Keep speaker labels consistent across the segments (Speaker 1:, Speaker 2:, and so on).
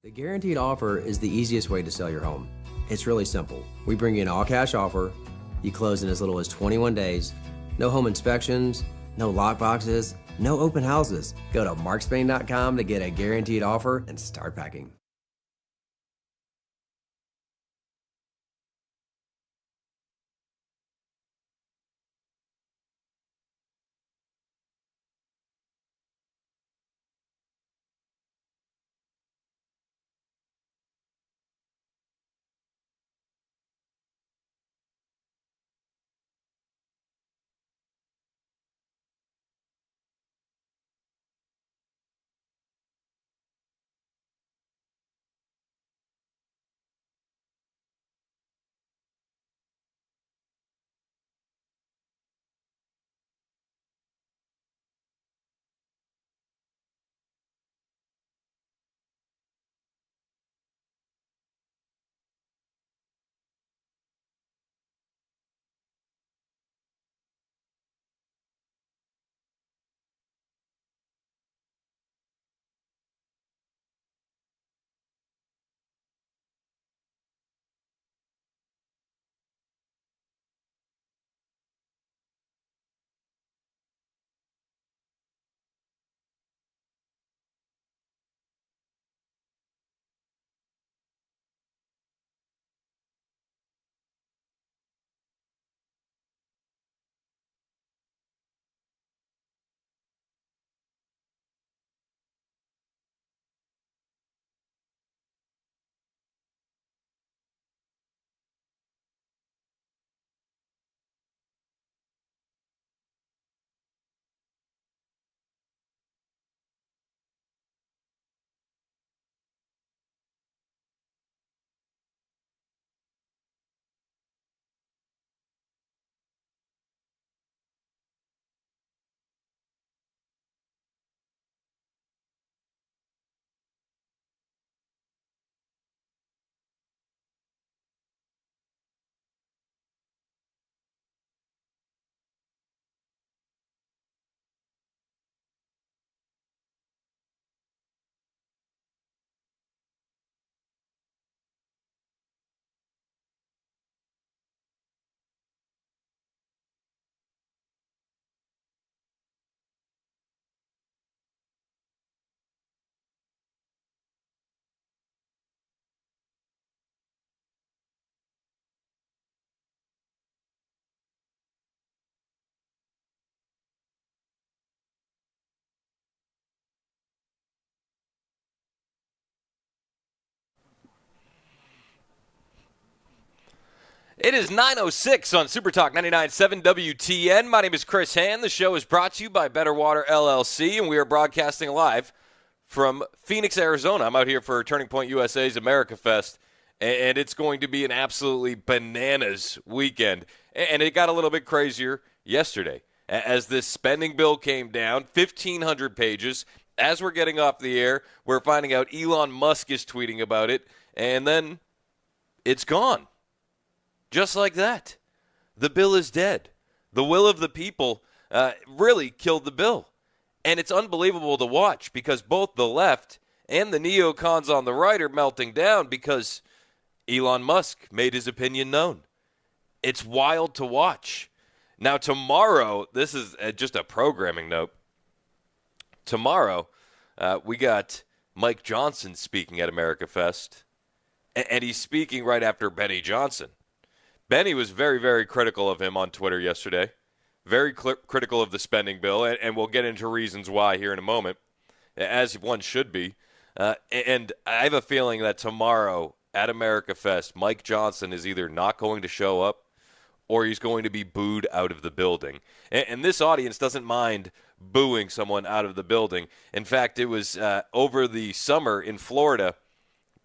Speaker 1: The guaranteed offer is the easiest way to sell your home. It's really simple. We bring you an all-cash offer. You close in as little as 21 days. No home inspections, no lockboxes, no open houses. Go to markspain.com to get a guaranteed offer and start packing.
Speaker 2: It is 9:06 on Super Talk 99.7 WTN. My name is Chris Hand. The show is brought to you by Better Water LLC, and we are broadcasting live from Phoenix, Arizona. I'm out here for Turning Point USA's America Fest, and it's going to be an absolutely bananas weekend. And it got a little bit crazier yesterday as this spending bill came down, 1,500 pages. As we're getting off the air, we're finding out Elon Musk is tweeting about it, and then it's gone. Just like that. The bill is dead. The will of the people really killed the bill. And it's unbelievable to watch because both the left and the neocons on the right are melting down because Elon Musk made his opinion known. It's wild to watch. Now, tomorrow, this is just a programming note. Tomorrow, we got Mike Johnson speaking at America Fest, and he's speaking right after Benny Johnson. Benny was very, very critical of him on Twitter yesterday, very critical of the spending bill, and we'll get into reasons why here in a moment, as one should be. And I have a feeling that tomorrow at America Fest, Mike Johnson is either not going to show up or he's going to be booed out of the building. And this audience doesn't mind booing someone out of the building. In fact, it was over the summer in Florida.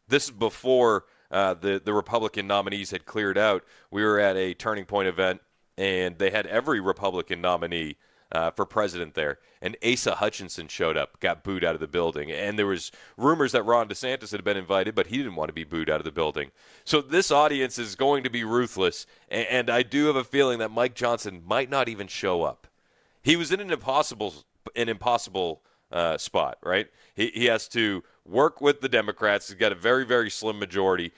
Speaker 2: This is before the Republican nominees had cleared out. We were at a Turning Point event, and they had every Republican nominee for president there. And Asa Hutchinson showed up, got booed out of the building. And there was rumors that Ron DeSantis had been invited, but he didn't want to be booed out of the building. So this audience is going to be ruthless, and I do have a feeling that Mike Johnson might not even show up. He was in an impossible spot, right? He has to work with the Democrats. He's got a very, very slim majority,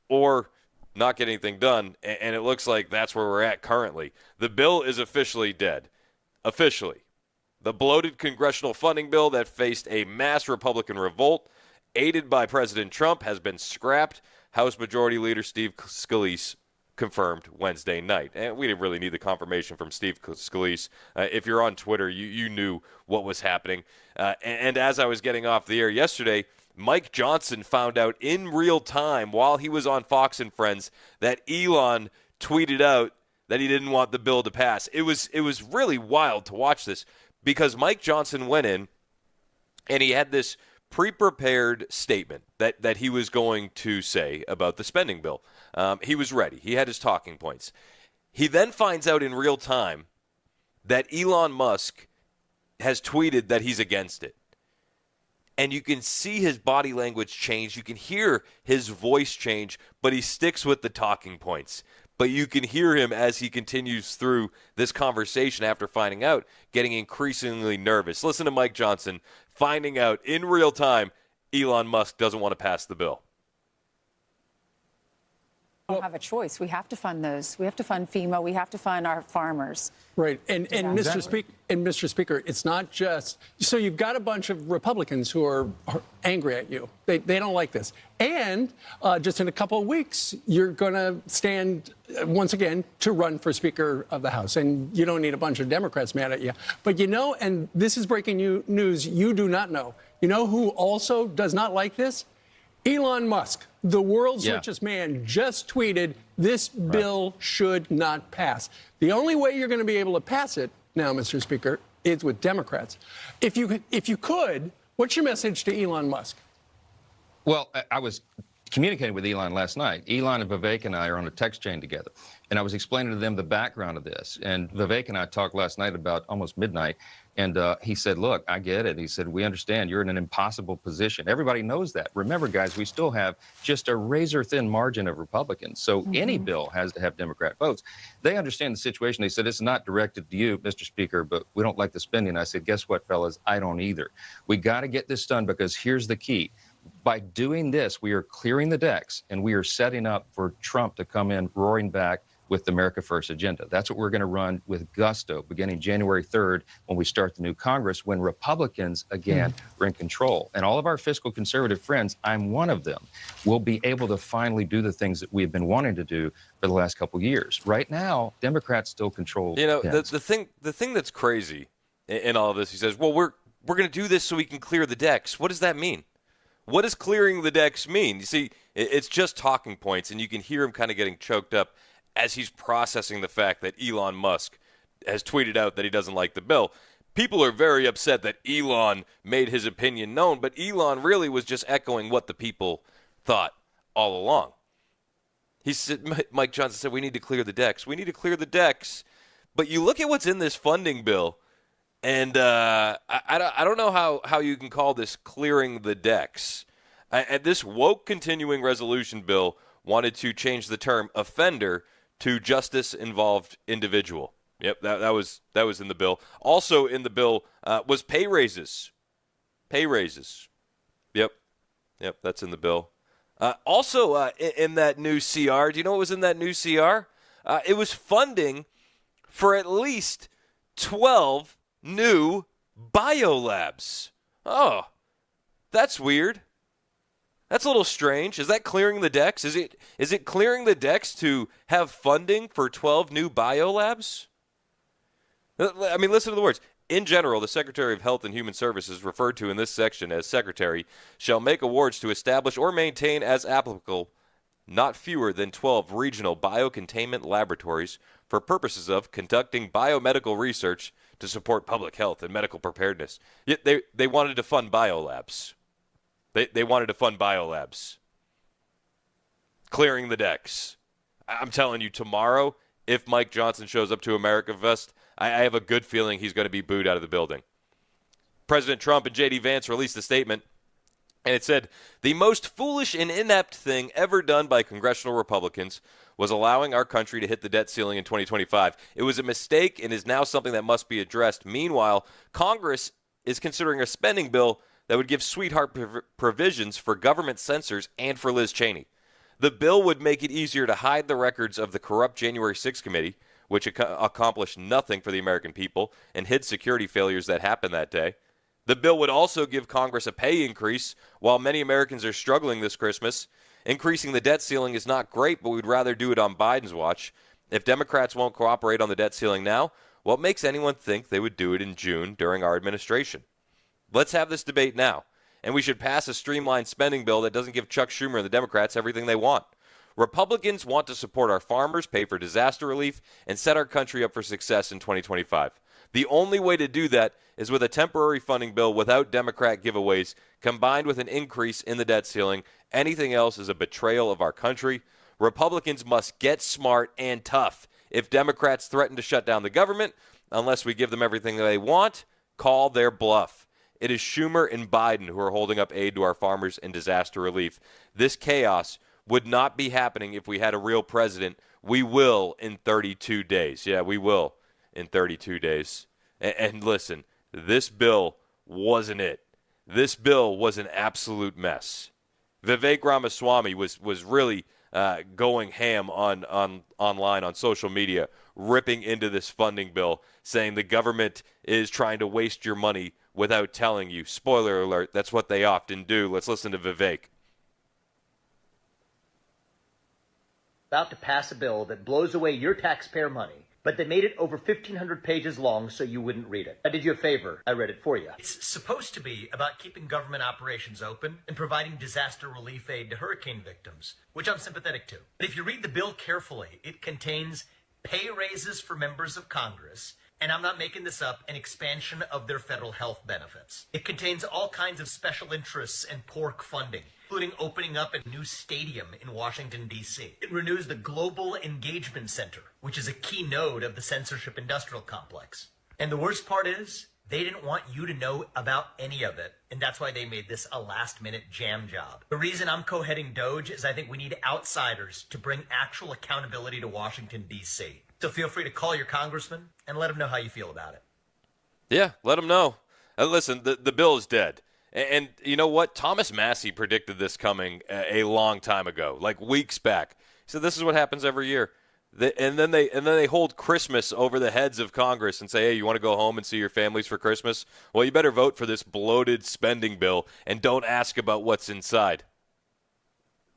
Speaker 2: or not get anything done, and it looks like that's where we're at currently. The bill is officially dead. Officially. The bloated congressional funding bill that faced a mass Republican revolt, aided by President Trump, has been scrapped. House Majority Leader Steve Scalise confirmed Wednesday night. And we didn't really need the confirmation from Steve Scalise. If you're on Twitter, you knew what was happening. And as I was getting off the air yesterday, Mike Johnson found out in real time while he was on Fox and Friends that Elon tweeted out that he didn't want the bill to pass. It was really wild to watch this because Mike Johnson went in and he had this pre-prepared statement that he was going to say about the spending bill. He was ready. He had his talking points. He then finds out in real time that Elon Musk has tweeted that he's against it. And you can see his body language change. You can hear his voice change, but he sticks with the talking points. But you can hear him as he continues through this conversation after finding out, getting increasingly nervous. Listen to Mike Johnson finding out in real time Elon Musk doesn't want to pass the bill.
Speaker 3: We don't have a choice. We have to fund those. We have to fund FEMA. We have to fund our farmers.
Speaker 4: Right. And Mr. Speaker, it's not just so you've got a bunch of Republicans who are angry at you. They don't like this. And just in a couple of weeks, you're going to stand once again to run for Speaker of the House. And you don't need a bunch of Democrats mad at you. But you know, and this is breaking news you do not know. You know who also does not like this? Elon Musk, the world's richest man, just tweeted this bill should not pass. The only way you're going to be able to pass it now, Mr. Speaker, is with Democrats. If you could, what's your message to Elon Musk?
Speaker 5: Well, I was communicating with Elon last night. Elon and Vivek and I are on a text chain together. And I was explaining to them the background of this. And Vivek and I talked last night about almost midnight. And he said, look, I get it. He said, we understand you're in an impossible position. Everybody knows that. Remember, guys, we still have just a razor-thin margin of Republicans. So any bill has to have Democrat votes. They understand the situation. They said, it's not directed to you, Mr. Speaker, but we don't like the spending. I said, guess what, fellas? I don't either. We got to get this done because here's the key. By doing this, we are clearing the decks, and we are setting up for Trump to come in roaring back with the America First agenda. That's what we're going to run with gusto beginning January 3rd when we start the new Congress, when Republicans, again, are in control. And all of our fiscal conservative friends, I'm one of them, will be able to finally do the things that we've been wanting to do for the last couple of years. Right now, Democrats still control.
Speaker 2: You know, the thing that's crazy in all of this, he says, well, we're going to do this so we can clear the decks. What does that mean? What does clearing the decks mean? You see, it's just talking points, and you can hear him kind of getting choked up as he's processing the fact that Elon Musk has tweeted out that he doesn't like the bill. People are very upset that Elon made his opinion known, but Elon really was just echoing what the people thought all along. He said, Mike Johnson said, we need to clear the decks. We need to clear the decks. But you look at what's in this funding bill, and I don't know how you can call this clearing the decks. And this woke continuing resolution bill wanted to change the term offender to justice-involved individual. Yep, that was in the bill. Also in the bill was pay raises. Pay raises. Yep, that's in the bill. Also in that new CR, do you know what was in that new CR? It was funding for at least 12 new biolabs. Oh, that's weird. That's a little strange. Is that clearing the decks? Is it clearing the decks to have funding for 12 new biolabs? I mean, listen to the words. In general, the Secretary of Health and Human Services, referred to in this section as Secretary, shall make awards to establish or maintain as applicable not fewer than 12 regional biocontainment laboratories for purposes of conducting biomedical research to support public health and medical preparedness. Yet they wanted to fund biolabs. They wanted to fund biolabs. Clearing the decks. I'm telling you, tomorrow, if Mike Johnson shows up to America Fest, I have a good feeling he's going to be booed out of the building. President Trump and J.D. Vance released a statement, and it said, the most foolish and inept thing ever done by congressional Republicans was allowing our country to hit the debt ceiling in 2025. It was a mistake and is now something that must be addressed. Meanwhile, Congress is considering a spending bill that would give sweetheart provisions for government censors and for Liz Cheney. The bill would make it easier to hide the records of the corrupt January 6th committee, which accomplished nothing for the American people and hid security failures that happened that day. The bill would also give Congress a pay increase while many Americans are struggling this Christmas. Increasing the debt ceiling is not great, but we'd rather do it on Biden's watch. If Democrats won't cooperate on the debt ceiling now, what makes anyone think they would do it in June during our administration? Let's have this debate now, and we should pass a streamlined spending bill that doesn't give Chuck Schumer and the Democrats everything they want. Republicans want to support our farmers, pay for disaster relief, and set our country up for success in 2025. The only way to do that is with a temporary funding bill without Democrat giveaways, combined with an increase in the debt ceiling. Anything else is a betrayal of our country. Republicans must get smart and tough. If Democrats threaten to shut down the government, unless we give them everything they want, call their bluff. It is Schumer and Biden who are holding up aid to our farmers and disaster relief. This chaos would not be happening if we had a real president. We will in 32 days. Yeah, we will in 32 days. And listen, this bill wasn't it. This bill was an absolute mess. Vivek Ramaswamy was really going ham online on social media, ripping into this funding bill, saying the government is trying to waste your money without telling you. Spoiler alert, that's what they often do. Let's listen to Vivek.
Speaker 6: About to pass a bill that blows away your taxpayer money, but they made it over 1,500 pages long so you wouldn't read it. I did you a favor. I read it for you.
Speaker 7: It's supposed to be about keeping government operations open and providing disaster relief aid to hurricane victims, which I'm sympathetic to. But if you read the bill carefully, it contains pay raises for members of Congress, and I'm not making this up, an expansion of their federal health benefits. It contains all kinds of special interests and pork funding, including opening up a new stadium in Washington, D.C. It renews the Global Engagement Center, which is a key node of the censorship industrial complex. And the worst part is, they didn't want you to know about any of it, and that's why they made this a last-minute jam job. The reason I'm co-heading DOGE is I think we need outsiders to bring actual accountability to Washington, D.C. So feel free to call your congressman and let him know how you feel about it.
Speaker 2: Yeah, let him know. Listen, the bill is dead. And you know what? Thomas Massey predicted this coming a long time ago, like weeks back. He said this is what happens every year. And then they hold Christmas over the heads of Congress and say, hey, you want to go home and see your families for Christmas? Well, you better vote for this bloated spending bill and don't ask about what's inside.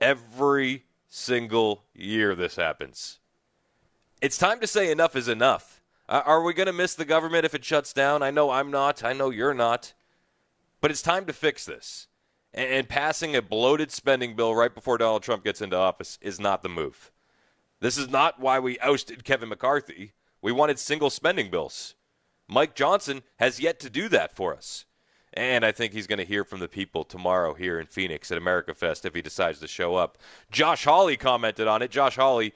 Speaker 2: Every single year this happens. It's time to say enough is enough. Are we going to miss the government if it shuts down? I know I'm not. I know you're not. But it's time to fix this. And passing a bloated spending bill right before Donald Trump gets into office is not the move. This is not why we ousted Kevin McCarthy. We wanted single spending bills. Mike Johnson has yet to do that for us. And I think he's going to hear from the people tomorrow here in Phoenix at America Fest if he decides to show up. Josh Hawley commented on it. Josh Hawley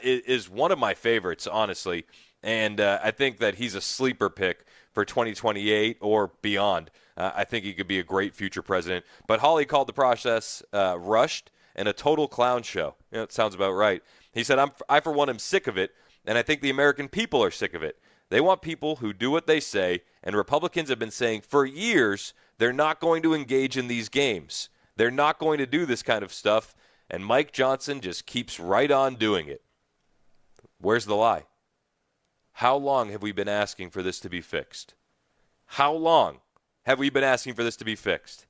Speaker 2: is one of my favorites, honestly. And I think that he's a sleeper pick for 2028 or beyond. I think he could be a great future president. But Hawley called the process rushed and a total clown show. You know, it sounds about right. He said, I for one am sick of it, and I think the American people are sick of it. They want people who do what they say, and Republicans have been saying for years they're not going to engage in these games. They're not going to do this kind of stuff, and Mike Johnson just keeps right on doing it. Where's the lie? How long have we been asking for this to be fixed? How long have we been asking for this to be fixed?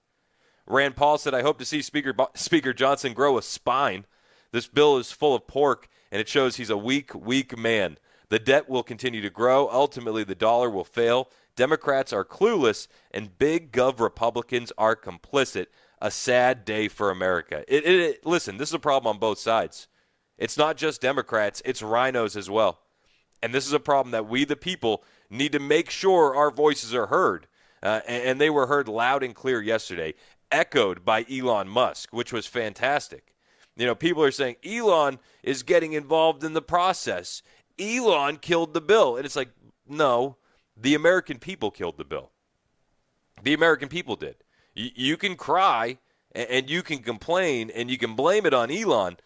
Speaker 2: Rand Paul said, I hope to see Speaker Johnson grow a spine. This bill is full of pork, and it shows he's a weak man. The debt will continue to grow. Ultimately, the dollar will fail. Democrats are clueless, and big gov Republicans are complicit. A sad day for America. Listen, this is a problem on both sides. It's not just Democrats. It's rhinos as well. And this is a problem that we, the people, need to make sure our voices are heard. And they were heard loud and clear yesterday, echoed by Elon Musk, which was fantastic. You know, people are saying Elon is getting involved in the process. Elon killed the bill. And it's like, no, the American people killed the bill. The American people did. You can cry and you can complain and you can blame it on Elon,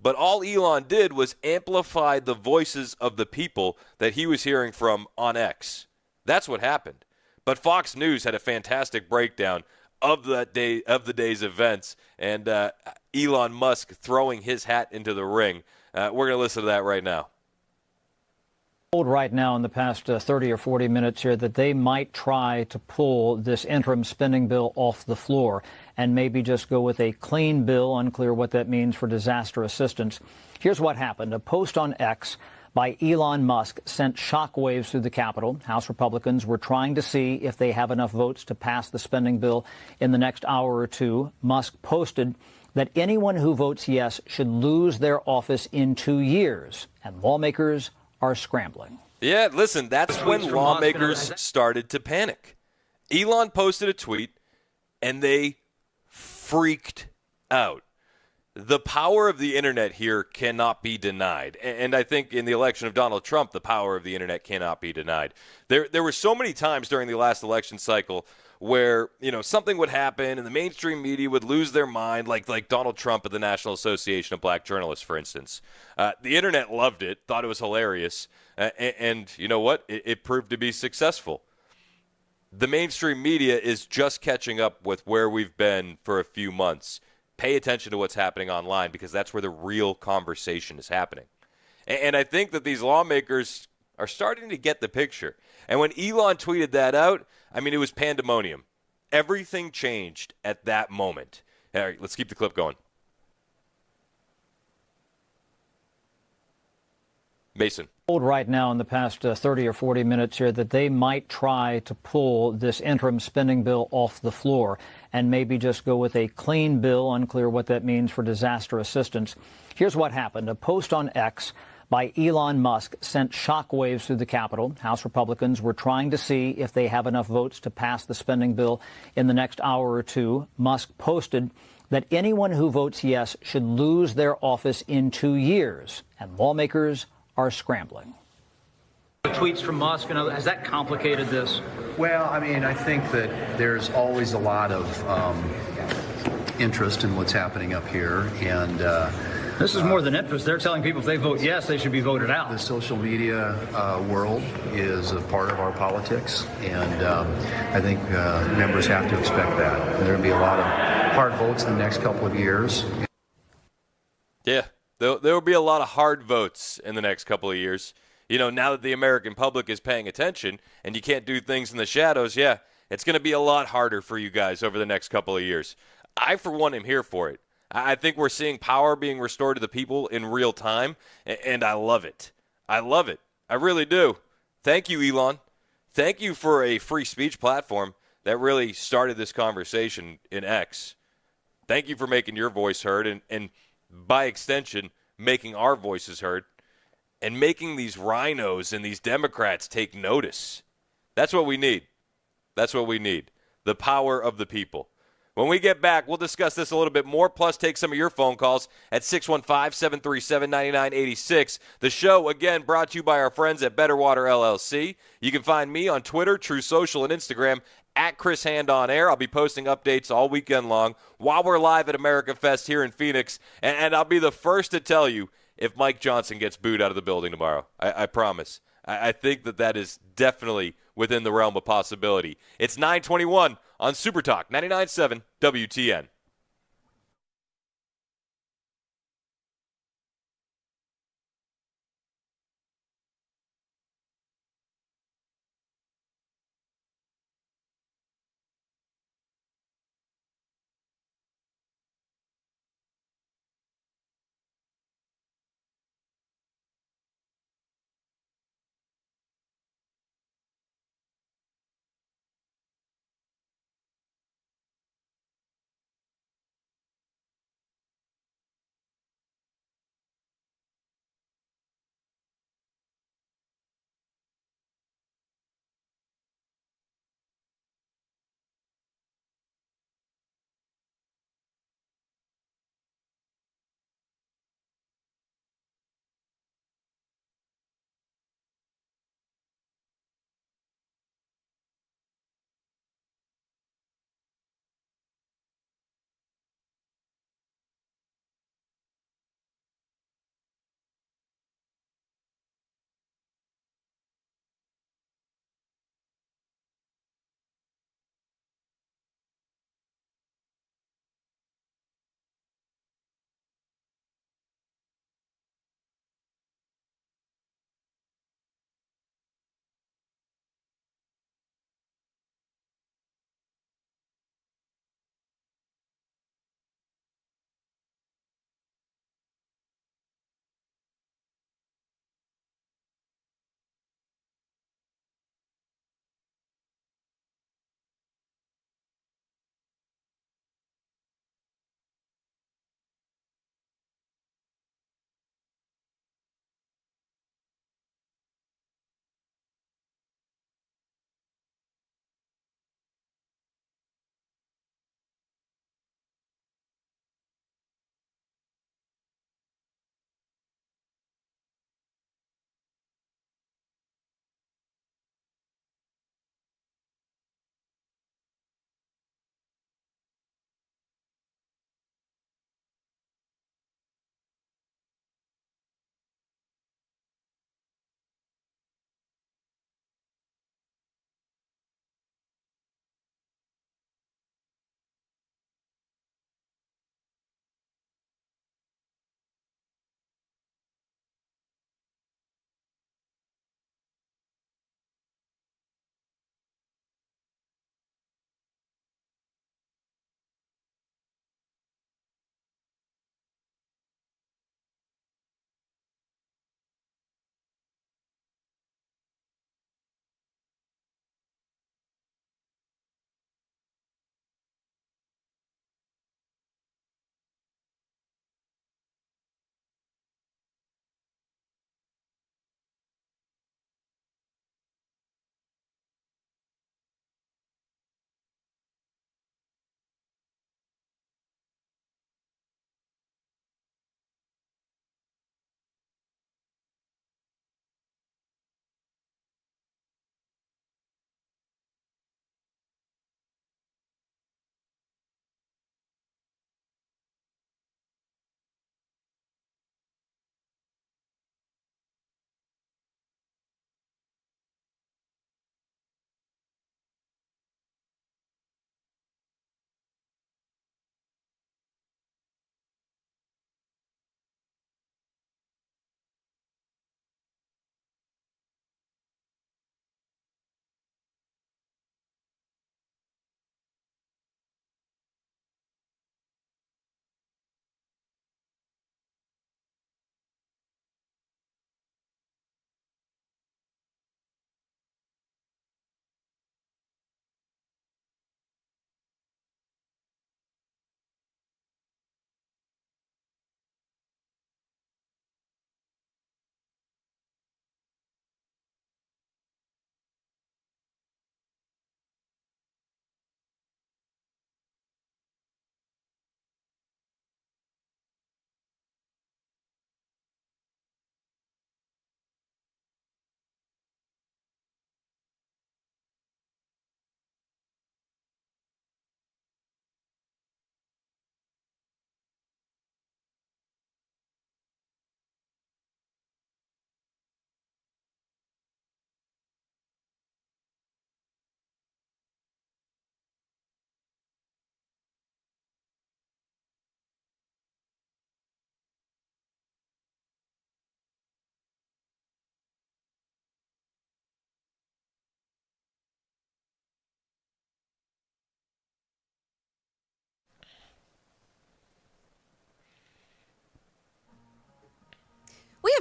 Speaker 2: but all Elon did was amplify the voices of the people that he was hearing from on X. That's what happened. But Fox News had a fantastic breakdown of the day's events, and Elon Musk throwing his hat into the ring. We're going to listen to that right now.
Speaker 8: Right now in the past 30 or 40 minutes here that they might try to pull this interim spending bill off the floor and maybe just go with a clean bill. Unclear what that means for disaster assistance. Here's what happened. A post on X by Elon Musk sent shockwaves through the Capitol. House Republicans were trying to see if they have enough votes to pass the spending bill in the next hour or two. Musk posted that anyone who votes yes should lose their office in 2 years, and lawmakers are scrambling.
Speaker 2: Yeah, listen, that's when lawmakers started to panic. Elon posted a tweet, and they freaked out. The power of the internet here cannot be denied. And I think in the election of Donald Trump, the power of the internet cannot be denied. There were so many times during the last election cycle where, something would happen and the mainstream media would lose their mind, like Donald Trump at the National Association of Black Journalists, for instance. The internet loved it, thought it was hilarious, and you know what? It proved to be successful. The mainstream media is just catching up with where we've been for a few months. Pay attention to what's happening online because that's where the real conversation is happening. And I think that these lawmakers are starting to get the picture. And when Elon tweeted that out, it was pandemonium. Everything changed at that moment. All right, let's keep the clip going. Mason.
Speaker 8: Right now in the past 30 or 40 minutes here that they might try to pull this interim spending bill off the floor and maybe just go with a clean bill. Unclear what that means for disaster assistance. Here's what happened. A post on X by Elon Musk sent shockwaves through the Capitol. House Republicans were trying to see if they have enough votes to pass the spending bill in the next hour or two. Musk posted that anyone who votes yes should lose their office in 2 years, and lawmakers are scrambling.
Speaker 9: Tweets from Musk, has that complicated this?
Speaker 10: Well, I think that there's always a lot of interest in what's happening up here, and
Speaker 9: this is more than interest. They're telling people if they vote yes, they should be voted out.
Speaker 10: The social media world is a part of our politics, and I think members have to expect that. There will be a lot of hard votes in the next couple of years.
Speaker 2: Yeah. There will be a lot of hard votes in the next couple of years. Now that the American public is paying attention and you can't do things in the shadows, it's going to be a lot harder for you guys over the next couple of years. I, for one, am here for it. I think we're seeing power being restored to the people in real time, and I love it. I love it. I really do. Thank you, Elon. Thank you for a free speech platform that really started this conversation in X. Thank you for making your voice heard and by extension, making our voices heard and making these rhinos and these Democrats take notice. That's what we need. That's what we need. The power of the people. When we get back, we'll discuss this a little bit more, plus take some of your phone calls at 615-737-9986. The show, again, brought to you by our friends at Better Water LLC. You can find me on Twitter, True Social, and Instagram at Chris Hand on Air. I'll be posting updates all weekend long while we're live at America Fest here in Phoenix. And I'll be the first to tell you if Mike Johnson gets booed out of the building tomorrow. I promise. I think that is definitely within the realm of possibility. It's 9:21 on Super Talk 99.7 WTN.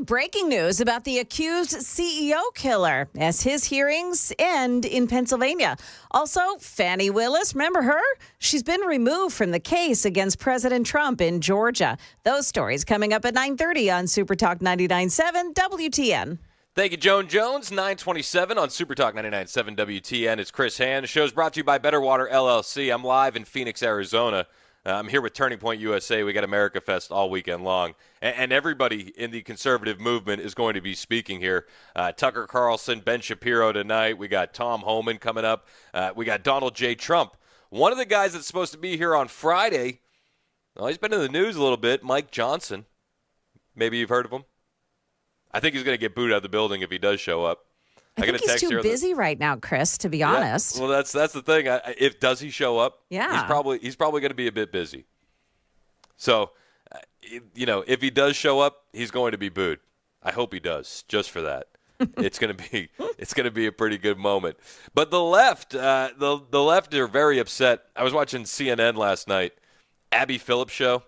Speaker 11: breaking news about the accused CEO killer as his hearings end in Pennsylvania. Also, Fani Willis, remember her? She's been removed from the case against President Trump in Georgia. Those stories coming up at 9:30 on Super Talk 99.7 WTN.
Speaker 2: Thank you, Joan Jones. 927 on Super Talk 99.7 WTN. It's Chris Hand. The show's brought to you by Better Water LLC. I'm live in Phoenix, Arizona. I'm here with Turning Point USA. We got America Fest all weekend long. And everybody in the conservative movement is going to be speaking here. Tucker Carlson, Ben Shapiro tonight. We got Tom Homan coming up. We got Donald J. Trump. One of the guys that's supposed to be here on Friday, well, he's been in the news a little bit, Mike Johnson. Maybe you've heard of him. I think he's going to get booed out of the building if he does show up.
Speaker 11: I think he's too busy right now, Chris, to be honest.
Speaker 2: Well, that's the thing. Does he show up?
Speaker 11: Yeah.
Speaker 2: He's probably going to be a bit busy. So, if he does show up, he's going to be booed. I hope he does, just for that. It's going to be a pretty good moment. But the left, the left are very upset. I was watching CNN last night, Abby Phillips' show,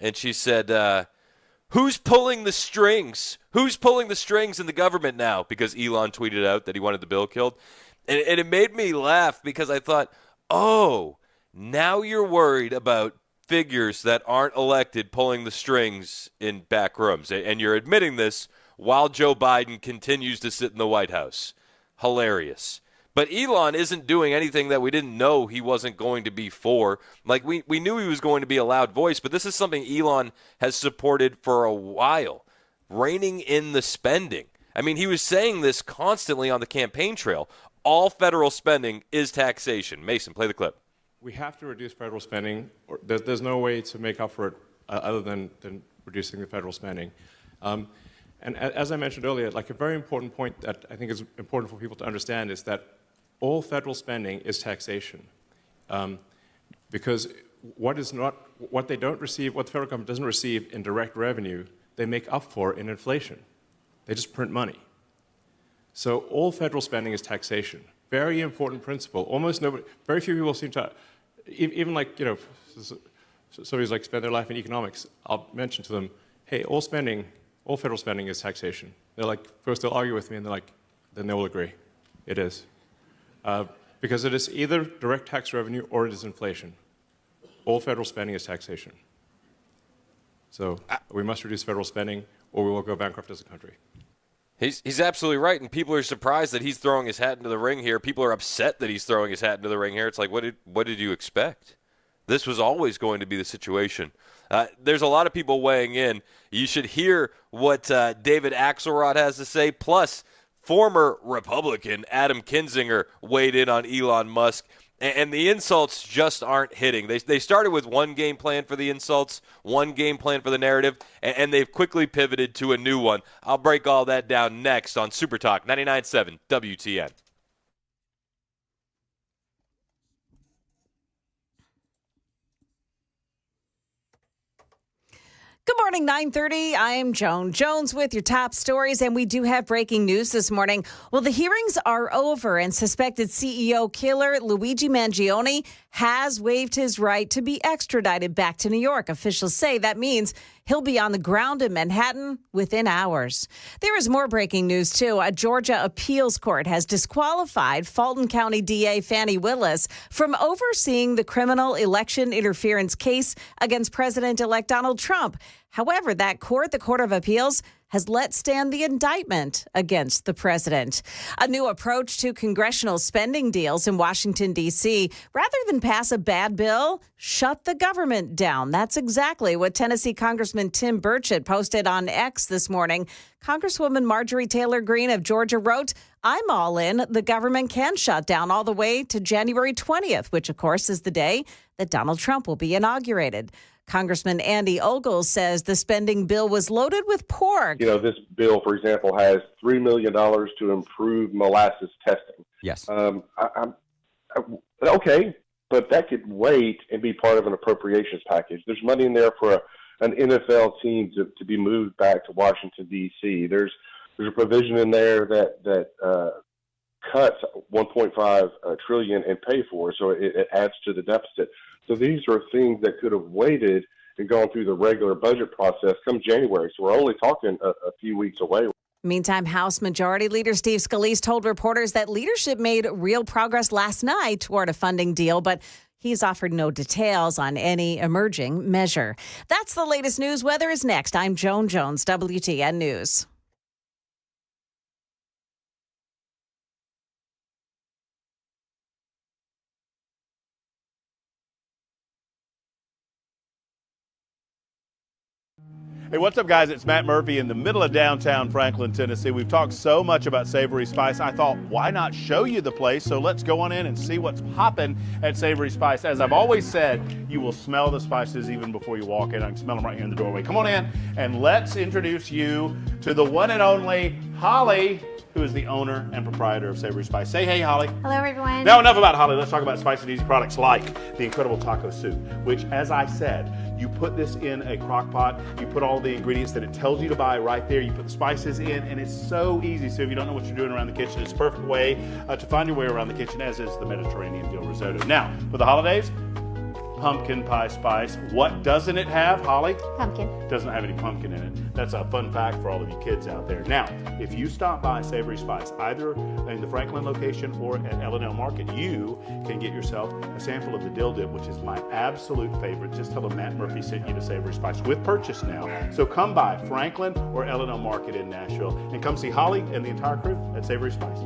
Speaker 2: and she said, who's pulling the strings? Who's pulling the strings in the government now? Because Elon tweeted out that he wanted the bill killed. And it made me laugh because I thought, oh, now you're worried about figures that aren't elected pulling the strings in back rooms. And you're admitting this while Joe Biden continues to sit in the White House. Hilarious. But Elon isn't doing anything that we didn't know he wasn't going to be for. Like, we knew he was going to be a loud voice, but this is something Elon has supported for a while. Reining in the spending. I mean, he was saying this constantly on the campaign trail. All federal spending is taxation. Mason, play the clip.
Speaker 12: We have to reduce federal spending. There's no way to make up for it other than reducing the federal spending. And as I mentioned earlier, like a very important point that I think is important for people to understand is that all federal spending is taxation, because what they don't receive, what the federal government doesn't receive in direct revenue, they make up for in inflation. They just print money. So all federal spending is taxation. Very important principle. Almost nobody, very few people seem to, even somebody's like spend their life in economics. I'll mention to them, hey, all federal spending is taxation. They're like, first they'll argue with me, and they're like, then they will agree. It is. Because it is either direct tax revenue or it is inflation. All federal spending is taxation. So we must reduce federal spending or we will go bankrupt as a country.
Speaker 2: He's absolutely right, and people are surprised that he's throwing his hat into the ring here. People are upset that he's throwing his hat into the ring here. It's like, what did you expect? This was always going to be the situation. There's a lot of people weighing in. You should hear what David Axelrod has to say, plus former Republican Adam Kinzinger weighed in on Elon Musk, and the insults just aren't hitting. They started with one game plan for the insults, one game plan for the narrative, and they've quickly pivoted to a new one. I'll break all that down next on Super Talk 99.7 WTN.
Speaker 11: Good morning, 9:30. I'm Joan Jones with your top stories, and we do have breaking news this morning. Well, the hearings are over, and suspected CEO killer Luigi Mangione has waived his right to be extradited back to New York. Officials say that means he'll be on the ground in Manhattan within hours. There is more breaking news, too. A Georgia appeals court has disqualified Fulton County DA Fani Willis from overseeing the criminal election interference case against President-elect Donald Trump. However, that court, the Court of Appeals, has let stand the indictment against the president. A new approach to congressional spending deals in Washington, D.C. Rather than pass a bad bill, shut the government down. That's exactly what Tennessee Congressman Tim Burchett posted on X this morning. Congresswoman Marjorie Taylor Greene of Georgia wrote, "I'm all in. The government can shut down all the way to January 20th, which, of course, is the day that Donald Trump will be inaugurated." Congressman Andy Ogles says the spending bill was loaded with pork.
Speaker 13: This bill, for example, has $3 million to improve molasses testing.
Speaker 1: Yes.
Speaker 13: Okay, but that could wait and be part of an appropriations package. There's money in there for an NFL team to be moved back to Washington, D.C. There's a provision in there that cuts $1.5 trillion and pay for, so it adds to the deficit. So these are things that could have waited and going through the regular budget process come January. So we're only talking a few weeks away.
Speaker 11: Meantime, House Majority Leader Steve Scalise told reporters that leadership made real progress last night toward a funding deal, but he's offered no details on any emerging measure. That's the latest news. Weather is next. I'm Joan Jones, WTN News.
Speaker 14: Hey, what's up, guys? It's Matt Murphy in the middle of downtown Franklin, Tennessee. We've talked so much about Savory Spice. I thought, why not show you the place? So let's go on in and see what's popping at Savory Spice. As I've always said, you will smell the spices even before you walk in. I can smell them right here in the doorway. Come on in and let's introduce you to the one and only Holly, who is the owner and proprietor of Savory Spice. Say hey, Holly.
Speaker 15: Hello, everyone.
Speaker 14: Now, enough about Holly. Let's talk about spicy and easy products like the incredible taco soup, which, as I said, you put this in a crock pot, you put all the ingredients that it tells you to buy right there, you put the spices in, and it's so easy. So if you don't know what you're doing around the kitchen, it's a perfect way to find your way around the kitchen, as is the Mediterranean dill risotto. Now, for the holidays, pumpkin pie spice. What doesn't it have, Holly?
Speaker 15: Pumpkin.
Speaker 14: It doesn't have any pumpkin in it. That's a fun fact for all of you kids out there. Now, if you stop by Savory Spice, either in the Franklin location or at L&L Market, you can get yourself a sample of the dill dip, which is my absolute favorite. Just tell them Matt Murphy sent you to Savory Spice with purchase now. So come by Franklin or L&L Market in Nashville and come see Holly and the entire crew at Savory Spice.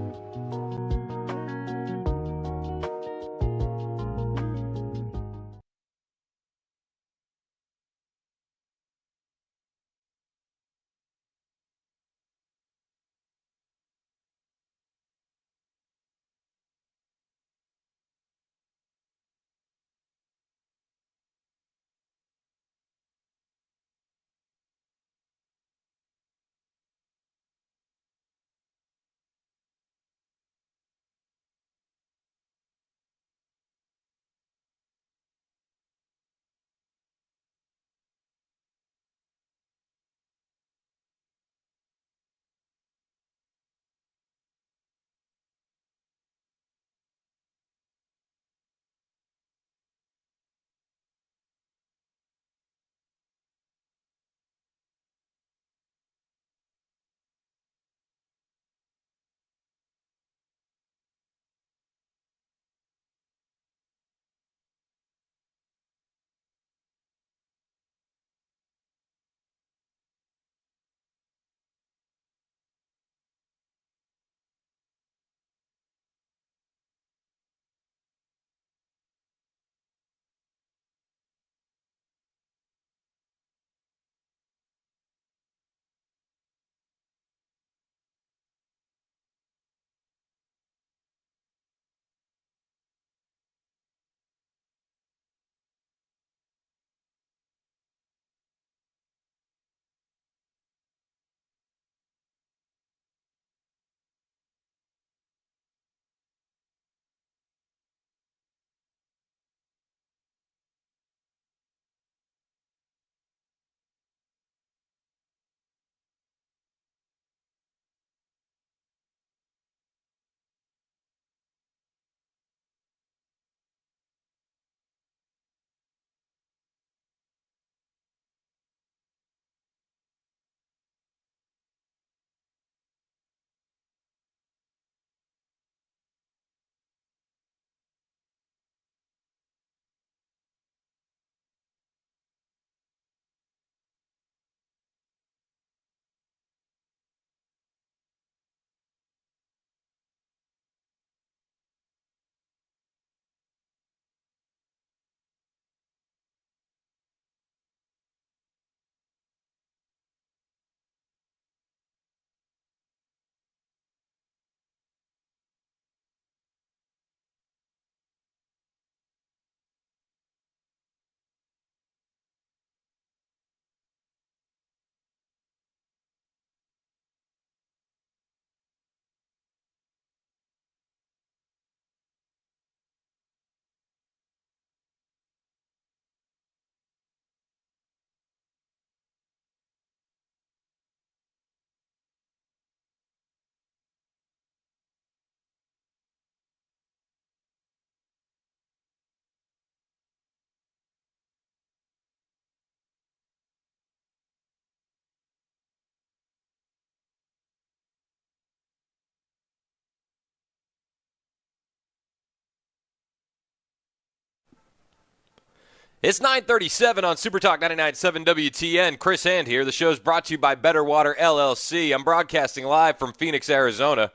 Speaker 2: It's 9:37 on Super Talk 99.7 WTN. Chris Hand here. The show's brought to you by Better Water LLC. I'm broadcasting live from Phoenix, Arizona.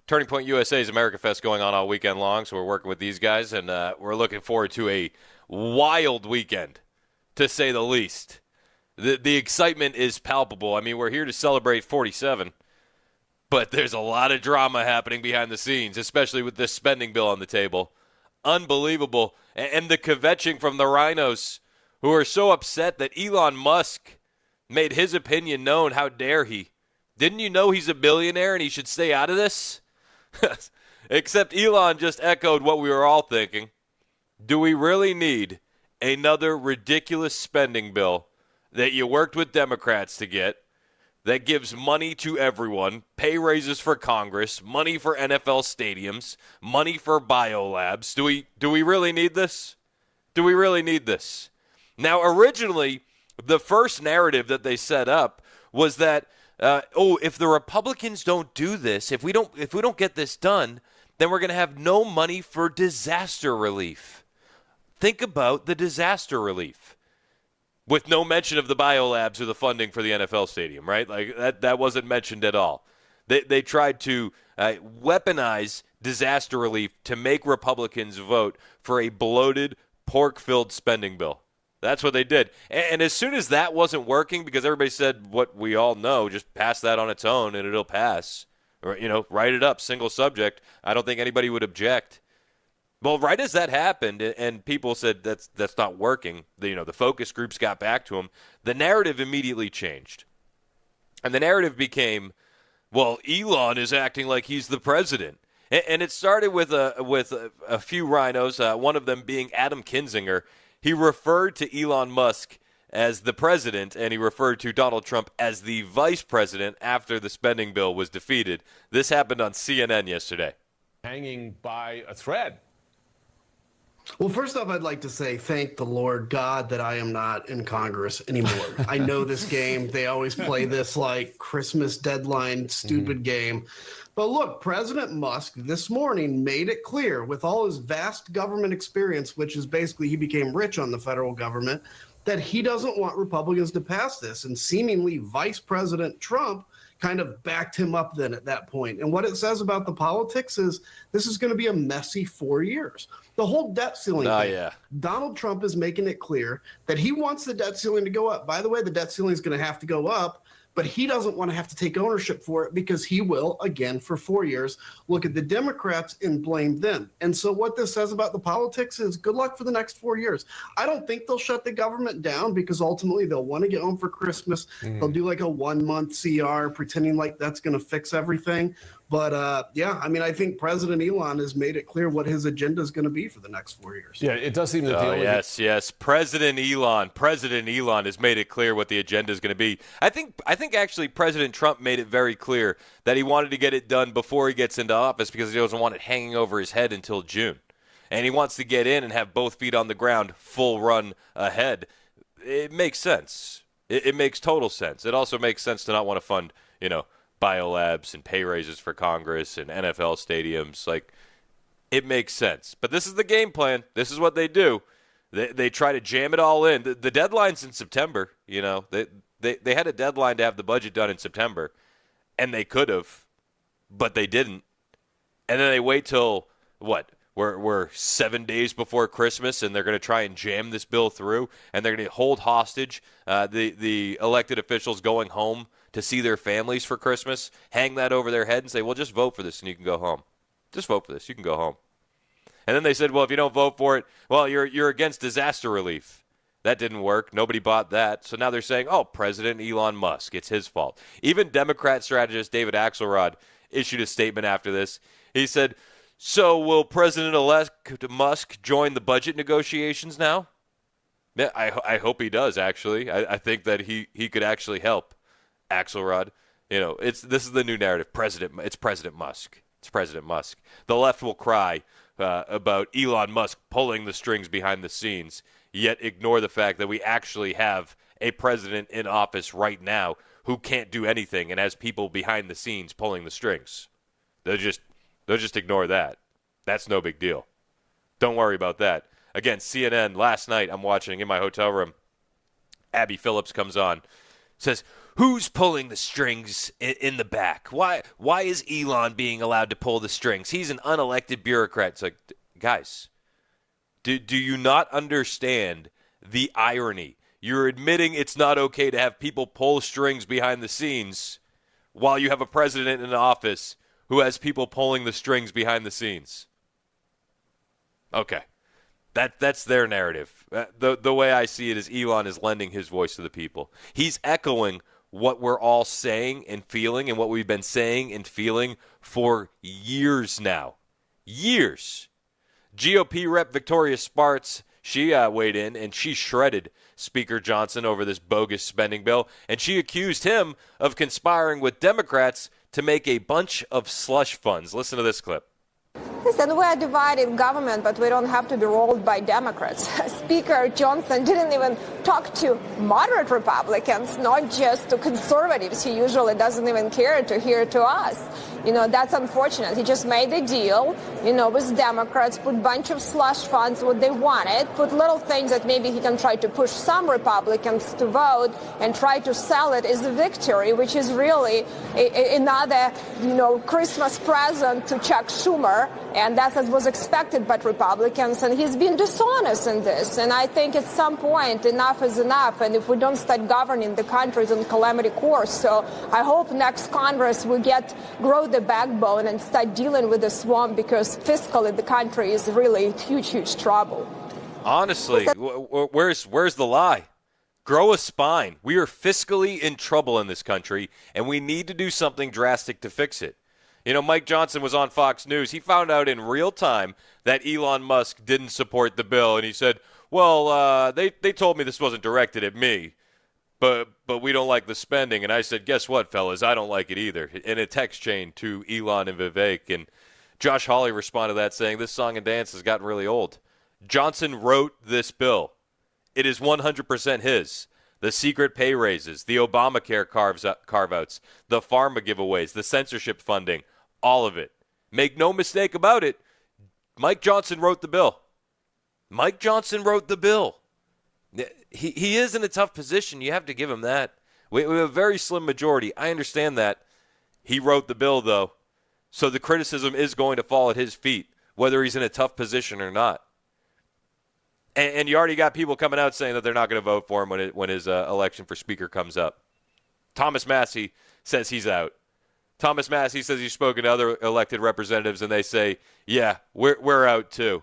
Speaker 2: Turning Point USA's America Fest going on all weekend long, so we're working with these guys, and we're looking forward to a wild weekend, to say the least. The excitement is palpable. I mean, we're here to celebrate 47, but there's a lot of drama happening behind the scenes, especially with this spending bill on the table. Unbelievable. And the kvetching from the rhinos who are so upset that Elon Musk made his opinion known. How dare he? Didn't you know he's a billionaire and he should stay out of this? Except Elon just echoed what we were all thinking. Do we really need another ridiculous spending bill that you worked with Democrats to get, that gives money to everyone, pay raises for Congress, money for NFL stadiums, money for biolabs? Do we really need this? Do we really need this? Now, originally, the first narrative that they set up was that, if the Republicans don't do this, if we don't get this done, then we're going to have no money for disaster relief. Think about the disaster relief. With no mention of the biolabs or the funding for the NFL stadium, right? Like that wasn't mentioned at all. They tried to weaponize disaster relief to make Republicans vote for a bloated, pork-filled spending bill. That's what they did. And as soon as that wasn't working, because everybody said what we all know, just pass that on its own and it'll pass. Or, write it up, single subject. I don't think anybody would object. Well, right as that happened, and people said that's not working, the focus groups got back to him, the narrative immediately changed. And the narrative became, well, Elon is acting like he's the president. And it started with a few rhinos, one of them being Adam Kinzinger. He referred to Elon Musk as the president, and he referred to Donald Trump as the vice president after the spending bill was defeated. This happened on CNN yesterday.
Speaker 15: Hanging by a thread.
Speaker 16: Well, first off, I'd like to say thank the Lord God that I am not in Congress anymore. I know this game. They always play this like Christmas deadline stupid game. But look, President Musk this morning made it clear with all his vast government experience, which is basically he became rich on the federal government, that he doesn't want Republicans to pass this. And seemingly Vice President Trump kind of backed him up then at that point. And what it says about the politics is this is going to be a messy 4 years. The whole debt ceiling thing,
Speaker 2: yeah.
Speaker 16: Donald Trump is making it clear that he wants the debt ceiling to go up. By the way, the debt ceiling is going to have to go up, but he doesn't want to have to take ownership for it because he will, again, for 4 years, look at the Democrats and blame them. And so what this says about the politics is good luck for the next 4 years. I don't think they'll shut the government down because ultimately they'll want to get home for Christmas. They'll do like a 1 month CR pretending like that's going to fix everything. But, I think President Elon has made it clear what his agenda is going to be for the next 4 years.
Speaker 15: Yeah, it does seem that the only...
Speaker 2: Yes. President Elon has made it clear what the agenda is going to be. I think actually President Trump made it very clear that he wanted to get it done before he gets into office because he doesn't want it hanging over his head until June. And he wants to get in and have both feet on the ground, full run ahead. It makes sense. It makes total sense. It also makes sense to not want to fund, biolabs and pay raises for Congress and NFL stadiums. Like, it makes sense. But this is the game plan. This is what they do. They try to jam it all in. The deadline's in September. They had a deadline to have the budget done in September, and they could have, but they didn't. And then they wait till, what? We're 7 days before Christmas, and they're going to try and jam this bill through, and they're going to hold hostage the elected officials going home to see their families for Christmas, hang that over their head and say, well, just vote for this and you can go home. Just vote for this. You can go home. And then they said, well, if you don't vote for it, well, you're against disaster relief. That didn't work. Nobody bought that. So now they're saying, oh, President Elon Musk, it's his fault. Even Democrat strategist David Axelrod issued a statement after this. He said, so will President-elect Musk join the budget negotiations now? Yeah, I hope he does, actually. I think that he could actually help. Axelrod, this is the new narrative. It's President Musk. It's President Musk. The left will cry about Elon Musk pulling the strings behind the scenes, yet ignore the fact that we actually have a president in office right now who can't do anything and has people behind the scenes pulling the strings. They'll just ignore that. That's no big deal. Don't worry about that. Again, CNN last night, I'm watching in my hotel room. Abby Phillips comes on, says, who's pulling the strings in the back? Why is Elon being allowed to pull the strings? He's an unelected bureaucrat. It's like, guys, do you not understand the irony? You're admitting it's not okay to have people pull strings behind the scenes while you have a president in office who has people pulling the strings behind the scenes. Okay. That's their narrative. The way I see it is Elon is lending his voice to the people. He's echoing what we're all saying and feeling and what we've been saying and feeling for years now. Years. GOP Rep Victoria Spartz, she weighed in and she shredded Speaker Johnson over this bogus spending bill, and she accused him of conspiring with Democrats to make a bunch of slush funds. Listen to this clip.
Speaker 17: Listen, we are divided in government, but we don't have to be ruled by Democrats. Speaker Johnson didn't even talk to moderate Republicans, not just to conservatives. He usually doesn't even care to hear to us. That's unfortunate. He just made a deal, with Democrats, put a bunch of slush funds, what they wanted, put little things that maybe he can try to push some Republicans to vote and try to sell it as a victory, which is really another, Christmas present to Chuck Schumer. And that's what was expected by Republicans. And he's been dishonest in this. And I think at some point, enough is enough. And if we don't start governing the country, it's on calamity course. So I hope next Congress will grow the backbone and start dealing with the swamp, because fiscally the country is really in huge, huge trouble.
Speaker 2: Honestly, where's the lie? Grow a spine. We are fiscally in trouble in this country, and we need to do something drastic to fix it. Mike Johnson was on Fox News. He found out in real time that Elon Musk didn't support the bill, and he said, well, they told me this wasn't directed at me, but we don't like the spending. And I said, guess what, fellas? I don't like it either, in a text chain to Elon and Vivek. And Josh Hawley responded to that saying, this song and dance has gotten really old. Johnson wrote this bill. It is 100% his. The secret pay raises, the Obamacare carve-outs, the pharma giveaways, the censorship funding, all of it. Make no mistake about it, Mike Johnson wrote the bill. Mike Johnson wrote the bill. He is in a tough position. You have to give him that. We have a very slim majority. I understand that. He wrote the bill, though. So the criticism is going to fall at his feet, whether he's in a tough position or not. And you already got people coming out saying that they're not going to vote for him when his election for speaker comes up. Thomas Massey says he's out. Thomas Massey says he's spoken to other elected representatives, and they say, yeah, we're out too.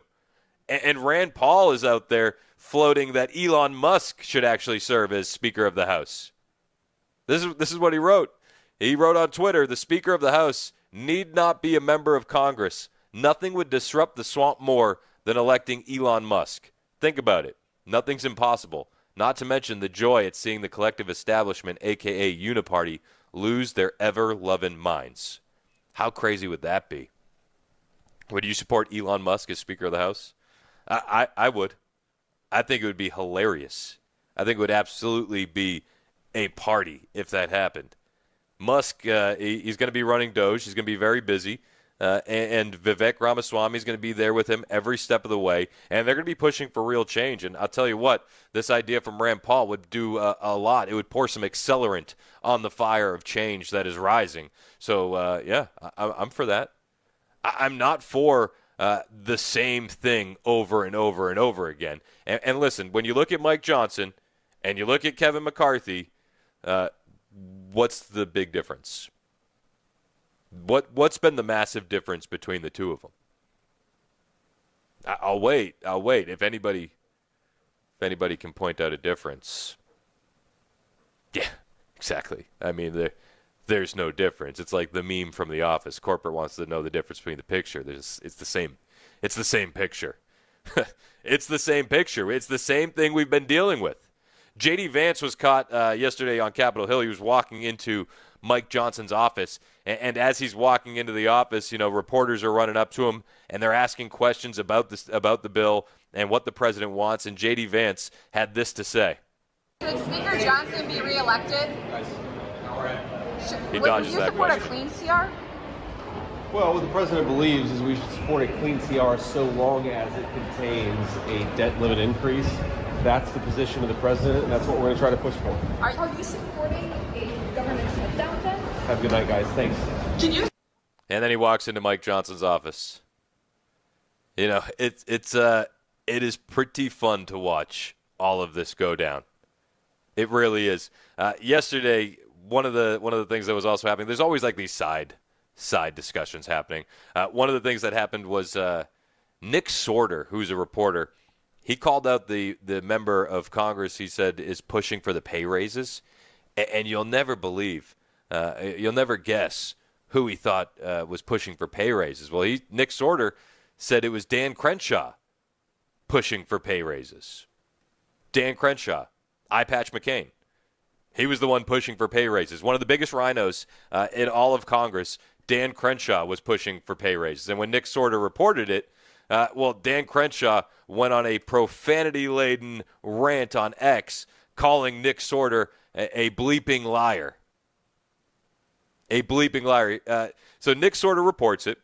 Speaker 2: And Rand Paul is out there floating that Elon Musk should actually serve as Speaker of the House. This is what he wrote. He wrote on Twitter, the Speaker of the House need not be a member of Congress. Nothing would disrupt the swamp more than electing Elon Musk. Think about it. Nothing's impossible. Not to mention the joy at seeing the collective establishment, a.k.a. Uniparty, lose their ever-loving minds. How crazy would that be? Would you support Elon Musk as Speaker of the House? I would. I think it would be hilarious. I think it would absolutely be a party if that happened. Musk, he's going to be running Doge. He's going to be very busy. And Vivek Ramaswamy is going to be there with him every step of the way. And they're going to be pushing for real change. And I'll tell you what, this idea from Rand Paul would do a lot. It would pour some accelerant on the fire of change that is rising. So, yeah, I'm for that. I'm not for the same thing over and over and over again. And listen, when you look at Mike Johnson and you look at Kevin McCarthy, what's the big difference? What's been the massive difference between the two of them? I'll wait. If anybody can point out a difference. Yeah, exactly. I mean, there's no difference. It's like the meme from The Office. Corporate wants to know the difference between the picture. It's the same. It's the same picture. It's the same picture. It's the same thing we've been dealing with. J.D. Vance was caught yesterday on Capitol Hill. He was walking into Mike Johnson's office, and as he's walking into the office, reporters are running up to him, and they're asking questions about the bill and what the president wants, and J.D. Vance had this to say.
Speaker 18: Should Speaker Johnson be reelected?
Speaker 2: He
Speaker 18: Would
Speaker 2: dodges
Speaker 18: you
Speaker 2: that
Speaker 18: support
Speaker 2: question.
Speaker 18: a clean CR?
Speaker 19: Well, what the president believes is we should support a clean CR so long as it contains a debt limit increase. That's the position of the president, and that's what we're going to try to push for.
Speaker 18: Are you supporting a government shutdown then?
Speaker 19: Have a good night, guys. Thanks.
Speaker 2: And then he walks into Mike Johnson's office. You know, it is pretty fun to watch all of this go down. It really is. Yesterday, one of the things that was also happening, there's always like these side discussions happening. One of the things that happened was Nick Sorter, who's a reporter, he called out the member of Congress he said is pushing for the pay raises, and you'll never believe, you'll never guess who he thought was pushing for pay raises. Well, Nick Sorter said it was Dan Crenshaw pushing for pay raises. Dan Crenshaw, Eye Patch McCain. He was the one pushing for pay raises. One of the biggest rhinos in all of Congress, Dan Crenshaw was pushing for pay raises. And when Nick Sorter reported it, Dan Crenshaw went on a profanity-laden rant on X, calling Nick Sorter a bleeping liar. A bleeping liar. So Nick Sorter reports it,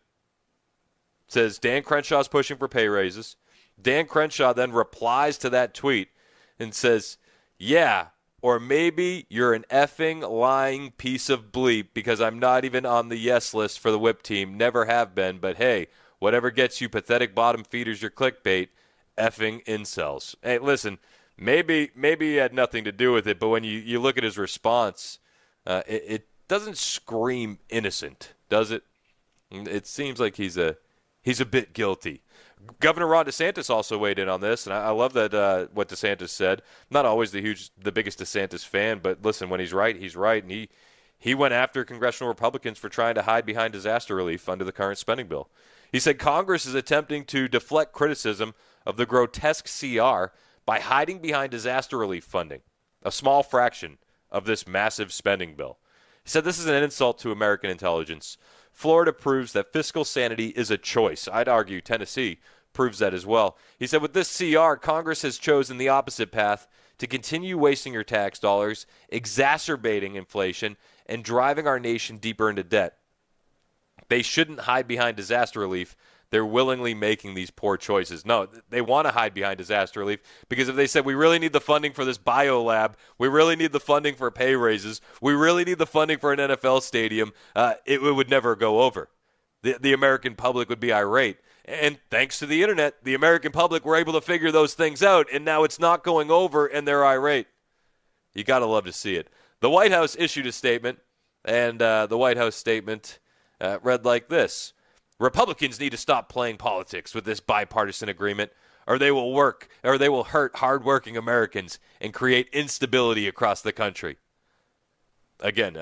Speaker 2: says Dan Crenshaw's pushing for pay raises. Dan Crenshaw then replies to that tweet and says, yeah, or maybe you're an effing lying piece of bleep because I'm not even on the yes list for the whip team. Never have been, but hey, whatever gets you pathetic bottom feeders your clickbait, effing incels. Hey, listen, maybe he had nothing to do with it, but when you look at his response, it doesn't scream innocent, does it? It seems like he's a bit guilty. Governor Ron DeSantis also weighed in on this, and I love that what DeSantis said. Not always the biggest DeSantis fan, but listen, when he's right, and he went after congressional Republicans for trying to hide behind disaster relief under the current spending bill. He said Congress is attempting to deflect criticism of the grotesque CR by hiding behind disaster relief funding, a small fraction of this massive spending bill. He said this is an insult to American intelligence. Florida proves that fiscal sanity is a choice. I'd argue Tennessee proves that as well. He said with this CR, Congress has chosen the opposite path to continue wasting your tax dollars, exacerbating inflation, and driving our nation deeper into debt. They shouldn't hide behind disaster relief. They're willingly making these poor choices. No, they want to hide behind disaster relief because if they said, we really need the funding for this bio lab, we really need the funding for pay raises, we really need the funding for an NFL stadium, it would never go over. The American public would be irate. And thanks to the internet, the American public were able to figure those things out, and now it's not going over, and they're irate. You got to love to see it. The White House issued a statement, and the White House statement read like this. Republicans need to stop playing politics with this bipartisan agreement, or they will hurt hardworking Americans and create instability across the country. Again,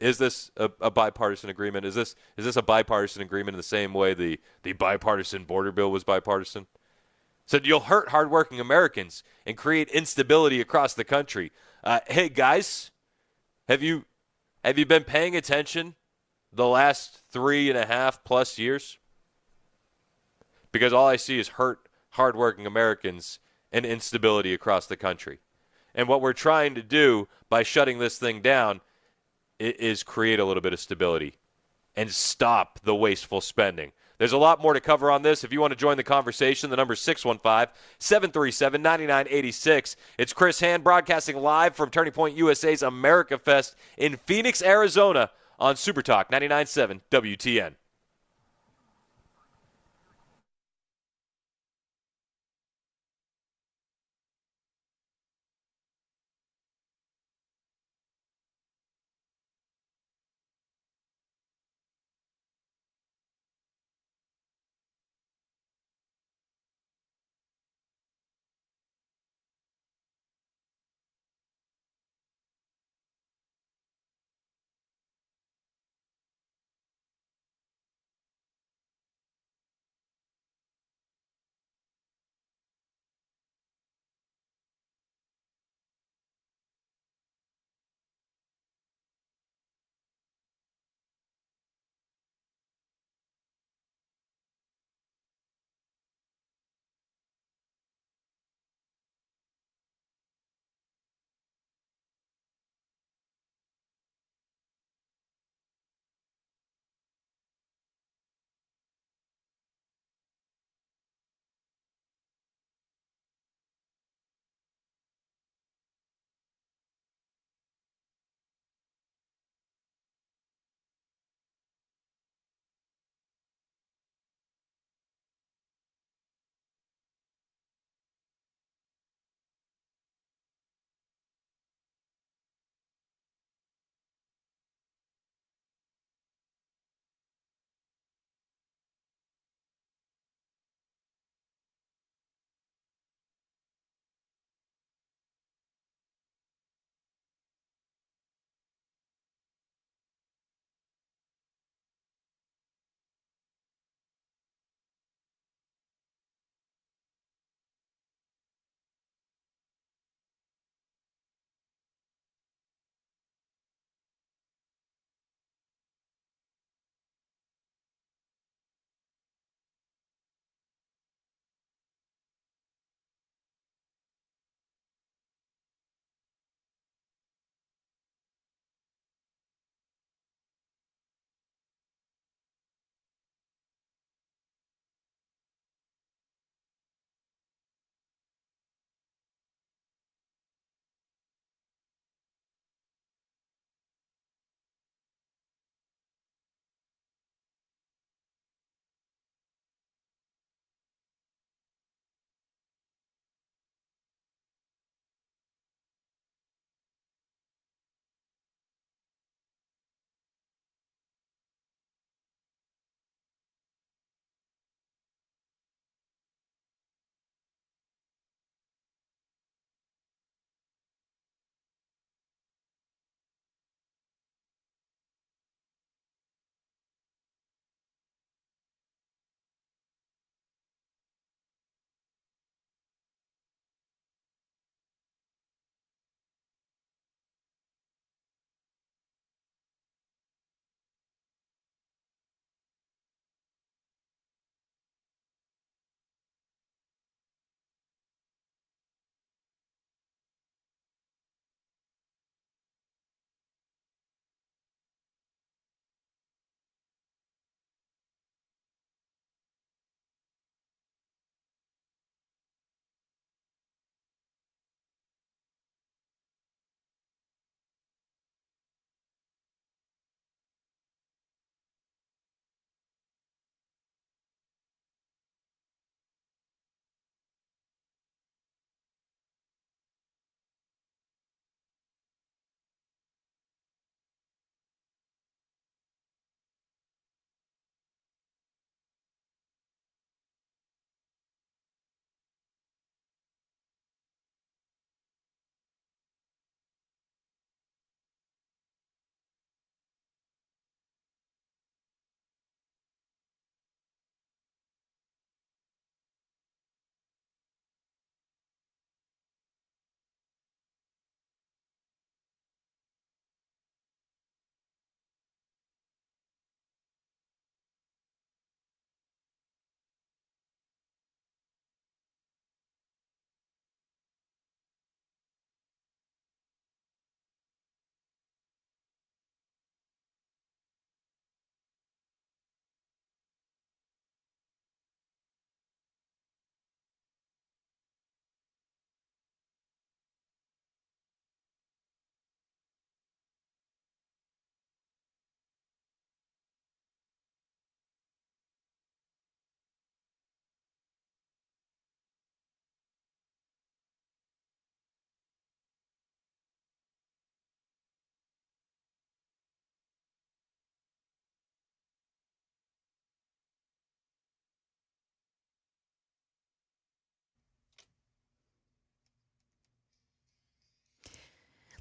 Speaker 2: is this a bipartisan agreement? Is this a bipartisan agreement in the same way the bipartisan border bill was bipartisan? So you'll hurt hardworking Americans and create instability across the country. Hey guys, have you been paying attention the last 3.5+ years? Because all I see is hurt hardworking Americans and instability across the country. And what we're trying to do by shutting this thing down is create a little bit of stability and stop the wasteful spending. There's a lot more to cover on this. If you want to join the conversation, the number is 615-737-9986. It's Chris Hand broadcasting live from Turning Point USA's America Fest in Phoenix, Arizona on Super Talk 99.7 WTN.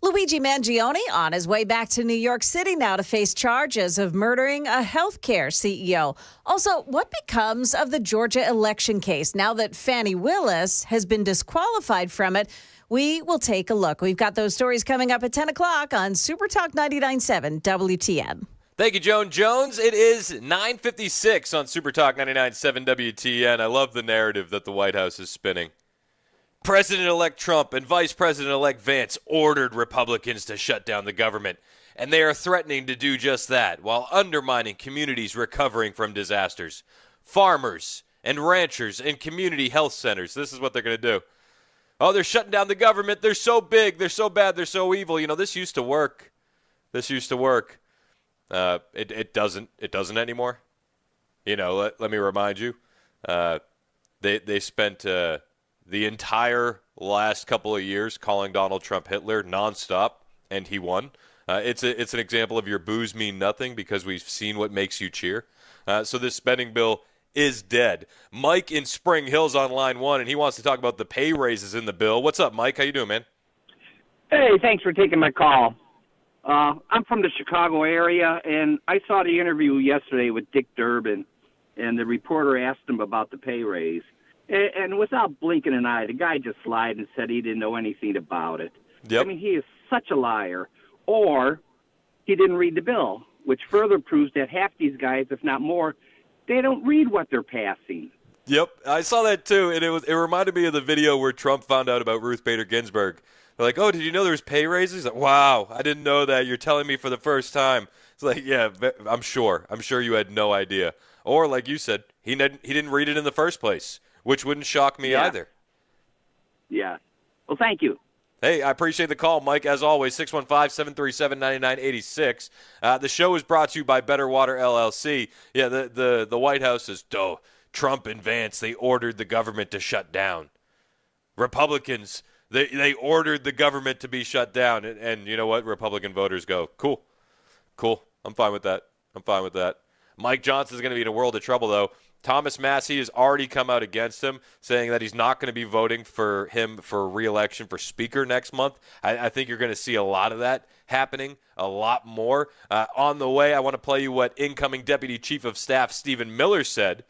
Speaker 11: Luigi Mangione on his way back to New York City now to face charges of murdering a healthcare CEO. Also, what becomes of the Georgia election case now that Fani Willis has been disqualified from it? We will take a look. We've got those stories coming up at 10 o'clock on Super Talk 99.7 WTN.
Speaker 2: Thank you, Joan Jones. It is 9:56 on Super Talk 99.7 WTN. I love the narrative that the White House is spinning. President-elect Trump and Vice President-elect Vance ordered Republicans to shut down the government, and they are threatening to do just that while undermining communities recovering from disasters. Farmers and ranchers and community health centers, this is what they're going to do. Oh, they're shutting down the government. They're so big. They're so bad. They're so evil. You know, this used to work. This used to work. It doesn't anymore. You know, let me remind you. They spent the entire last couple of years calling Donald Trump Hitler nonstop, and he won. It's an example of your boos mean nothing because we've seen what makes you cheer. So this spending bill is dead. Mike in Spring Hill's on line one, and he wants to talk about the pay raises in the bill. What's up, Mike? How you doing, man?
Speaker 20: Hey, thanks for taking my call. I'm from the Chicago area, and I saw the interview yesterday with Dick Durbin, and the reporter asked him about the pay raise. And without blinking an eye, the guy just lied and said he didn't know anything about it.
Speaker 2: Yep.
Speaker 20: I mean, he is such a liar. Or he didn't read the bill, which further proves that half these guys, if not more, they don't read what they're passing.
Speaker 2: Yep, I saw that too, and it reminded me of the video where Trump found out about Ruth Bader Ginsburg. They're like, oh, did you know there's pay raises? He's like, wow, I didn't know that. You're telling me for the first time. It's like, yeah, I'm sure you had no idea. Or like you said, he didn't read it in the first place, which wouldn't shock me either.
Speaker 20: Yeah. Well, thank you.
Speaker 2: Hey, I appreciate the call, Mike. As always, 615-737-9986. The show is brought to you by Better Water LLC. Yeah, the White House is, Trump and Vance, they ordered the government to shut down. Republicans, they ordered the government to be shut down. And you know what? Republican voters go, cool. I'm fine with that. Mike Johnson's going to be in a world of trouble, though. Thomas Massey has already come out against him, saying that he's not going to be voting for him for re-election for Speaker next month. I think you're going to see a lot of that happening, a lot more. On the way, I want to play you what incoming Deputy Chief of Staff Stephen Miller said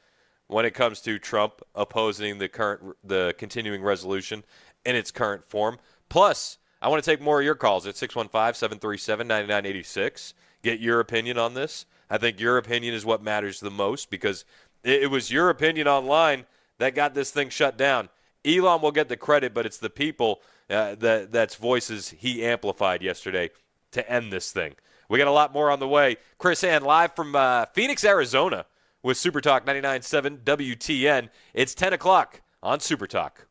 Speaker 2: when it comes to Trump opposing the continuing resolution in its current form. Plus, I want to take more of your calls at 615-737-9986. Get your opinion on this. I think your opinion is what matters the most because it was your opinion online that got this thing shut down. Elon will get the credit, but it's the people that's voices he amplified yesterday to end this thing. We got a lot more on the way. Chris Hand live from Phoenix, Arizona with Super Talk 99.7 WTN. It's 10 o'clock on Super Talk.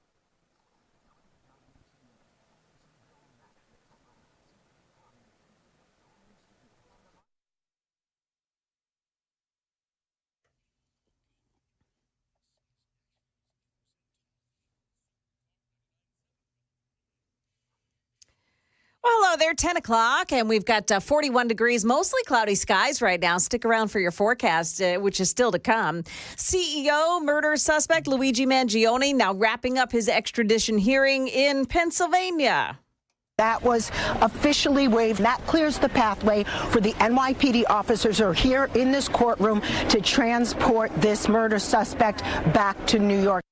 Speaker 11: Well, hello there, 10 o'clock, and we've got 41 degrees, mostly cloudy skies right now. Stick around for your forecast, which is still to come. CEO murder suspect Luigi Mangione now wrapping up his extradition hearing in Pennsylvania.
Speaker 21: That was officially waived. That clears the pathway for the NYPD officers who are here in this courtroom to transport this murder suspect back to New York.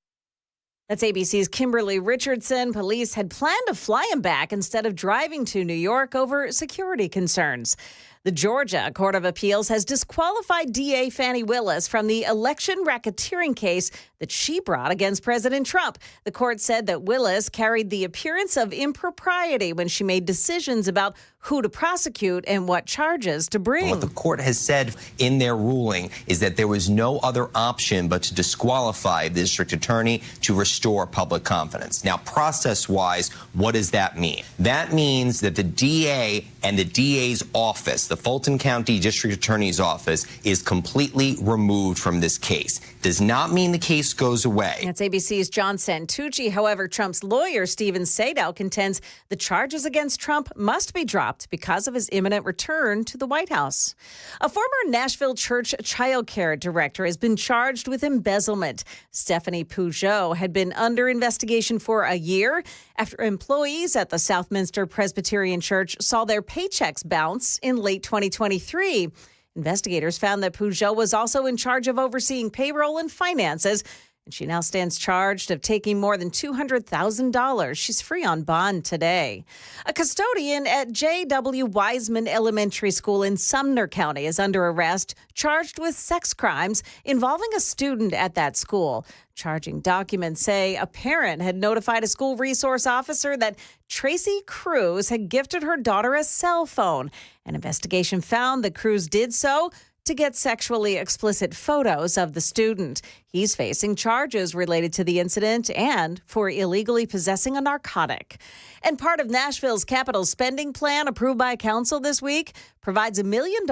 Speaker 11: That's ABC's Kimberly Richardson. Police had planned to fly him back instead of driving to New York over security concerns. The Georgia Court of Appeals has disqualified DA Fani Willis from the election racketeering case that she brought against President Trump. The court said that Willis carried the appearance of impropriety when she made decisions about who to prosecute and what charges to bring.
Speaker 22: What the court has said in their ruling is that there was no other option but to disqualify the district attorney to restore public confidence. Now, process-wise, what does that mean? That means that the DA and the DA's office, the Fulton County District Attorney's Office, is completely removed from this case. does not mean the case goes away.
Speaker 11: That's ABC's John Santucci. However, Trump's lawyer, Steven Sadow, contends the charges against Trump must be dropped because of his imminent return to the White House. A former Nashville church child care director has been charged with embezzlement. Stephanie Peugeot had been under investigation for a year after employees at the Southminster Presbyterian Church saw their paychecks bounce in late 2023. Investigators found that Peugeot was also in charge of overseeing payroll and finances, and she now stands charged of taking more than $200,000. She's free on bond today. A custodian at J.W. Wiseman Elementary School in Sumner County is under arrest, charged with sex crimes involving a student at that school. Charging documents say a parent had notified a school resource officer that Tracy Cruz had gifted her daughter a cell phone. An investigation found that Cruz did so to get sexually explicit photos of the student. He's facing charges related to the incident and for illegally possessing a narcotic. And part of Nashville's capital spending plan approved by council this week provides $1 million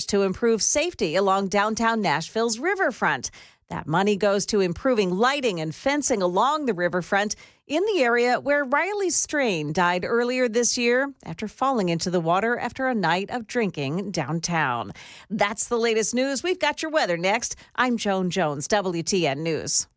Speaker 11: to improve safety along downtown Nashville's riverfront. That money goes to improving lighting and fencing along the riverfront in the area where Riley Strain died earlier this year after falling into the water after a night of drinking downtown. That's the latest news. We've got your weather next. I'm Joan Jones, WTN News.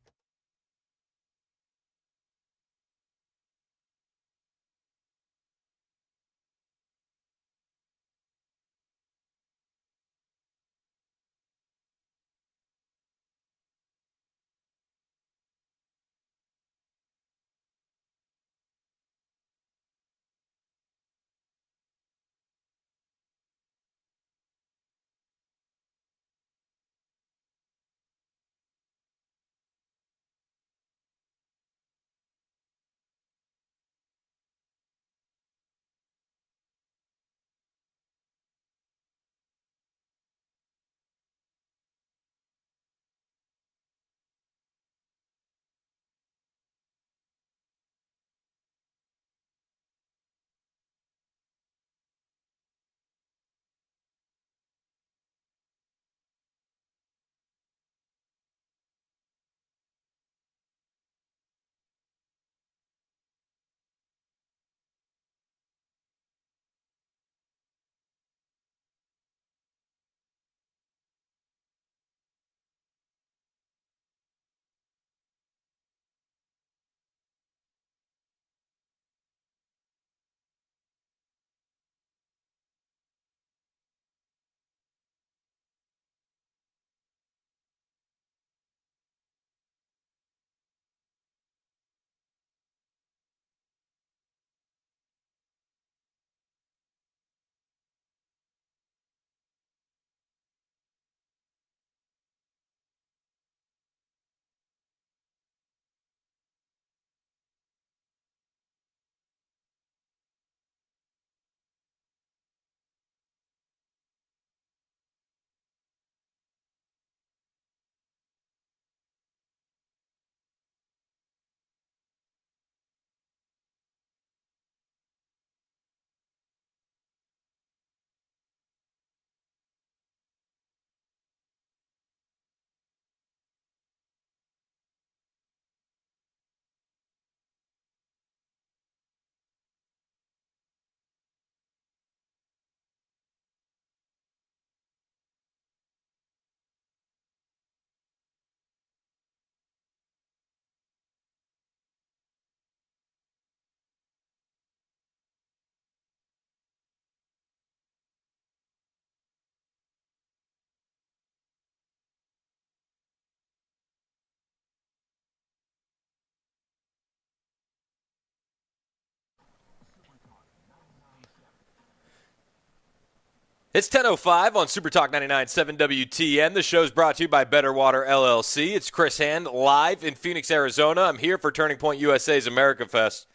Speaker 2: It's 10:05 on Super Talk 99.7 WTN. The show's brought to you by Better Water LLC. It's Chris Hand live in Phoenix, Arizona. I'm here for Turning Point USA's America Fest.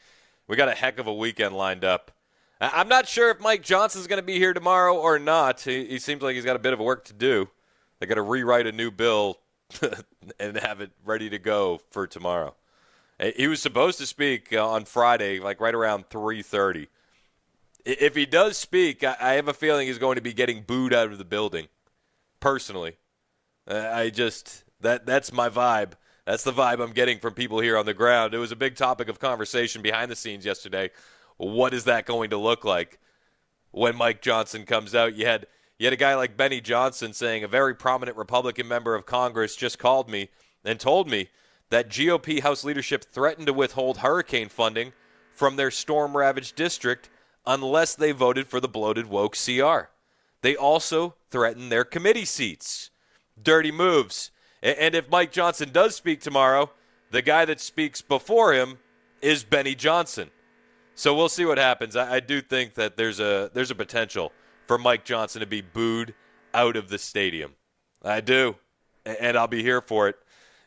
Speaker 2: We got a heck of a weekend lined up. I'm not sure if Mike Johnson's going to be here tomorrow or not. He seems like he's got a bit of work to do. They got to rewrite a new bill and have it ready to go for tomorrow. He was supposed to speak on Friday, like right around 3:30. If he does speak, I have a feeling he's going to be getting booed out of the building, personally. That's my vibe. That's the vibe I'm getting from people here on the ground. It was a big topic of conversation behind the scenes yesterday. What is that going to look like when Mike Johnson comes out? You had a guy like Benny Johnson saying a very prominent Republican member of Congress just called me and told me that GOP House leadership threatened to withhold hurricane funding from their storm-ravaged district unless they voted for the bloated woke CR. They also threatened their committee seats. Dirty moves. And if Mike Johnson does speak tomorrow, the guy that speaks before him is Benny Johnson. So we'll see what happens. I do think that there's a potential for Mike Johnson to be booed out of the stadium. I do, and I'll be here for it.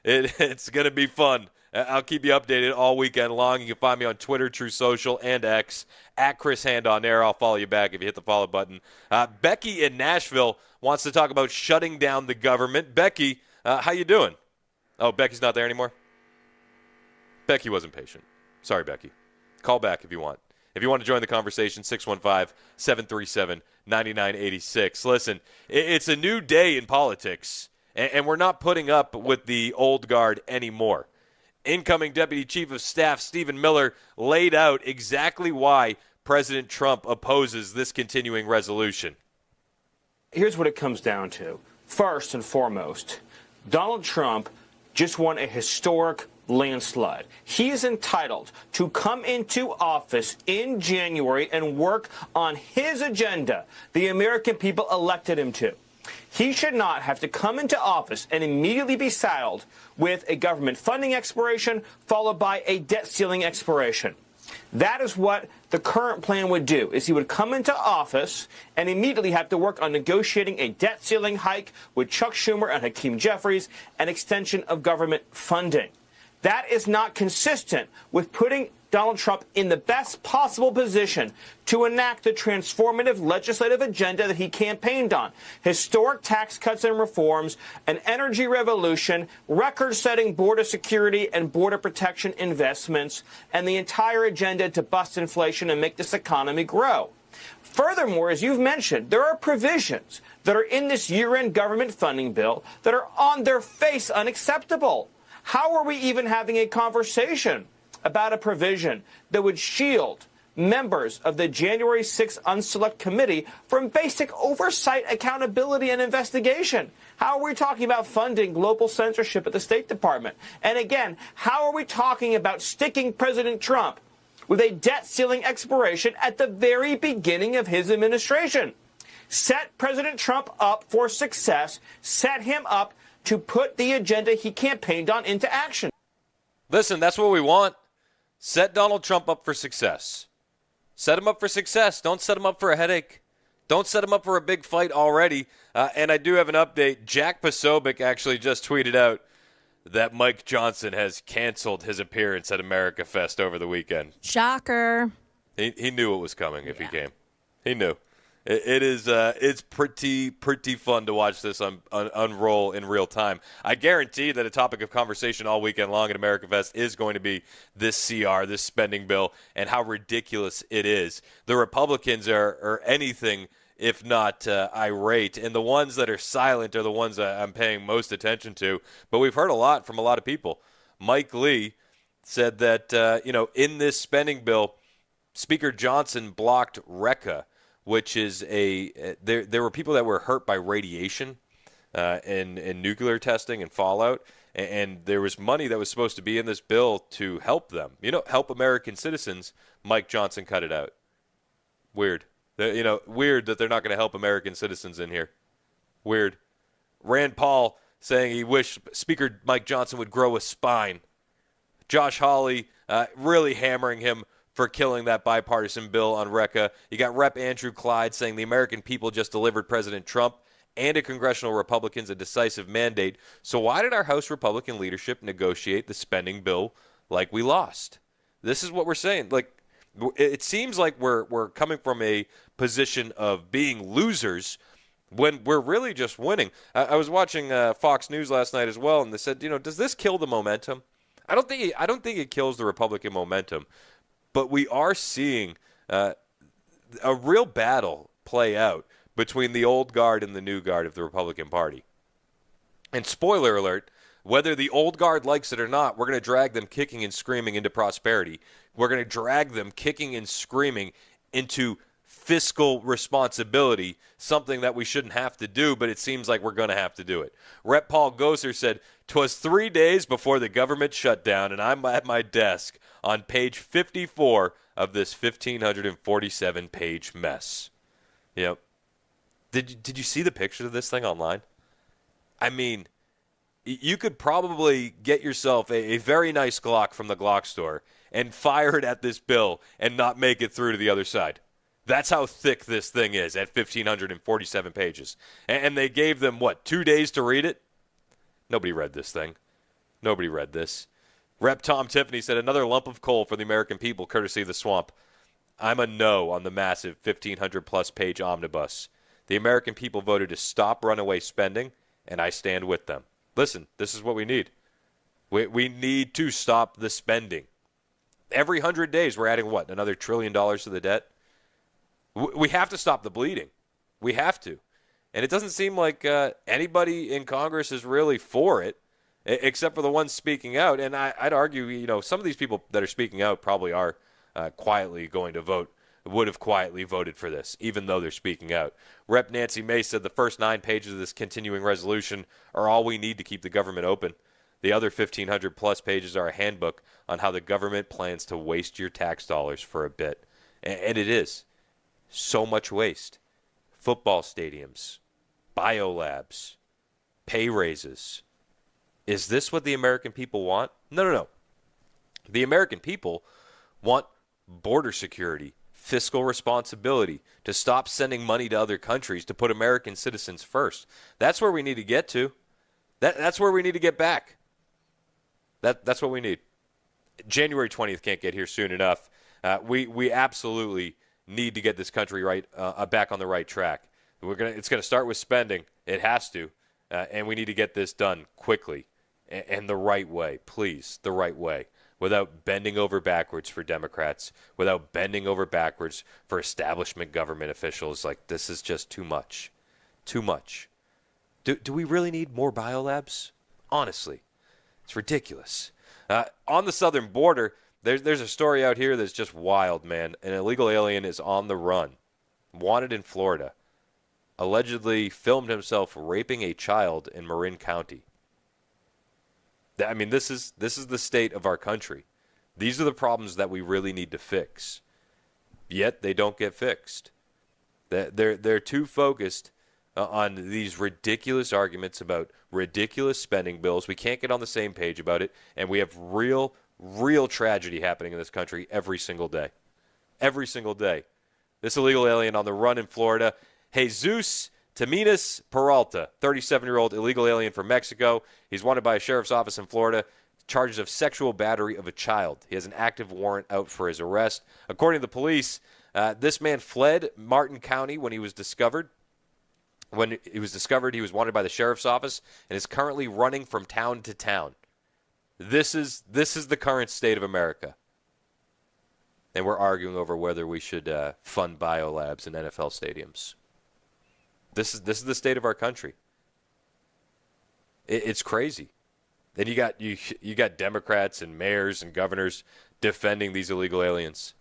Speaker 2: It's going to be fun. I'll keep you updated all weekend long. You can find me on Twitter, True Social, and X, at Chris Hand on Air. I'll follow you back if you hit the follow button. Becky in Nashville wants to talk about shutting down the government. Becky, how you doing? Oh, Becky's not there anymore? Becky wasn't patient. Sorry, Becky. Call back if you want. If you want to join the conversation, 615-737-9986. Listen, it's a new day in politics, and we're not putting up with the old guard anymore. Incoming Deputy Chief of Staff Stephen Miller laid out exactly why President Trump opposes this continuing resolution.
Speaker 3: Here's what it comes down to. First and foremost, Donald Trump just won a historic landslide. He is entitled to come into office in January and work on his agenda the American people elected him to. He should not have to come into office and immediately be saddled with a government funding expiration followed by a debt ceiling expiration. That is what the current plan would do, is he would come into office and immediately have to work on negotiating a debt ceiling hike with Chuck Schumer and Hakeem Jeffries and extension of government funding. That is not consistent with putting Donald Trump in the best possible position to enact the transformative legislative agenda that he campaigned on. Historic tax cuts and reforms, an energy revolution, record-setting border security and border protection investments, and the entire agenda to bust inflation and make this economy grow. Furthermore, as you've mentioned, there are provisions that are in this year-end government funding bill that are on their face unacceptable. How are we even having a conversation about a provision that would shield members of the January 6th Unselect Committee from basic oversight, accountability, and investigation? How are we talking about funding global censorship at the State Department? And again, how are we talking about sticking President Trump with a debt ceiling expiration at the very beginning of his administration? Set President Trump up for success. Set him up to put the agenda he campaigned on into action.
Speaker 2: Listen, that's what we want. Set Donald Trump up for success. Set him up for success. Don't set him up for a headache. Don't set him up for a big fight already. And I do have an update. Jack Posobiec actually just tweeted out that Mike Johnson has canceled his appearance at America Fest over the weekend.
Speaker 11: Shocker.
Speaker 2: He knew it was coming if he came. He knew. It's pretty fun to watch this unroll in real time. I guarantee that a topic of conversation all weekend long at America Fest is going to be this CR, this spending bill, and how ridiculous it is. The Republicans are anything if not irate, and the ones that are silent are the ones that I'm paying most attention to. But we've heard a lot from a lot of people. Mike Lee said that in this spending bill, Speaker Johnson blocked RECA, which is there were people that were hurt by radiation and nuclear testing and fallout, and there was money that was supposed to be in this bill to help them. Help American citizens. Mike Johnson cut it out. Weird. Weird that they're not going to help American citizens in here. Weird. Rand Paul saying he wished Speaker Mike Johnson would grow a spine. Josh Hawley really hammering him for killing that bipartisan bill on RECA. You got Rep. Andrew Clyde saying the American people just delivered President Trump and a congressional Republicans a decisive mandate. So why did our House Republican leadership negotiate the spending bill like we lost? This is what we're saying. It seems like we're coming from a position of being losers when we're really just winning. I was watching Fox News last night as well, and they said, does this kill the momentum? I don't think it kills the Republican momentum. But we are seeing a real battle play out between the old guard and the new guard of the Republican Party. And spoiler alert, Whether the old guard likes it or not, we're going to drag them kicking and screaming into prosperity. We're going to drag them kicking and screaming into fiscal responsibility, something that we shouldn't have to do, but it seems like we're going to have to do it. Rep. Paul Gosar said, "'Twas 3 days before the government shut down, and I'm at my desk on page 54 of this 1,547-page mess." Yep. Did you see the pictures of this thing online? I mean, you could probably get yourself a very nice Glock from the Glock store and fire it at this bill and not make it through to the other side. That's how thick this thing is at 1,547 pages. And they gave them, 2 days to read it? Nobody read this thing. Nobody read this. Rep. Tom Tiffany said, "Another lump of coal for the American people, courtesy of the swamp." I'm a no on the massive 1,500-plus page omnibus. The American people voted to stop runaway spending, and I stand with them. Listen, this is what we need. We need to stop the spending. Every 100 days, we're adding, another $1 trillion to the debt? We have to stop the bleeding. We have to. And it doesn't seem like anybody in Congress is really for it, except for the ones speaking out. And I'd argue, some of these people that are speaking out probably are quietly going to vote, would have quietly voted for this, even though they're speaking out. Rep. Nancy Mace said the first 9 pages of this continuing resolution are all we need to keep the government open. The other 1,500-plus pages are a handbook on how the government plans to waste your tax dollars for a bit. And it is. So much waste. Football stadiums, biolabs, pay raises. Is this what the American people want? No. The American people want border security, fiscal responsibility, to stop sending money to other countries, to put American citizens first. That's where we need to get to. That's where we need to get back. That's what we need. January 20th can't get here soon enough. We absolutely need to get this country back on the right track. It's going to start with spending. It has to. And we need to get this done quickly and the right way, please, the right way, without bending over backwards for Democrats, without bending over backwards for establishment government officials. This is just too much. Too much. Do we really need more biolabs? Honestly, it's ridiculous. On the southern border, there's a story out here that's just wild, man. An illegal alien is on the run, wanted in Florida, allegedly filmed himself raping a child in Marin County. I mean, this is the state of our country. These are the problems that we really need to fix. Yet they don't get fixed. They're too focused on these ridiculous arguments about ridiculous spending bills. We can't get on the same page about it, and we have real tragedy happening in this country every single day. Every single day. This illegal alien on the run in Florida, Jesus Taminas Peralta, 37-year-old illegal alien from Mexico. He's wanted by a sheriff's office in Florida, charges of sexual battery of a child. He has an active warrant out for his arrest. According to the police, this man fled Martin County when he was discovered. When he was discovered, he was wanted by the sheriff's office and is currently running from town to town. This is the current state of America. And we're arguing over whether we should fund biolabs in NFL stadiums. This is the state of our country. It's crazy. Then you got Democrats and mayors and governors defending these illegal aliens.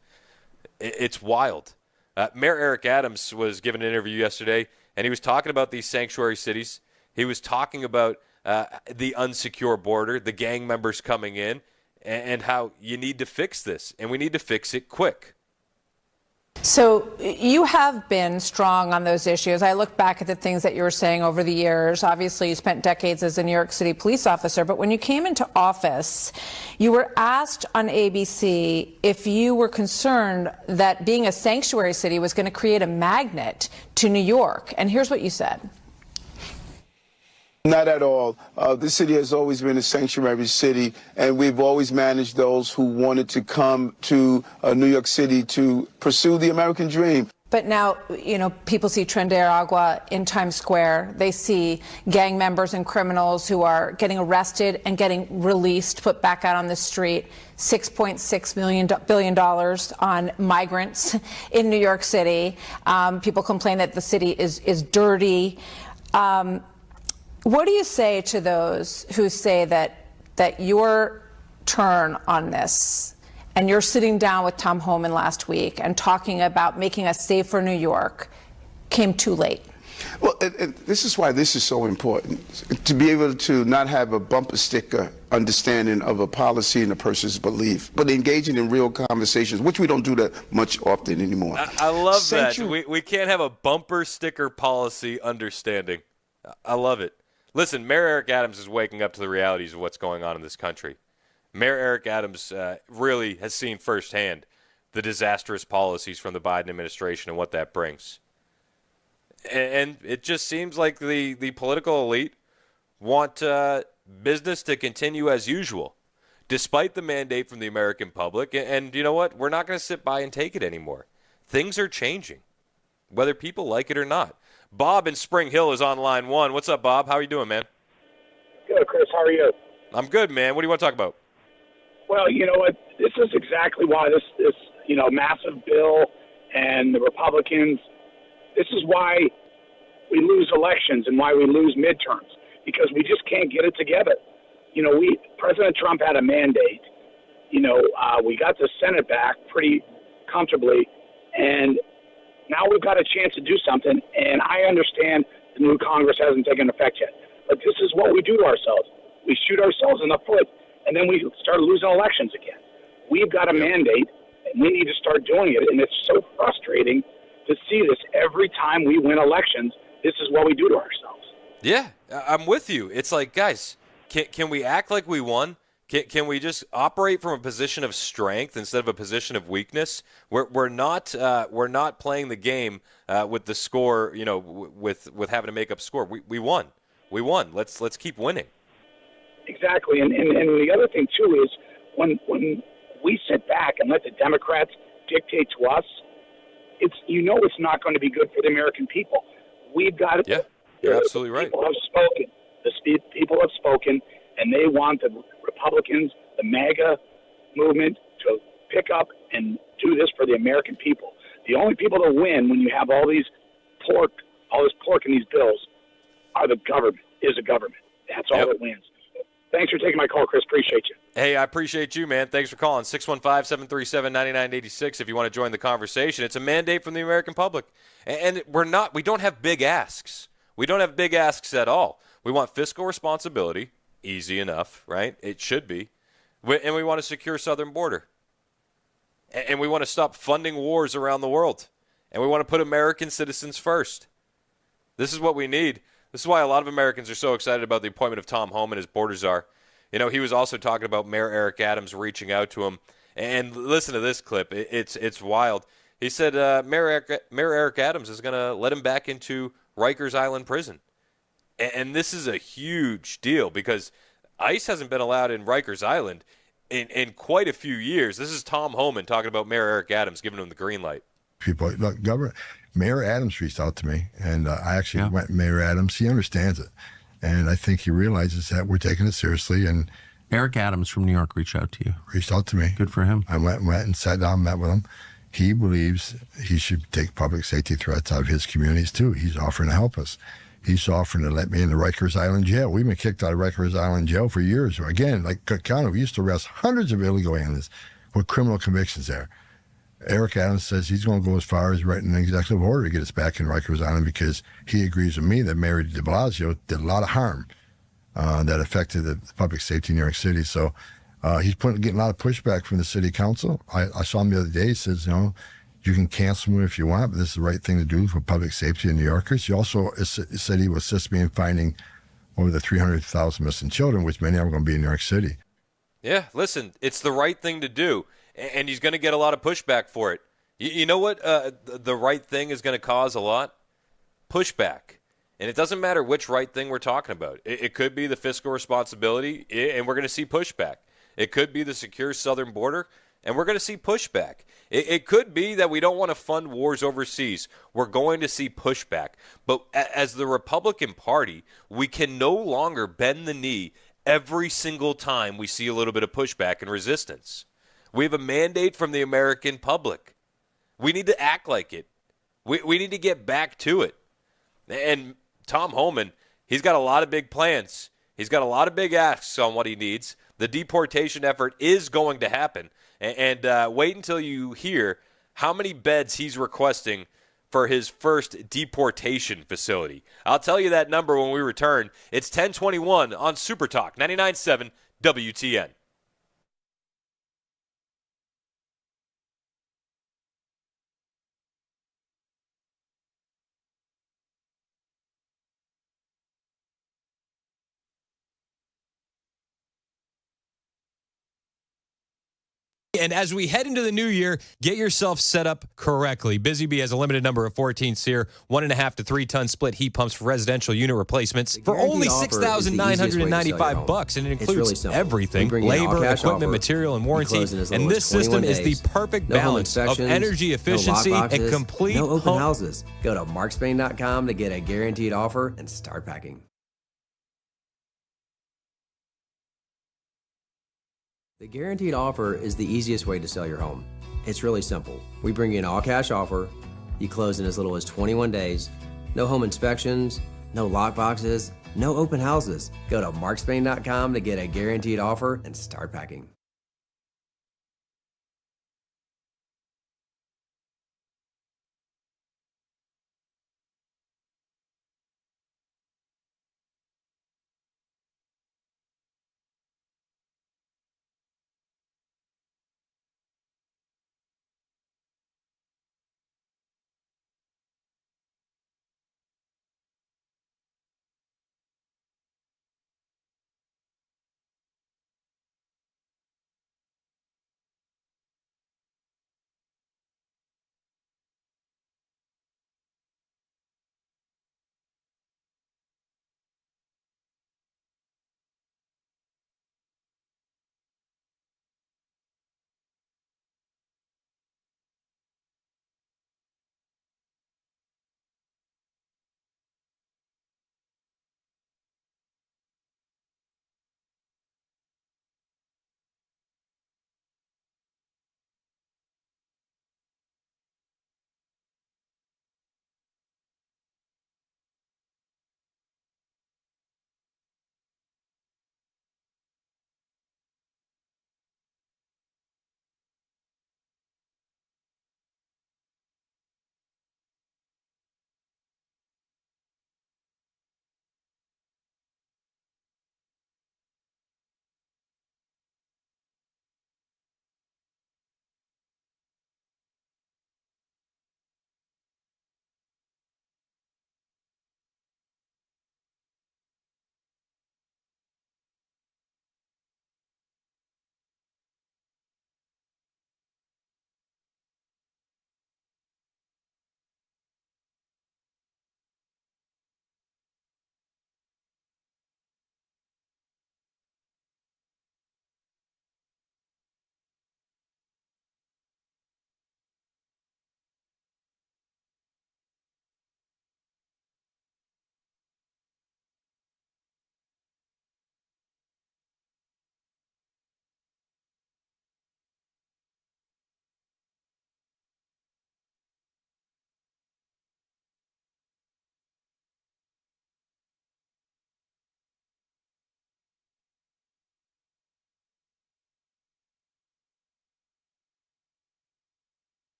Speaker 2: It's wild. Mayor Eric Adams was given an interview yesterday, and he was talking about these sanctuary cities. He was talking about the unsecure border, the gang members coming in, and how you need to fix this, and we need to fix it quick.
Speaker 4: So you have been strong on those issues. I look back at the things that you were saying over the years. Obviously, you spent decades as a New York City police officer, but when you came into office, you were asked on ABC if you were concerned that being a sanctuary city was going to create a magnet to New York. And here's what you said.
Speaker 5: Not at all. The city has always been a sanctuary city, and we've always managed those who wanted to come to New York City to pursue the American dream.
Speaker 4: But now, people see Tren de Aragua in Times Square. They see gang members and criminals who are getting arrested and getting released, put back out on the street. $6.6 billion on migrants in New York City. People complain that the city is dirty. What do you say to those who say that your turn on this, and you're sitting down with Tom Homan last week and talking about making us safe for New York, came too late?
Speaker 5: Well, and this is why this is so important, to be able to not have a bumper sticker understanding of a policy and a person's belief, but engaging in real conversations, which we don't do that much often anymore.
Speaker 2: I love that. We can't have a bumper sticker policy understanding. I love it. Listen, Mayor Eric Adams is waking up to the realities of what's going on in this country. Mayor Eric Adams really has seen firsthand the disastrous policies from the Biden administration and what that brings. And it just seems like the political elite want business to continue as usual, despite the mandate from the American public. And you know what? We're not going to sit by and take it anymore. Things are changing, whether people like it or not. Bob in Spring Hill is on line one. What's up, Bob? How are you doing, man?
Speaker 6: Good, Chris. How are you?
Speaker 2: I'm good, man. What do you want to talk about?
Speaker 6: Well, you know what? This is exactly why this massive bill and the Republicans, this is why we lose elections and why we lose midterms, because we just can't get it together. You know, President Trump had a mandate. You know, we got the Senate back pretty comfortably, and now we've got a chance to do something, and I understand the new Congress hasn't taken effect yet. But this is what we do to ourselves. We shoot ourselves in the foot, and then we start losing elections again. We've got a mandate, and we need to start doing it, and it's so frustrating to see this every time we win elections. This is what we do to ourselves.
Speaker 2: Yeah, I'm with you. It's like, guys, can we act like we won? Can we just operate from a position of strength instead of a position of weakness? We're not playing the game with the score, you know, with having to make up score. We won. We won. Let's keep winning.
Speaker 6: Exactly, and the other thing too is when we sit back and let the Democrats dictate to us, it's not going to be good for the American people. We've got to.
Speaker 2: Yeah, you're absolutely right.
Speaker 6: People have spoken. The people have spoken, and they want the Republicans, the MAGA movement, to pick up and do this for the American people. The only people that win when you have all this pork in these bills are the government. That's all that wins. Thanks for taking my call, Chris. Appreciate you.
Speaker 2: Hey, I appreciate you, man. Thanks for calling. 615-737-9986 if you want to join the conversation. It's a mandate from the American public. And we don't have big asks. We don't have big asks at all. We want fiscal responsibility. Easy enough, right? It should be. And we want a secure southern border. And we want to stop funding wars around the world. And we want to put American citizens first. This is what we need. This is why a lot of Americans are so excited about the appointment of Tom Homan as border czar. You know, he was also talking about Mayor Eric Adams reaching out to him. And listen to this clip. It's wild. He said Mayor Eric Adams is going to let him back into Rikers Island prison. And this is a huge deal because ICE hasn't been allowed in Rikers Island in quite a few years. This is Tom Homan talking about Mayor Eric Adams giving him the green light.
Speaker 7: People, look, Mayor Adams reached out to me, and I actually went to Mayor Adams. He understands it, and I think he realizes that we're taking it seriously. And
Speaker 23: Eric Adams from New York reached out to you.
Speaker 7: Reached out to me.
Speaker 23: Good for him.
Speaker 7: I went and sat down and met with him. He believes he should take public safety threats out of his communities, too. He's offering to help us. He's offering to let me in the Rikers Island jail. We've been kicked out of Rikers Island jail for years. Again, like Cook County, we used to arrest hundreds of illegal aliens with criminal convictions there. Eric Adams says he's going to go as far as writing an executive order to get us back in Rikers Island because he agrees with me that Mayor de Blasio did a lot of harm that affected the public safety in New York City. So he's getting a lot of pushback from the city council. I saw him the other day. He says, you can cancel me if you want, but this is the right thing to do for public safety in New Yorkers. He also said he will assist me in finding over the 300,000 missing children, which many of them are going to be in New York City.
Speaker 2: Yeah, listen, it's the right thing to do, and he's going to get a lot of pushback for it. You know what the right thing is going to cause a lot? Pushback. And it doesn't matter which right thing we're talking about. It could be the fiscal responsibility, and we're going to see pushback. It could be the secure southern border, and we're going to see pushback. It could be that we don't want to fund wars overseas. We're going to see pushback. But as the Republican Party, we can no longer bend the knee every single time we see a little bit of pushback and resistance. We have a mandate from the American public. We need to act like it. We need to get back to it. And Tom Homan, He's got a lot of big plans. He's got a lot of big asks on what he needs. The deportation effort is going to happen. And wait until you hear how many beds he's requesting for his first deportation facility. I'll tell you that number when we return. It's 10:21 on Super Talk 99.7 WTN.
Speaker 8: And as we head into the new year, get yourself set up correctly. Busy Bee has a limited number of 14 SEER, 1.5 to 3 ton split heat pumps for residential unit replacements for only $6,995, and it includes everything: labor, equipment, material, and warranty. And this system is the perfect balance of energy efficiency and complete
Speaker 1: no open houses. Go to markspain.com to get a guaranteed offer and start packing. The guaranteed offer is the easiest way to sell your home. It's really simple. We bring you an all-cash offer. You close in as little as 21 days. No home inspections, no lockboxes, no open houses. Go to markspain.com to get a guaranteed offer and start packing.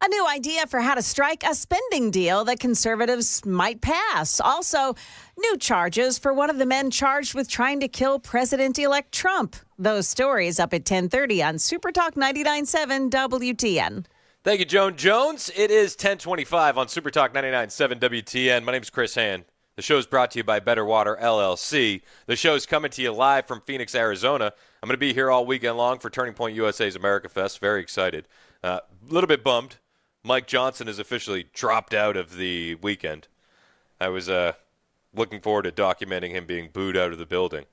Speaker 11: A new idea for how to strike a spending deal that conservatives might pass. Also, new charges for one of the men charged with trying to kill President-elect Trump. Those stories up at 10:30 on Super Talk 99.7 WTN.
Speaker 2: Thank you, Joan Jones. It is 10:25 on Super Talk 99.7 WTN. My name is Chris Hand. The show is brought to you by Better Water, LLC. The show is coming to you live from Phoenix, Arizona. I'm going to be here all weekend long for Turning Point USA's America Fest. Very excited. A little bit bummed. Mike Johnson has officially dropped out of the weekend. I was looking forward to documenting him being booed out of the building.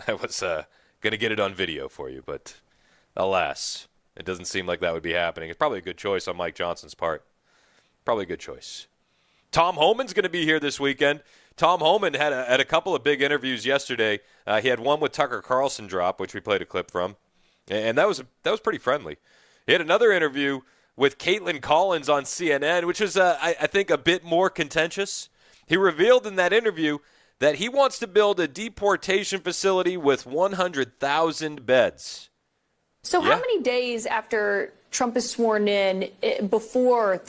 Speaker 2: I was going to get it on video for you, but alas, it doesn't seem like that would be happening. It's probably a good choice on Mike Johnson's part. Probably a good choice. Tom Homan's going to be here this weekend Tom Homan had a couple of big interviews yesterday. He had one with Tucker Carlson drop, which we played a clip from, and that was pretty friendly. He had another interview with Caitlin Collins on CNN, which is, I think, a bit more contentious. He revealed in that interview that he wants to build a deportation facility with 100,000 beds.
Speaker 18: So how many days after Trump is sworn in before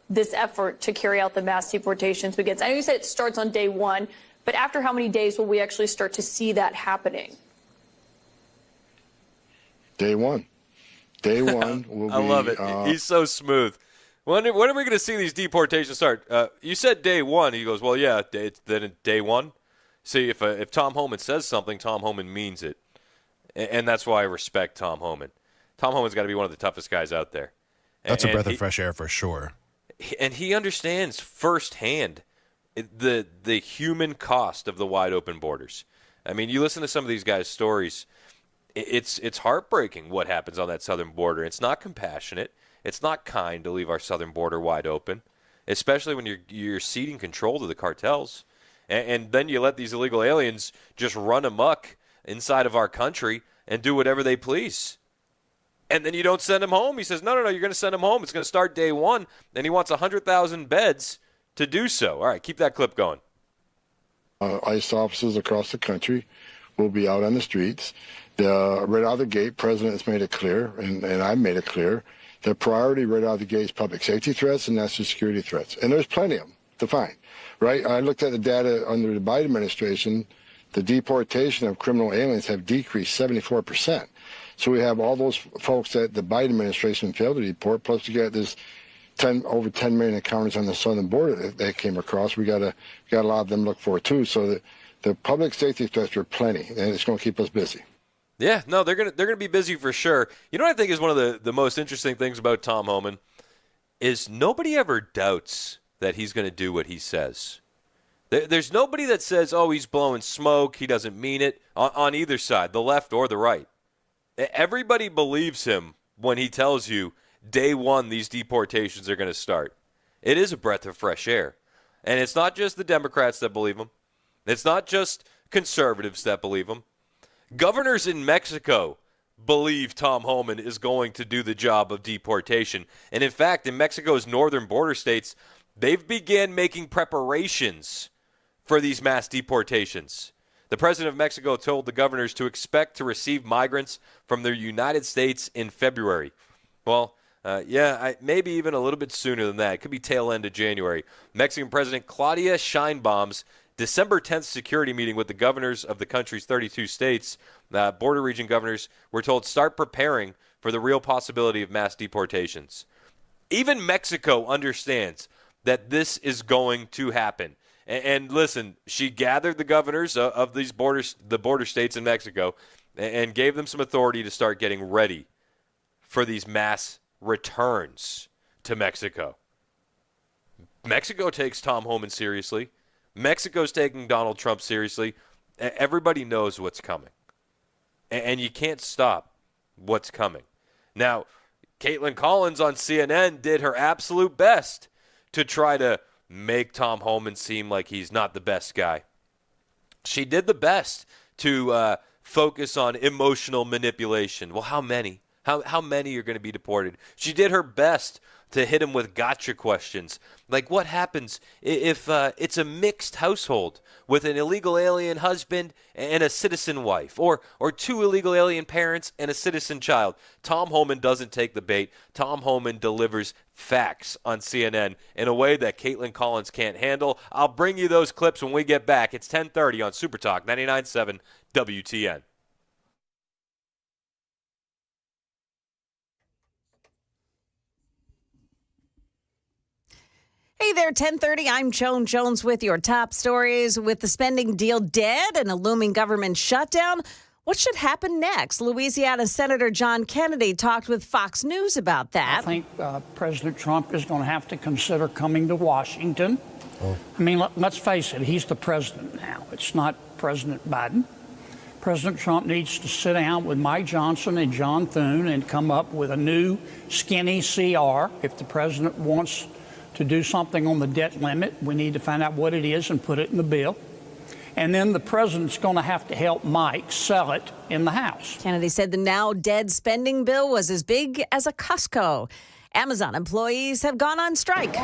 Speaker 18: this effort to carry out the mass deportations begins? I know you said it starts on day one, but after how many days will we actually start to see that happening?
Speaker 7: Day one. Day one will be...
Speaker 2: I love it. He's so smooth. When are we going to see these deportations start? You said day one. He goes, well, yeah, then day one. See, if Tom Homan says something, Tom Homan means it. And that's why I respect Tom Homan. Tom Homan's got to be one of the toughest guys out there.
Speaker 9: That's a breath of fresh air for sure.
Speaker 2: And he understands firsthand the human cost of the wide open borders. I mean, you listen to some of these guys' stories, it's heartbreaking what happens on that southern border. It's not compassionate. It's not kind to leave our southern border wide open, especially when you're ceding control to the cartels. And then you let these illegal aliens just run amok inside of our country and do whatever they please. And then you don't send them home. He says, no, you're going to send them home. It's going to start day one. And he wants 100,000 beds to do so. All right, keep that clip going.
Speaker 7: ICE officers across the country will be out on the streets. Right out of the gate, President has made it clear, and I've made it clear, the priority right out of the gate is public safety threats and national security threats. And there's plenty of them to find, right? I looked at the data under the Biden administration. The deportation of criminal aliens have decreased 74%. So we have all those folks that the Biden administration failed to deport, plus you got this over 10 million encounters on the southern border that came across. We got a lot of them to look for too. So the public safety threats are plenty, and it's going to keep us busy.
Speaker 2: Yeah, no, they're gonna be busy for sure. You know what I think is one of the most interesting things about Tom Homan is nobody ever doubts that he's going to do what he says. There's nobody that says, oh, he's blowing smoke, he doesn't mean it, on either side, the left or the right. Everybody believes him when he tells you day one these deportations are going to start. It is a breath of fresh air. And it's not just the Democrats that believe him. It's not just conservatives that believe him. Governors in Mexico believe Tom Homan is going to do the job of deportation. And in fact, in Mexico's northern border states, they've began making preparations for these mass deportations. The president of Mexico told the governors to expect to receive migrants from the United States in February. Well, maybe even a little bit sooner than that. It could be tail end of January. Mexican President Claudia Sheinbaum's December 10th security meeting with the governors of the country's 32 states, border region governors, were told start preparing for the real possibility of mass deportations. Even Mexico understands that this is going to happen. And listen, she gathered the governors of these the border states in Mexico and gave them some authority to start getting ready for these mass returns to Mexico. Mexico takes Tom Homan seriously. Mexico's taking Donald Trump seriously. Everybody knows what's coming. And you can't stop what's coming. Now, Caitlin Collins on CNN did her absolute best to try to make Tom Homan seem like he's not the best guy. She did the best to focus on emotional manipulation. Well, how many? How many are going to be deported? She did her best to hit him with gotcha questions. Like, what happens if it's a mixed household with an illegal alien husband and a citizen wife, or two illegal alien parents and a citizen child? Tom Homan doesn't take the bait. Tom Homan delivers facts on CNN in a way that Caitlin Collins can't handle. I'll bring you those clips when we get back. It's 10:30 on Super Talk 99.7 WTN.
Speaker 11: Hey there, 10:30. I'm Joan Jones with your top stories. With the spending deal dead and a looming government shutdown, what should happen next? Louisiana Senator John Kennedy talked with Fox News about that.
Speaker 10: I think President Trump is going to have to consider coming to Washington. I mean, let's face it, he's the president now. It's not President Biden. President Trump needs to sit down with Mike Johnson and John Thune and come up with a new skinny CR if the president wants to do something on the debt limit. We need to find out what it is and put it in the bill. And then the president's going to have to help Mike sell it in the House.
Speaker 11: Kennedy said the now dead spending bill was as big as a Costco. Amazon employees have gone on strike.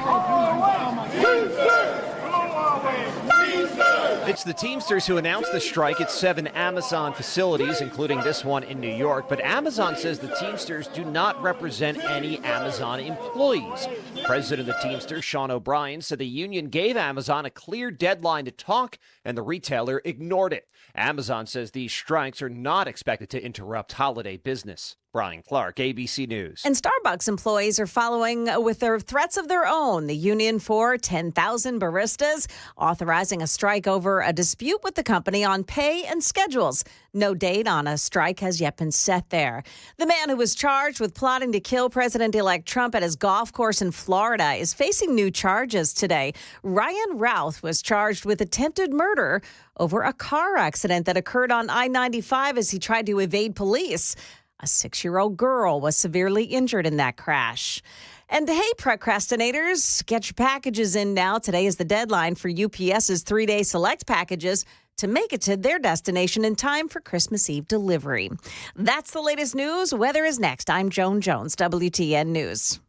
Speaker 12: It's the Teamsters who announced the strike at 7 Amazon facilities, including this one in New York. But Amazon says the Teamsters do not represent any Amazon employees. President of the Teamsters, Sean O'Brien, said the union gave Amazon a clear deadline to talk, and the retailer ignored it. Amazon says these strikes are not expected to interrupt holiday business. Brian Clark, ABC News.
Speaker 11: And Starbucks employees are following with their threats of their own. The union for 10,000 baristas authorizing a strike over a dispute with the company on pay and schedules. No date on a strike has yet been set there. The man who was charged with plotting to kill President-elect Trump at his golf course in Florida is facing new charges today. Ryan Routh was charged with attempted murder over a car accident that occurred on I-95 as he tried to evade police. A 6-year-old girl was severely injured in that crash. And hey, procrastinators, get your packages in now. Today is the deadline for UPS's 3-day select packages to make it to their destination in time for Christmas Eve delivery. That's the latest news. Weather is next. I'm Joan Jones, WTN News.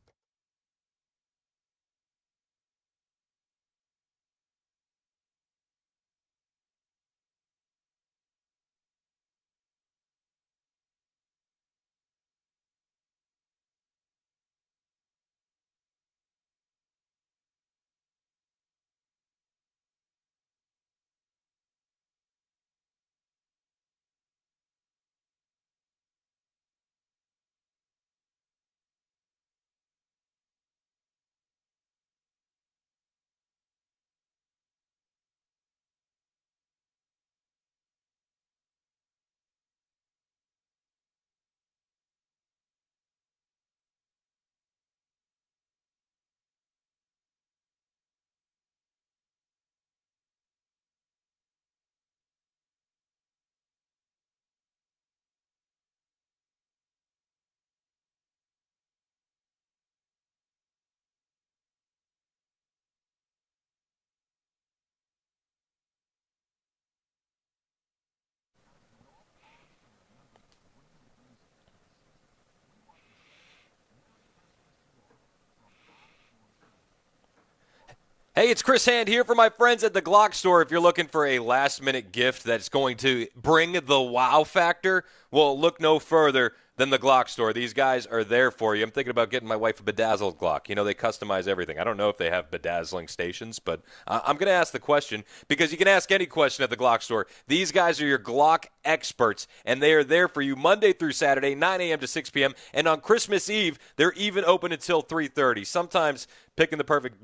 Speaker 2: Hey, it's Chris Hand here for my friends at the Glock store. If you're looking for a last-minute gift that's going to bring the wow factor, well, look no further than the Glock store. These guys are there for you. I'm thinking about getting my wife a bedazzled Glock. You know, they customize everything. I don't know if they have bedazzling stations, but I'm going to ask the question because you can ask any question at the Glock store. These guys are your Glock experts, and they are there for you Monday through Saturday, 9 a.m. to 6 p.m., and on Christmas Eve, they're even open until 3:30. Sometimes picking the perfect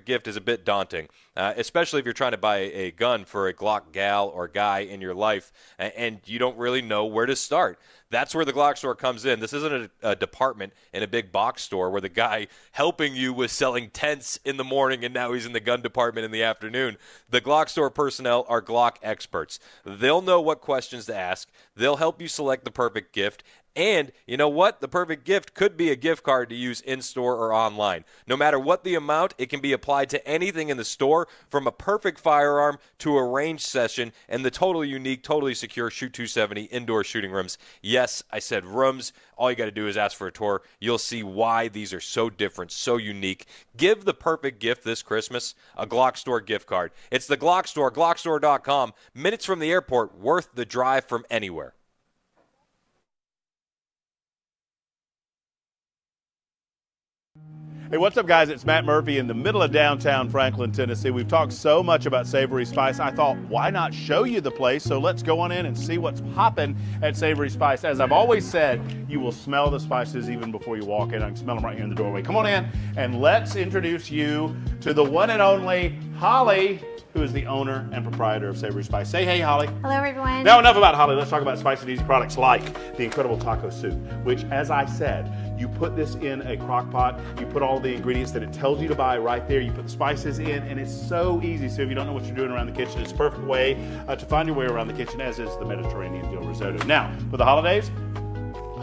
Speaker 2: gift is a bit daunting, especially if you're trying to buy a gun for a Glock gal or guy in your life and you don't really know where to start. That's where the Glock store comes in. This isn't a department in a big box store where the guy helping you was selling tents in the morning and now he's in the gun department in the afternoon. The Glock store personnel are Glock experts. They'll know what questions to ask. They'll help you select the perfect gift. And you know what? The perfect gift could be a gift card to use in-store or online. No matter what the amount, it can be applied to anything in the store, from a perfect firearm to a range session and the totally unique, totally secure Shoot 270 indoor shooting rooms. Yes, I said rooms. All you got to do is ask for a tour. You'll see why these are so different, so unique. Give the perfect gift this Christmas, a Glock store gift card. It's the Glock store, glockstore.com. Minutes from the airport, worth the drive from anywhere.
Speaker 13: Hey, what's up, guys? It's Matt Murphy in the middle of downtown Franklin, Tennessee. We've talked so much about Savory Spice. I thought, why not show you the place? So let's go on in and see what's popping at Savory Spice. As I've always said, you will smell the spices even before you walk in. I can smell them right here in the doorway. Come on in, and let's introduce you to the one and only Holly, who is the owner and proprietor of Savory Spice. Say hey, Holly.
Speaker 14: Hello, everyone.
Speaker 13: Now, enough about Holly. Let's talk about spicy and easy products like the incredible taco soup, which, as I said, you put this in a crock pot, you put all the ingredients that it tells you to buy right there, you put the spices in, and it's so easy. So if you don't know what you're doing around the kitchen, it's a perfect way to find your way around the kitchen, as is the Mediterranean dill risotto. Now, for the holidays,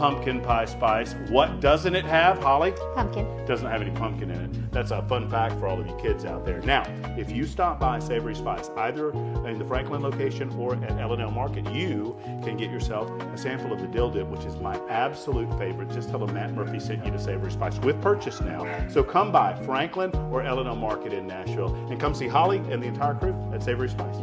Speaker 13: pumpkin pie spice. What doesn't it have, Holly?
Speaker 14: Pumpkin.
Speaker 13: Doesn't have any pumpkin in it. That's a fun fact for all of you kids out there. Now, if you stop by Savory Spice, either in the Franklin location or at L&L Market, you can get yourself a sample of the dill dip, which is my absolute favorite. Just tell them Matt Murphy sent you to Savory Spice with purchase now. So come by Franklin or L&L Market in Nashville and come see Holly and the entire crew at Savory Spice.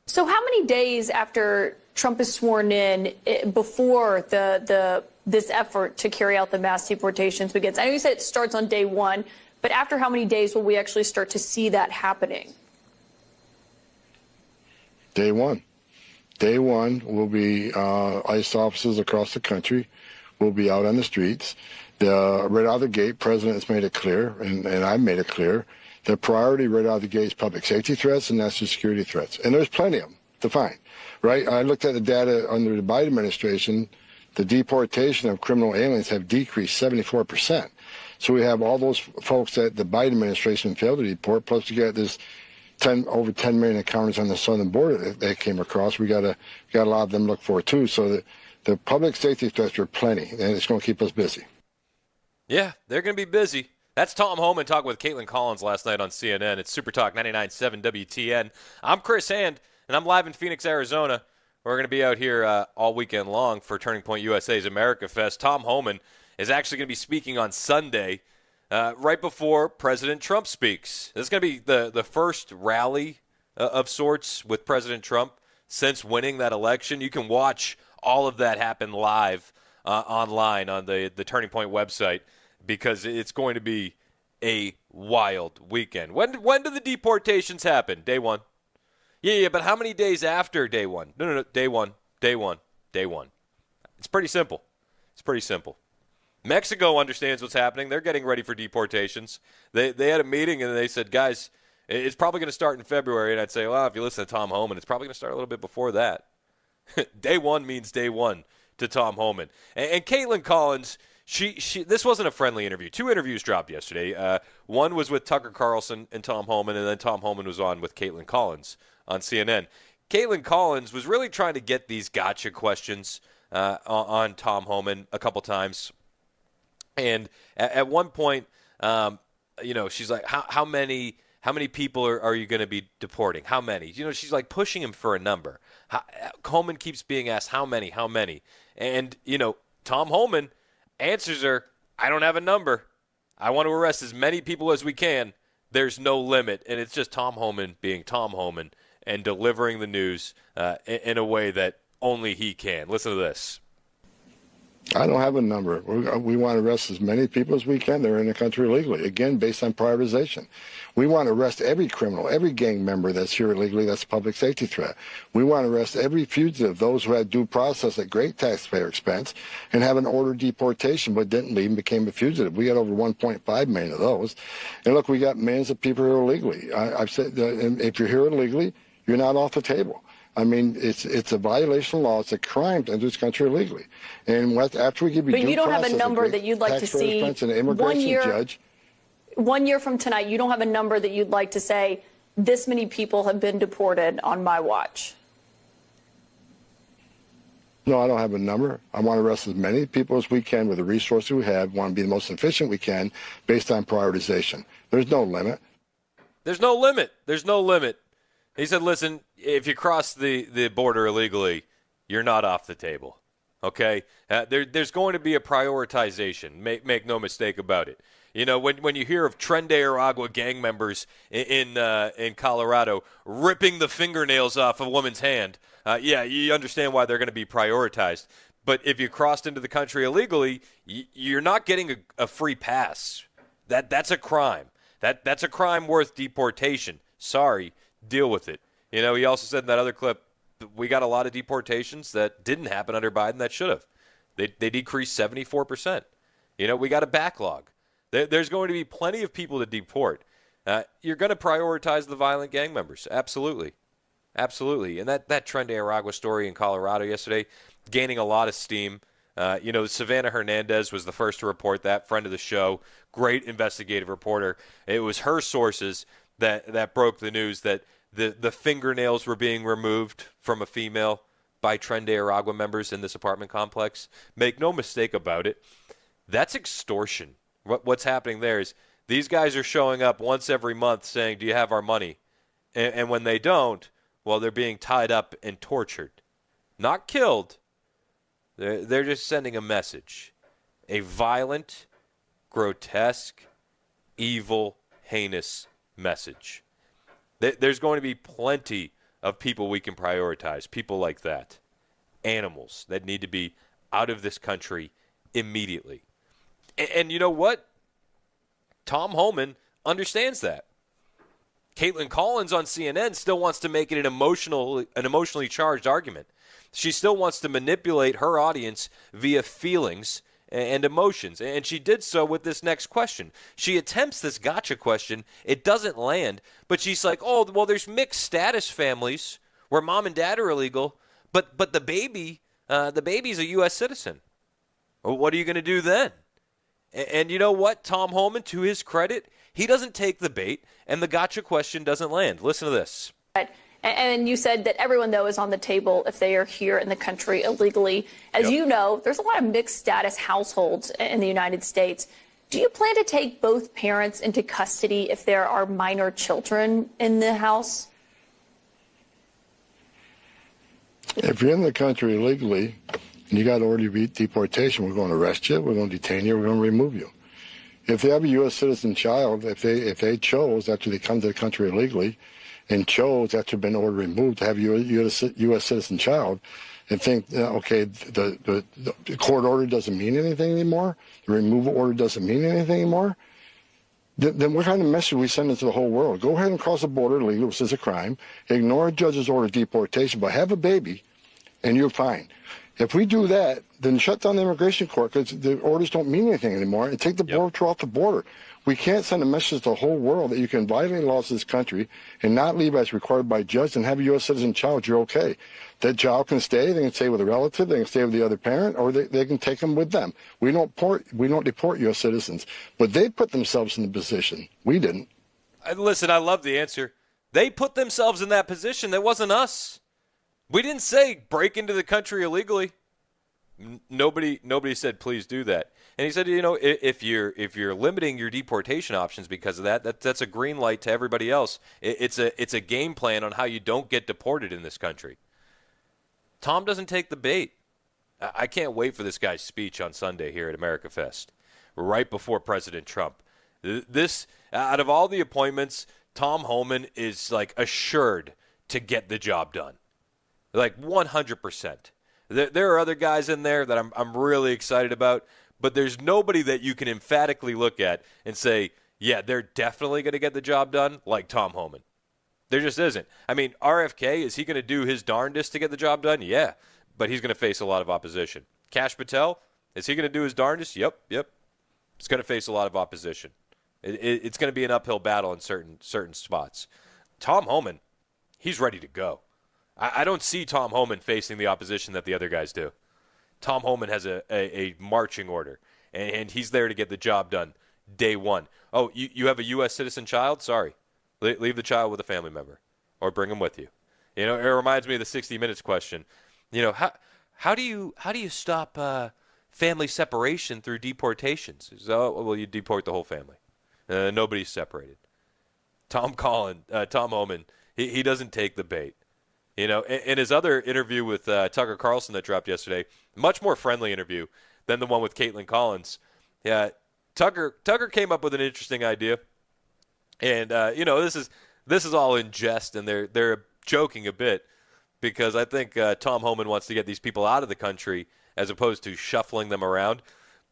Speaker 18: So how many days after Trump is sworn in before this effort to carry out the mass deportations begins? I know you said it starts on day one, but after how many days will we actually start to see that happening?
Speaker 7: Day one. Day one will be ICE officers across the country will be out on the streets. Right out of the gate, President has made it clear, and I've made it clear, the priority right out of the gate is public safety threats and national security threats. And there's plenty of them to find, right? I looked at the data under the Biden administration. The deportation of criminal aliens have decreased 74%. So we have all those folks that the Biden administration failed to deport, plus you got this over 10 million encounters on the southern border that came across. We got a lot of them to look for too. So the public safety threats are plenty, and it's going to keep us busy.
Speaker 2: Yeah, they're going to be busy. That's Tom Homan talking with Caitlin Collins last night on CNN. It's Super Talk 99.7 WTN. I'm Chris Hand, and I'm live in Phoenix, Arizona. We're going to be out here all weekend long for Turning Point USA's America Fest. Tom Homan is actually going to be speaking on Sunday, right before President Trump speaks. This is going to be the first rally of sorts with President Trump since winning that election. You can watch all of that happen live online on the Turning Point website, because it's going to be a wild weekend. When do the deportations happen? Day one. Yeah, but how many days after day one? No, day one. It's pretty simple. Mexico understands what's happening. They're getting ready for deportations. They had a meeting and they said, guys, it's probably going to start in February. And I'd say, well, if you listen to Tom Homan, it's probably going to start a little bit before that. Day one means day one to Tom Homan. And Caitlin Collins, this wasn't a friendly interview. 2 interviews dropped yesterday. One was with Tucker Carlson and Tom Homan, and then Tom Homan was on with Caitlin Collins on CNN. Caitlin Collins was really trying to get these gotcha questions on Tom Homan a couple times. And at one point, she's like, how many people are you going to be deporting? How many? She's like pushing him for a number. Homan keeps being asked, how many? And, Tom Homan answers her, I don't have a number. I want to arrest as many people as we can. There's no limit. And it's just Tom Homan being Tom Homan and delivering the news in a way that only he can. Listen to this.
Speaker 7: I don't have a number. We want to arrest as many people as we can that are in the country illegally, again, based on prioritization. We want to arrest every criminal, every gang member that's here illegally that's a public safety threat. We want to arrest every fugitive, those who had due process at great taxpayer expense and have an ordered deportation but didn't leave and became a fugitive. We got over 1.5 million of those. And look, we got millions of people here illegally. I've said that if you're here illegally, you're not off the table. I mean, it's a violation of law. It's a crime to enter this country illegally. And after we give you
Speaker 18: but
Speaker 7: due
Speaker 18: you don't have a
Speaker 7: process,
Speaker 18: number that you'd like to see.
Speaker 7: An immigration judge.
Speaker 18: 1 year from tonight, you don't have a number that you'd like to say, this many people have been deported on my watch.
Speaker 7: No, I don't have a number. I want to arrest as many people as we can with the resources we have. Want to be the most efficient we can based on prioritization. There's no limit.
Speaker 2: There's no limit. He said, listen, if you cross the border illegally, you're not off the table. Okay, there's going to be a prioritization. Make no mistake about it. You know, when you hear of Tren de Aragua gang members in Colorado ripping the fingernails off a woman's hand, yeah, you understand why they're going to be prioritized. But if you crossed into the country illegally, you're not getting a free pass. That's a crime. That's a crime worth deportation. Sorry, deal with it. You know, he also said in that other clip, we got a lot of deportations that didn't happen under Biden that should have. They decreased 74%. You know, we got a backlog. There's going to be plenty of people to deport. You're going to prioritize the violent gang members. Absolutely. Absolutely. And that Tren de Aragua story in Colorado yesterday, gaining a lot of steam. You know, Savannah Hernandez was the first to report that, friend of the show, great investigative reporter. It was her sources that broke the news that the fingernails were being removed from a female by Tren de Aragua members in this apartment complex. Make no mistake about it, that's extortion. What's happening there is these guys are showing up once every month saying, do you have our money? And when they don't, well, they're being tied up and tortured. Not killed. They're just sending a message. A violent, grotesque, evil, heinous message. There's going to be plenty of people we can prioritize, people like that. Animals that need to be out of this country immediately. And you know what? Tom Homan understands that. Caitlin Collins on CNN still wants to make it an emotionally charged argument. She still wants to manipulate her audience via feelings and emotions. And she did so with this next question. She attempts this gotcha question. It doesn't land. But she's like, oh, well, there's mixed status families where mom and dad are illegal, but the baby's a U.S. citizen. Well, what are you going to do then? And you know what? Tom Homan, to his credit, he doesn't take the bait, and the gotcha question doesn't land. Listen to this.
Speaker 18: And you said that everyone, though, is on the table if they are here in the country illegally. As you know, there's a lot of mixed status households in the United States. Do you plan to take both parents into custody if there are minor children in the house?
Speaker 7: If you're in the country illegally and you got to order deportation, we're going to arrest you, we're going to detain you, we're going to remove you. If they have a U.S. citizen child, if they chose after they come to the country illegally and chose after been ordered removed to have a U.S. citizen child and think, okay, the court order doesn't mean anything anymore, the removal order doesn't mean anything anymore, then what kind of message we send into the whole world? Go ahead and cross the border illegally, which is a crime, ignore a judge's order of deportation, but have a baby, and you're fine. If we do that, then shut down the immigration court because the orders don't mean anything anymore and take the border patrol off the border. We can't send a message to the whole world that you can violate laws of this country and not leave as required by judge and have a U.S. citizen child, you're okay. That child can stay, they can stay with a relative, they can stay with the other parent, or they can take them with them. We don't deport U.S. citizens. But they put themselves in the position. We didn't.
Speaker 2: Listen, I love the answer. They put themselves in that position. That wasn't us. We didn't say break into the country illegally. Nobody said please do that. And he said, you know, if you're limiting your deportation options because of that's a green light to everybody else. It's a game plan on how you don't get deported in this country. Tom doesn't take the bait. I can't wait for this guy's speech on Sunday here at America Fest, right before President Trump. This, out of all the appointments, Tom Homan is like assured to get the job done. Like 100%. There are other guys in there that I'm really excited about, but there's nobody that you can emphatically look at and say, yeah, they're definitely going to get the job done like Tom Homan. There just isn't. I mean, RFK, is he going to do his darndest to get the job done? Yeah, but he's going to face a lot of opposition. Kash Patel, is he going to do his darndest? Yep. He's going to face a lot of opposition. It's going to be an uphill battle in certain spots. Tom Homan, he's ready to go. I don't see Tom Homan facing the opposition that the other guys do. Tom Homan has a marching order, and he's there to get the job done day one. Oh, you have a U.S. citizen child? Sorry. Leave the child with a family member or bring him with you. You know, it reminds me of the 60 Minutes question. You know, how do you stop family separation through deportations? Oh, well, you deport the whole family. Nobody's separated. Tom Homan, he doesn't take the bait. You know, in his other interview with Tucker Carlson that dropped yesterday, much more friendly interview than the one with Caitlin Collins. Yeah, Tucker came up with an interesting idea, and you know, this is all in jest, and they're joking a bit because I think Tom Homan wants to get these people out of the country as opposed to shuffling them around.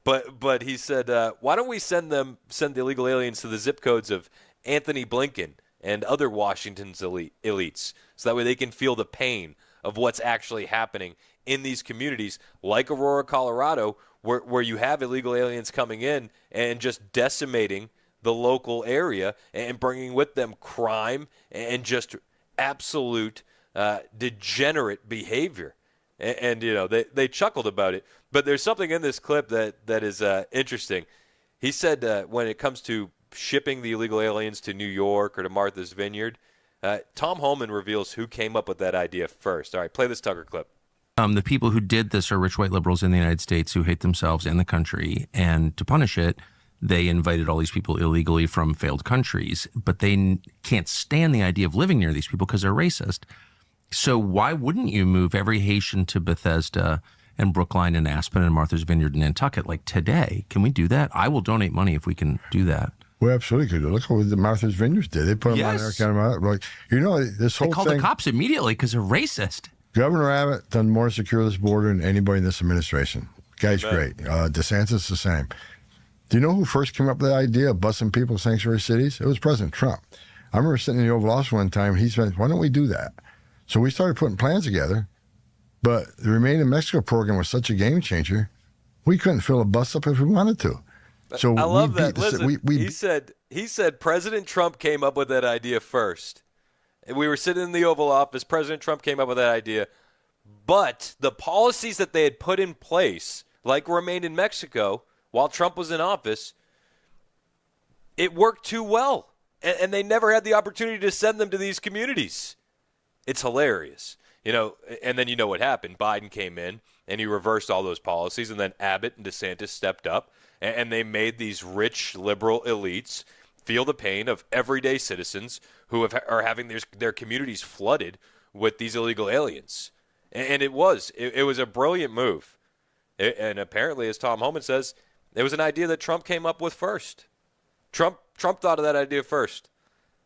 Speaker 2: But he said, why don't we send the illegal aliens to the zip codes of Anthony Blinken and other Washington's elites, so that way they can feel the pain of what's actually happening in these communities like Aurora, Colorado, where you have illegal aliens coming in and just decimating the local area and bringing with them crime and just absolute degenerate behavior. And you know, they chuckled about it. But there's something in this clip that is interesting. He said when it comes to shipping the illegal aliens to New York or to Martha's Vineyard, Tom Homan reveals who came up with that idea first. All right, play this Tucker clip.
Speaker 23: The people who did this are rich white liberals in the United States who hate themselves and the country. And to punish it, they invited all these people illegally from failed countries. But they can't stand the idea of living near these people because they're racist. So why wouldn't you move every Haitian to Bethesda and Brookline and Aspen and Martha's Vineyard and Nantucket like today? Can we do that? I will donate money if we can do that.
Speaker 7: We absolutely could. Look what the Martha's Vineyards did. They put them on there, kind of like, you know, this whole
Speaker 23: thing. They called the cops immediately because they're racist.
Speaker 7: Governor Abbott done more to secure this border than anybody in this administration. Guy's great. DeSantis the same. Do you know who first came up with the idea of busing people to sanctuary cities? It was President Trump. I remember sitting in the Oval Office one time. He said, "Why don't we do that?" So we started putting plans together. But the Remain in Mexico program was such a game changer. We couldn't fill a bus up if we wanted to. So
Speaker 2: I love that. Listen, he said President Trump came up with that idea first. We were sitting in the Oval Office. President Trump came up with that idea. But the policies that they had put in place, like Remain in Mexico, while Trump was in office, it worked too well. And they never had the opportunity to send them to these communities. It's hilarious. You know, and then you know what happened. Biden came in, and he reversed all those policies, and then Abbott and DeSantis stepped up, and they made these rich liberal elites feel the pain of everyday citizens who are having their communities flooded with these illegal aliens. And it was a brilliant move. And apparently, as Tom Homan says, it was an idea that Trump came up with first. Trump thought of that idea first.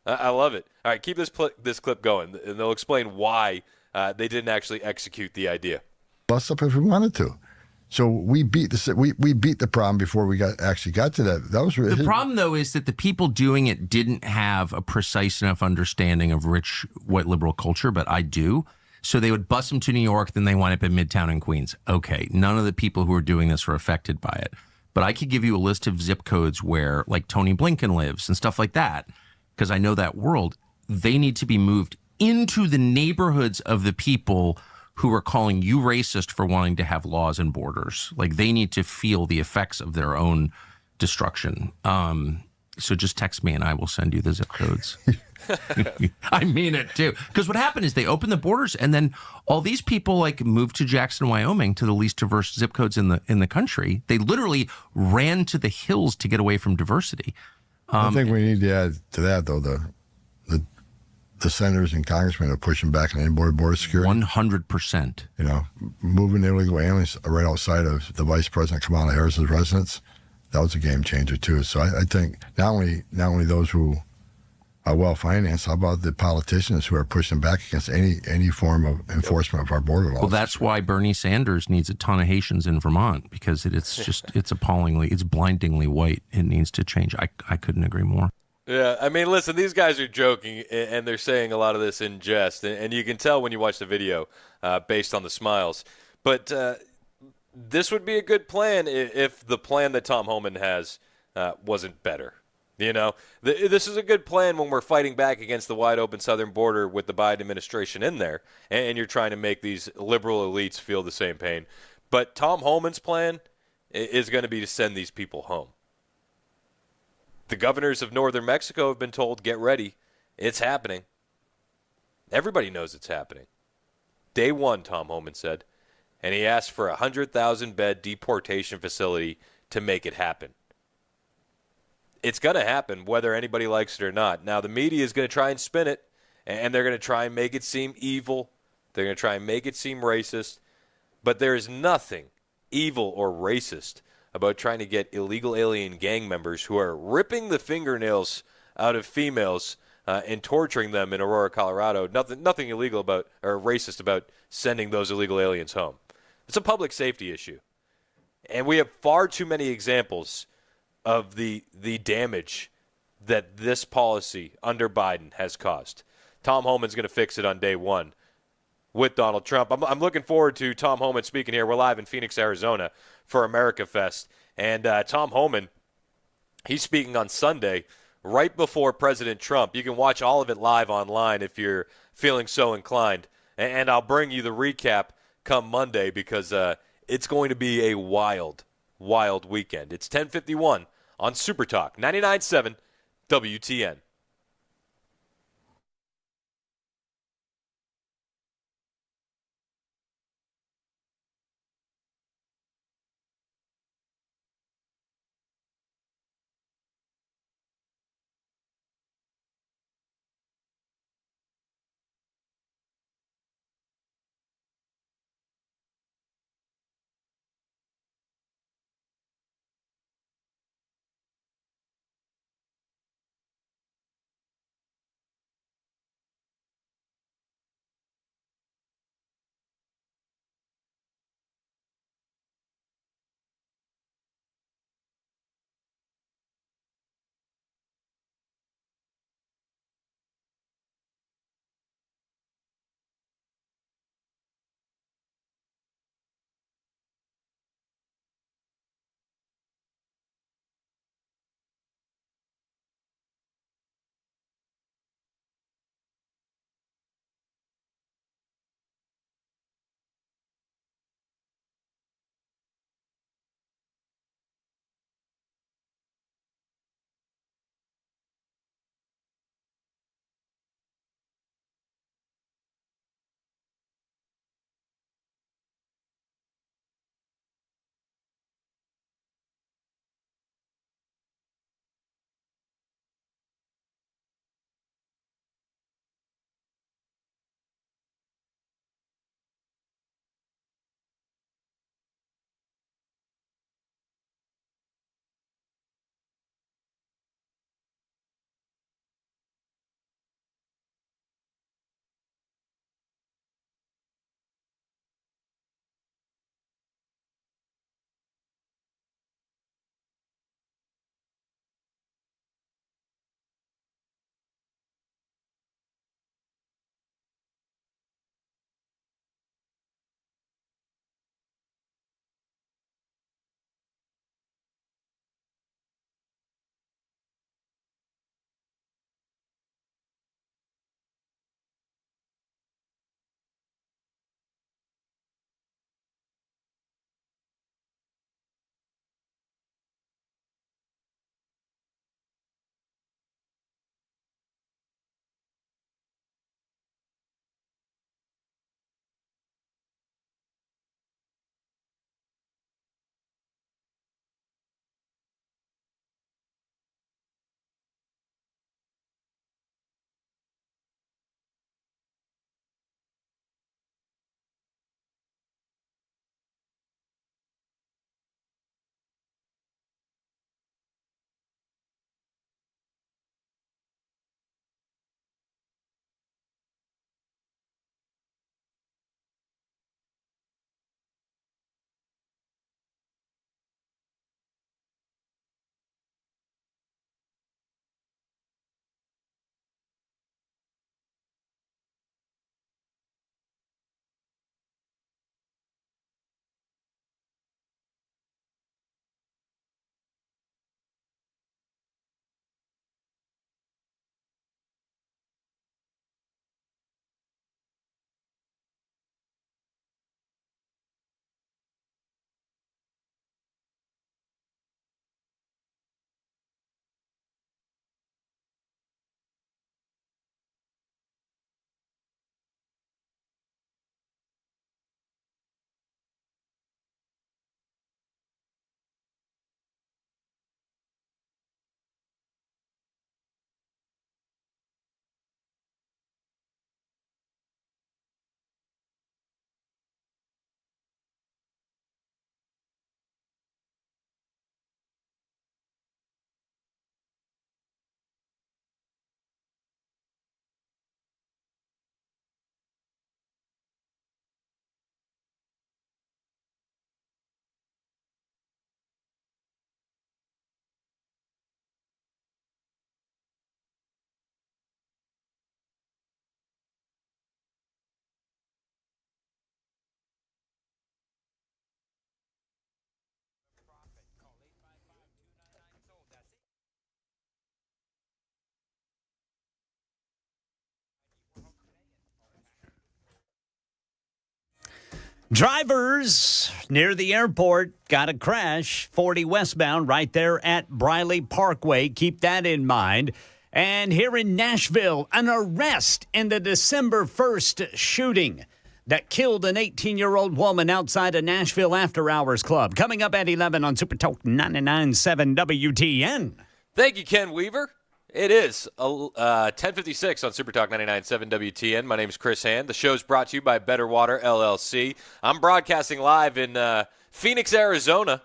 Speaker 2: I love it. All right, keep this clip going, and they'll explain why they didn't actually execute the idea.
Speaker 7: Bust up if we wanted to. So we beat the problem before we actually got to that. That was
Speaker 23: the problem, though, is that the people doing it didn't have a precise enough understanding of rich white liberal culture, but I do. So they would bus them to New York, then they wind up in Midtown and Queens. Okay, none of the people who are doing this were affected by it. But I could give you a list of zip codes where, like, Tony Blinken lives and stuff like that, because I know that world. They need to be moved into the neighborhoods of the people who are calling you racist for wanting to have laws and borders. Like, they need to feel the effects of their own destruction. So just text me and I will send you the zip codes. I mean it too. Because what happened is they opened the borders and then all these people like moved to Jackson, Wyoming, to the least diverse zip codes in the country. They literally ran to the hills to get away from diversity.
Speaker 7: I think we need to add to that, though, the senators and congressmen are pushing back on border security.
Speaker 23: 100%.
Speaker 7: You know, moving illegal aliens right outside of the Vice President Kamala Harris's residence, that was a game changer too. So I think not only those who are well financed, how about the politicians who are pushing back against any form of enforcement of our border laws?
Speaker 23: Well, that's why Bernie Sanders needs a ton of Haitians in Vermont, because it's appallingly, it's blindingly white. It needs to change. I couldn't agree more.
Speaker 2: Yeah, I mean, listen, these guys are joking, and they're saying a lot of this in jest, and you can tell when you watch the video based on the smiles. But this would be a good plan if the plan that Tom Homan has wasn't better. You know, this is a good plan when we're fighting back against the wide open southern border with the Biden administration in there, and you're trying to make these liberal elites feel the same pain. But Tom Homan's plan is going to be to send these people home. The governors of northern Mexico have been told, get ready. It's happening. Everybody knows it's happening. Day one, Tom Homan said. And he asked for a 100,000-bed deportation facility to make it happen. It's going to happen whether anybody likes it or not. Now, the media is going to try and spin it, and they're going to try and make it seem evil They're going to try and make it seem racist. But there is nothing evil or racist about trying to get illegal alien gang members who are ripping the fingernails out of females and torturing them in Aurora, Colorado. Nothing illegal about or racist about sending those illegal aliens home. It's a public safety issue. And we have far too many examples of the damage that this policy under Biden has caused. Tom Homan's going to fix it on day one with Donald Trump. I'm looking forward to Tom Homan speaking here. We're live in Phoenix, Arizona for America Fest. And Tom Homan, he's speaking on Sunday right before President Trump. You can watch all of it live online if you're feeling so inclined. And I'll bring you the recap come Monday because it's going to be a wild, wild weekend. It's 10:51 on Super Talk 99.7 WTN.
Speaker 14: Drivers near the airport got a crash, 40 westbound right there at Briley Parkway. Keep that in mind. And here in Nashville, an arrest in the December 1st shooting that killed an 18-year-old woman outside a Nashville after-hours club. Coming up at 11 on Super Talk 99.7 WTN.
Speaker 2: Thank you, Ken Weaver. It is 10:56 on Super Talk 99.7 WTN. My name is Chris Hand. The show's brought to you by Better Water LLC. I'm broadcasting live in Phoenix, Arizona.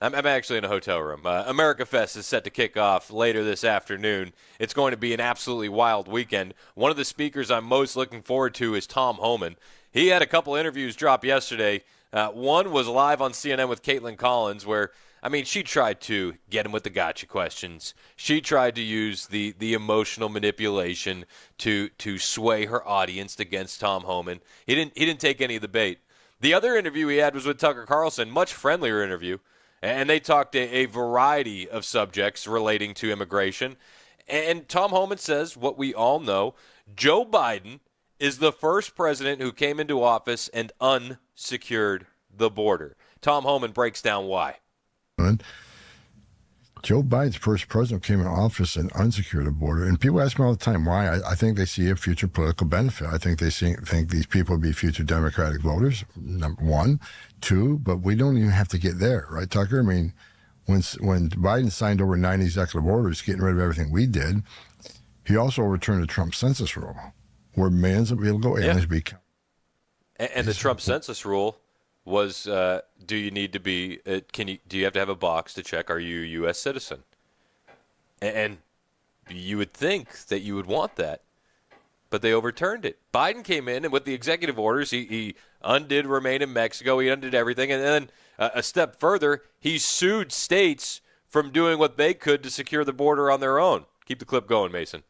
Speaker 2: I'm actually in a hotel room. America Fest is set to kick off later this afternoon. It's going to be an absolutely wild weekend. One of the speakers I'm most looking forward to is Tom Homan. He had a couple interviews drop yesterday. One was live on CNN with Caitlin Collins where, she tried to get him with the gotcha questions. She tried to use the emotional manipulation to sway her audience against Tom Homan. He didn't take any of the bait. The other interview he had was with Tucker Carlson, much friendlier interview, and they talked a variety of subjects relating to immigration. And Tom Homan says what we all know: Joe Biden is the first president who came into office and unsecured the border. Tom Homan breaks down why.
Speaker 7: Joe Biden's first president came in office and unsecured the border. And people ask me all the time why. I think they see a future political benefit. I think they think these people will be future Democratic voters, number one. Two, but we don't even have to get there, right, Tucker? When Biden signed over 9 executive orders getting rid of everything we did, he also overturned the Trump census rule, where millions of illegal aliens be counted.
Speaker 2: And the Trump census rule was, do you need to be? Do you have to have a box to check? Are you a U.S. citizen? And you would think that you would want that, but they overturned it. Biden came in, and with the executive orders, he undid remain in Mexico. He undid everything, and then a step further, he sued states from doing what they could to secure the border on their own. Keep the clip going, Mason.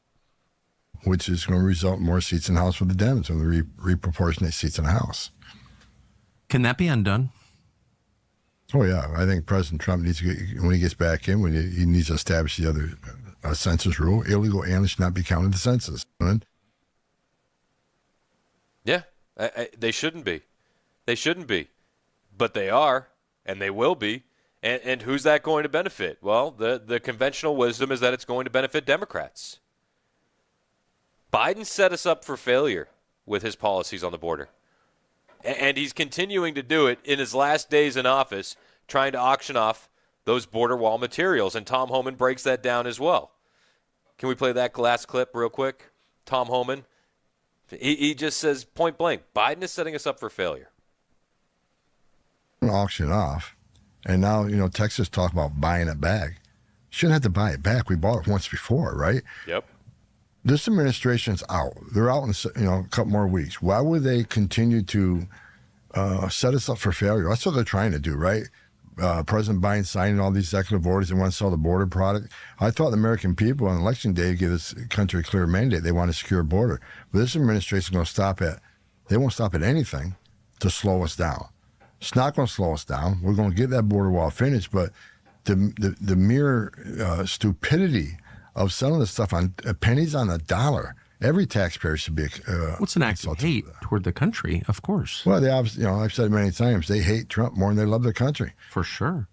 Speaker 7: Which is going to result in more seats in the House for the Dems and the reproportionate seats in the House.
Speaker 23: Can that be undone?
Speaker 7: Oh, yeah. I think President Trump needs to get, when he gets back in, he needs to establish the other census rule. Illegal aliens should not be counted in the census.
Speaker 2: Yeah, they shouldn't be. They shouldn't be. But they are, and they will be. And who's that going to benefit? Well, the conventional wisdom is that it's going to benefit Democrats. Biden set us up for failure with his policies on the border. And he's continuing to do it in his last days in office, trying to auction off those border wall materials. And Tom Homan breaks that down as well. Can we play that last clip real quick? Tom Homan, he just says point blank, Biden is setting us up for failure.
Speaker 7: Auction off. And now, Texas talk about buying it back. Shouldn't have to buy it back. We bought it once before, right?
Speaker 2: Yep.
Speaker 7: This administration's out. They're out in a couple more weeks. Why would they continue to set us up for failure? That's what they're trying to do, right? President Biden signing all these executive orders and want to sell the border product. I thought the American people on Election Day give this country a clear mandate. They want a secure border. But this administration is going to stop at, they won't stop at anything to slow us down. It's not going to slow us down. We're going to get that border wall finished, but the mere stupidity of selling this stuff on pennies on the dollar. Every taxpayer should be.
Speaker 23: What's an act of hate toward the country? Of course.
Speaker 7: Well, they obviously, I've said it many times, they hate Trump more than they love their country.
Speaker 23: For sure.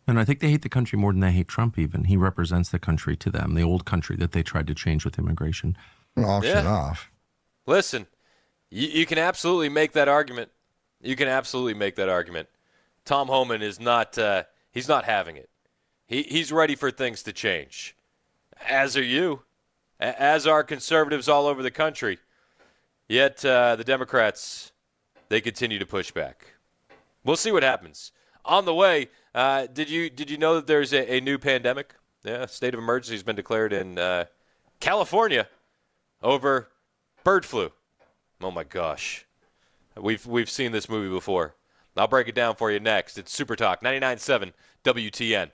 Speaker 23: And I think they hate the country more than they hate Trump. Even he represents the country to them, the old country that they tried to change with immigration.
Speaker 7: Auction off.
Speaker 2: Listen, you can absolutely make that argument. You can absolutely make that argument. Tom Homan is not. He's not having it. He's ready for things to change, as are you, as are conservatives all over the country. Yet the Democrats, they continue to push back. We'll see what happens. On the way, did you know that there's a new pandemic? Yeah, state of emergency has been declared in California over bird flu. Oh my gosh, we've seen this movie before. I'll break it down for you next. It's Super Talk 99.7 WTN.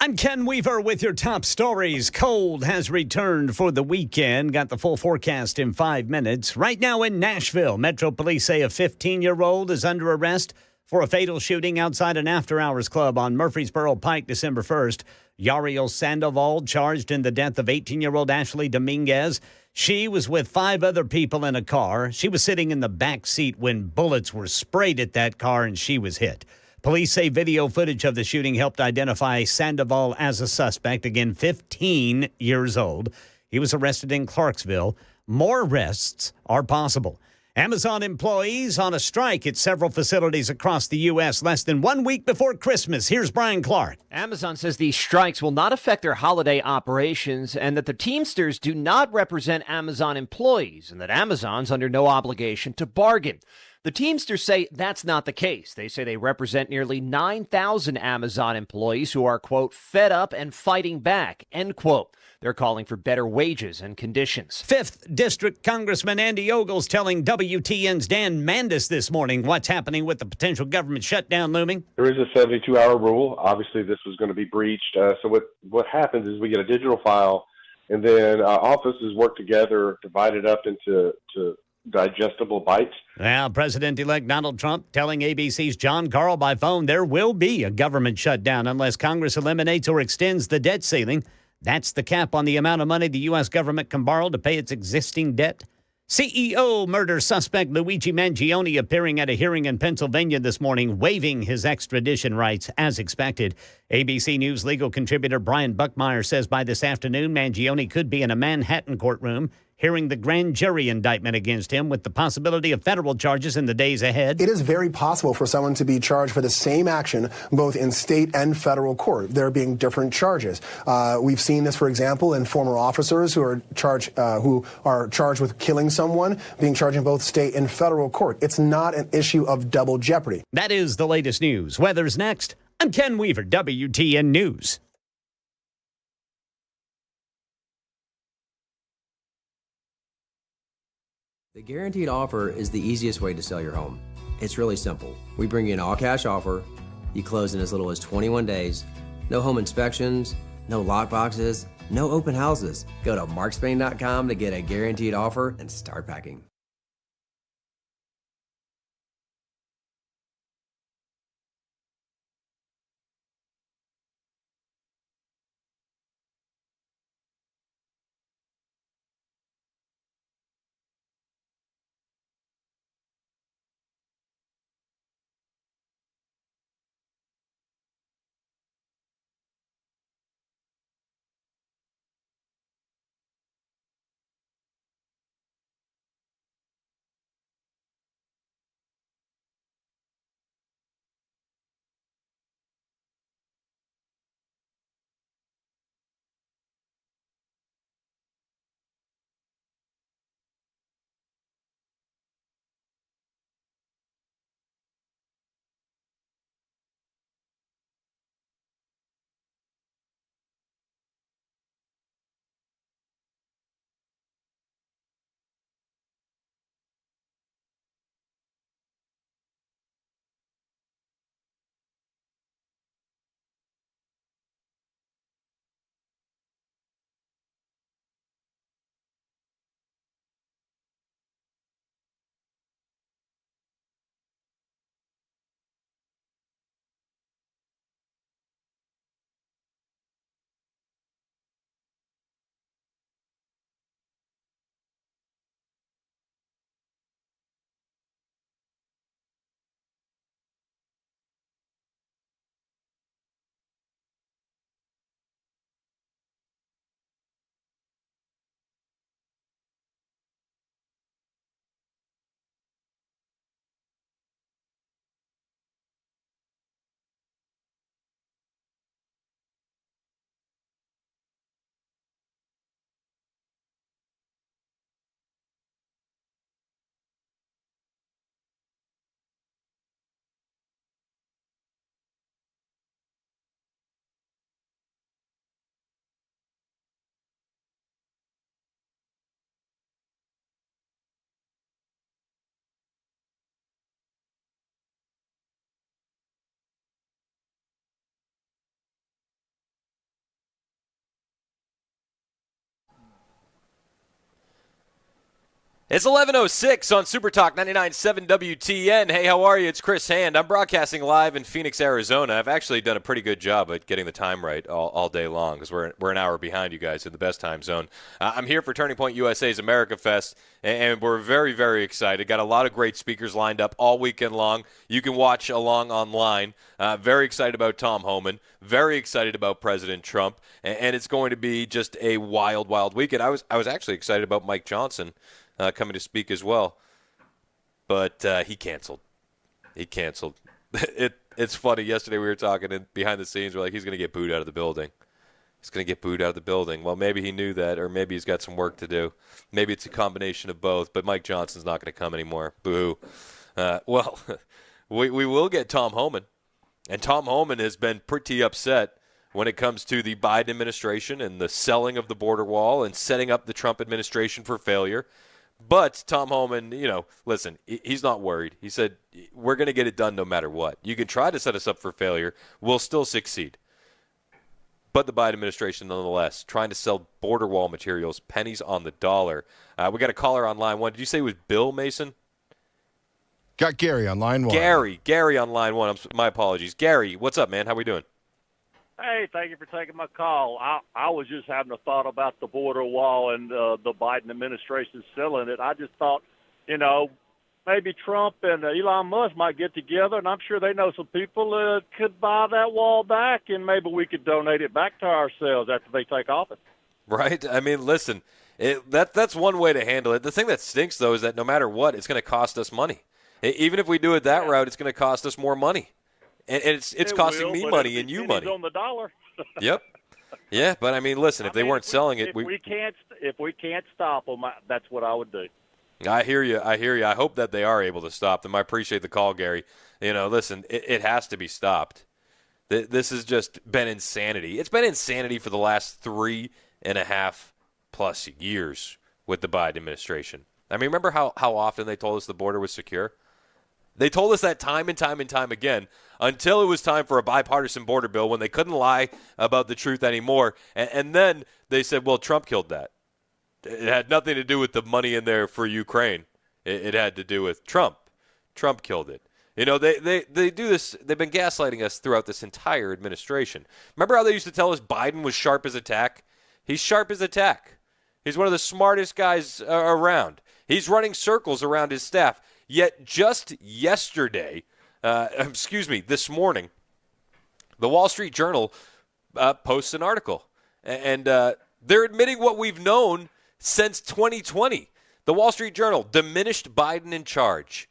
Speaker 14: I'm Ken Weaver with your top stories. Cold has returned for the weekend. Got the full forecast in 5 minutes. Right now in Nashville, Metro Police say a 15-year-old is under arrest for a fatal shooting outside an after-hours club on Murfreesboro Pike, December 1st. Yariel Sandoval charged in the death of 18-year-old Ashley Dominguez. She was with 5 other people in a car. She was sitting in the back seat when bullets were sprayed at that car and she was hit. Police say video footage of the shooting helped identify Sandoval as a suspect, again 15 years old. He was arrested in Clarksville. More arrests are possible. Amazon employees on a strike at several facilities across the U.S. less than 1 week before Christmas. Here's Brian Clark.
Speaker 12: Amazon says these strikes will not affect their holiday operations and that the Teamsters do not represent Amazon employees and that Amazon's under no obligation to bargain. The Teamsters say that's not the case. They say they represent nearly 9,000 Amazon employees who are, quote, fed up and fighting back, end quote. They're calling for better wages and conditions.
Speaker 14: 5th District Congressman Andy Ogles telling WTN's Dan Mandis this morning what's happening with the potential government shutdown looming.
Speaker 15: There is a 72-hour rule. Obviously, this was going to be breached. So what happens is we get a digital file, and then offices work together, divide it up into digestible bites.
Speaker 14: Now, President-elect Donald Trump telling ABC's John Carl by phone there will be a government shutdown unless Congress eliminates or extends the debt ceiling. That's the cap on the amount of money the U.S. government can borrow to pay its existing debt. CEO murder suspect Luigi Mangione appearing at a hearing in Pennsylvania this morning, waiving his extradition rights as expected. ABC News legal contributor Brian Buckmeyer says by this afternoon, Mangione could be in a Manhattan courtroom hearing the grand jury indictment against him with the possibility of federal charges in the days ahead.
Speaker 16: It is very possible for someone to be charged for the same action both in state and federal court. There being different charges. We've seen this, for example, in former officers who are charged with killing someone, being charged in both state and federal court. It's not an issue of double jeopardy.
Speaker 14: That is the latest news. Weather's next. I'm Ken Weaver, WTN News.
Speaker 1: The guaranteed offer is the easiest way to sell your home. It's really simple. We bring you an all-cash offer. You close in as little as 21 days. No home inspections, no lock boxes, no open houses. Go to markspain.com to get a guaranteed offer and start packing.
Speaker 2: It's 11:06 on Super Talk 99.7 WTN. Hey, how are you? It's Chris Hand. I'm broadcasting live in Phoenix, Arizona. I've actually done a pretty good job at getting the time right all day long because we're an hour behind you guys in the best time zone. I'm here for Turning Point USA's America Fest, and we're very, very excited. Got a lot of great speakers lined up all weekend long. You can watch along online. Very excited about Tom Homan. Very excited about President Trump, and it's going to be just a wild, wild weekend. I was actually excited about Mike Johnson coming to speak as well, but he canceled. It's funny. Yesterday we were talking, and behind the scenes we're like, he's going to get booed out of the building. Well, maybe he knew that, or maybe he's got some work to do. Maybe it's a combination of both, but Mike Johnson's not going to come anymore. Boo. Well, we will get Tom Homan, and Tom Homan has been pretty upset when it comes to the Biden administration and the selling of the border wall and setting up the Trump administration for failure. But Tom Homan, listen, he's not worried. He said, we're going to get it done no matter what. You can try to set us up for failure. We'll still succeed. But the Biden administration, nonetheless, trying to sell border wall materials, pennies on the dollar. We got a caller on line one. Did you say it was Bill Mason?
Speaker 9: Got Gary on line one.
Speaker 2: Gary on line one. My apologies. Gary, what's up, man? How we doing?
Speaker 17: Hey, thank you for taking my call. I was just having a thought about the border wall and the Biden administration selling it. I just thought, maybe Trump and Elon Musk might get together, and I'm sure they know some people that could buy that wall back, and maybe we could donate it back to ourselves after they take office.
Speaker 2: Right? I mean, listen, that's one way to handle it. The thing that stinks, though, is that no matter what, it's going to cost us money. Even if we do it that route, it's going to cost us more money. And it's costing me money and you money.
Speaker 17: On the dollar.
Speaker 2: Yep. Yeah, but I mean, listen, if they weren't selling it,
Speaker 17: if we can't stop them, that's what I would do.
Speaker 2: I hear you. I hope that they are able to stop them. I appreciate the call, Gary. Listen, it has to be stopped. This has just been insanity. It's been insanity for the last 3.5+ years with the Biden administration. I mean, remember how often they told us the border was secure? They told us that time and time and time again until it was time for a bipartisan border bill when they couldn't lie about the truth anymore. And then they said, well, Trump killed that. It had nothing to do with the money in there for Ukraine. It had to do with Trump. Trump killed it. They do this. They've been gaslighting us throughout this entire administration. Remember how they used to tell us Biden was sharp as a tack? He's sharp as a tack. He's one of the smartest guys around. He's running circles around his staff. Yet just yesterday, this morning, the Wall Street Journal posts an article. And they're admitting what we've known since 2020. The Wall Street Journal, diminished Biden in charge.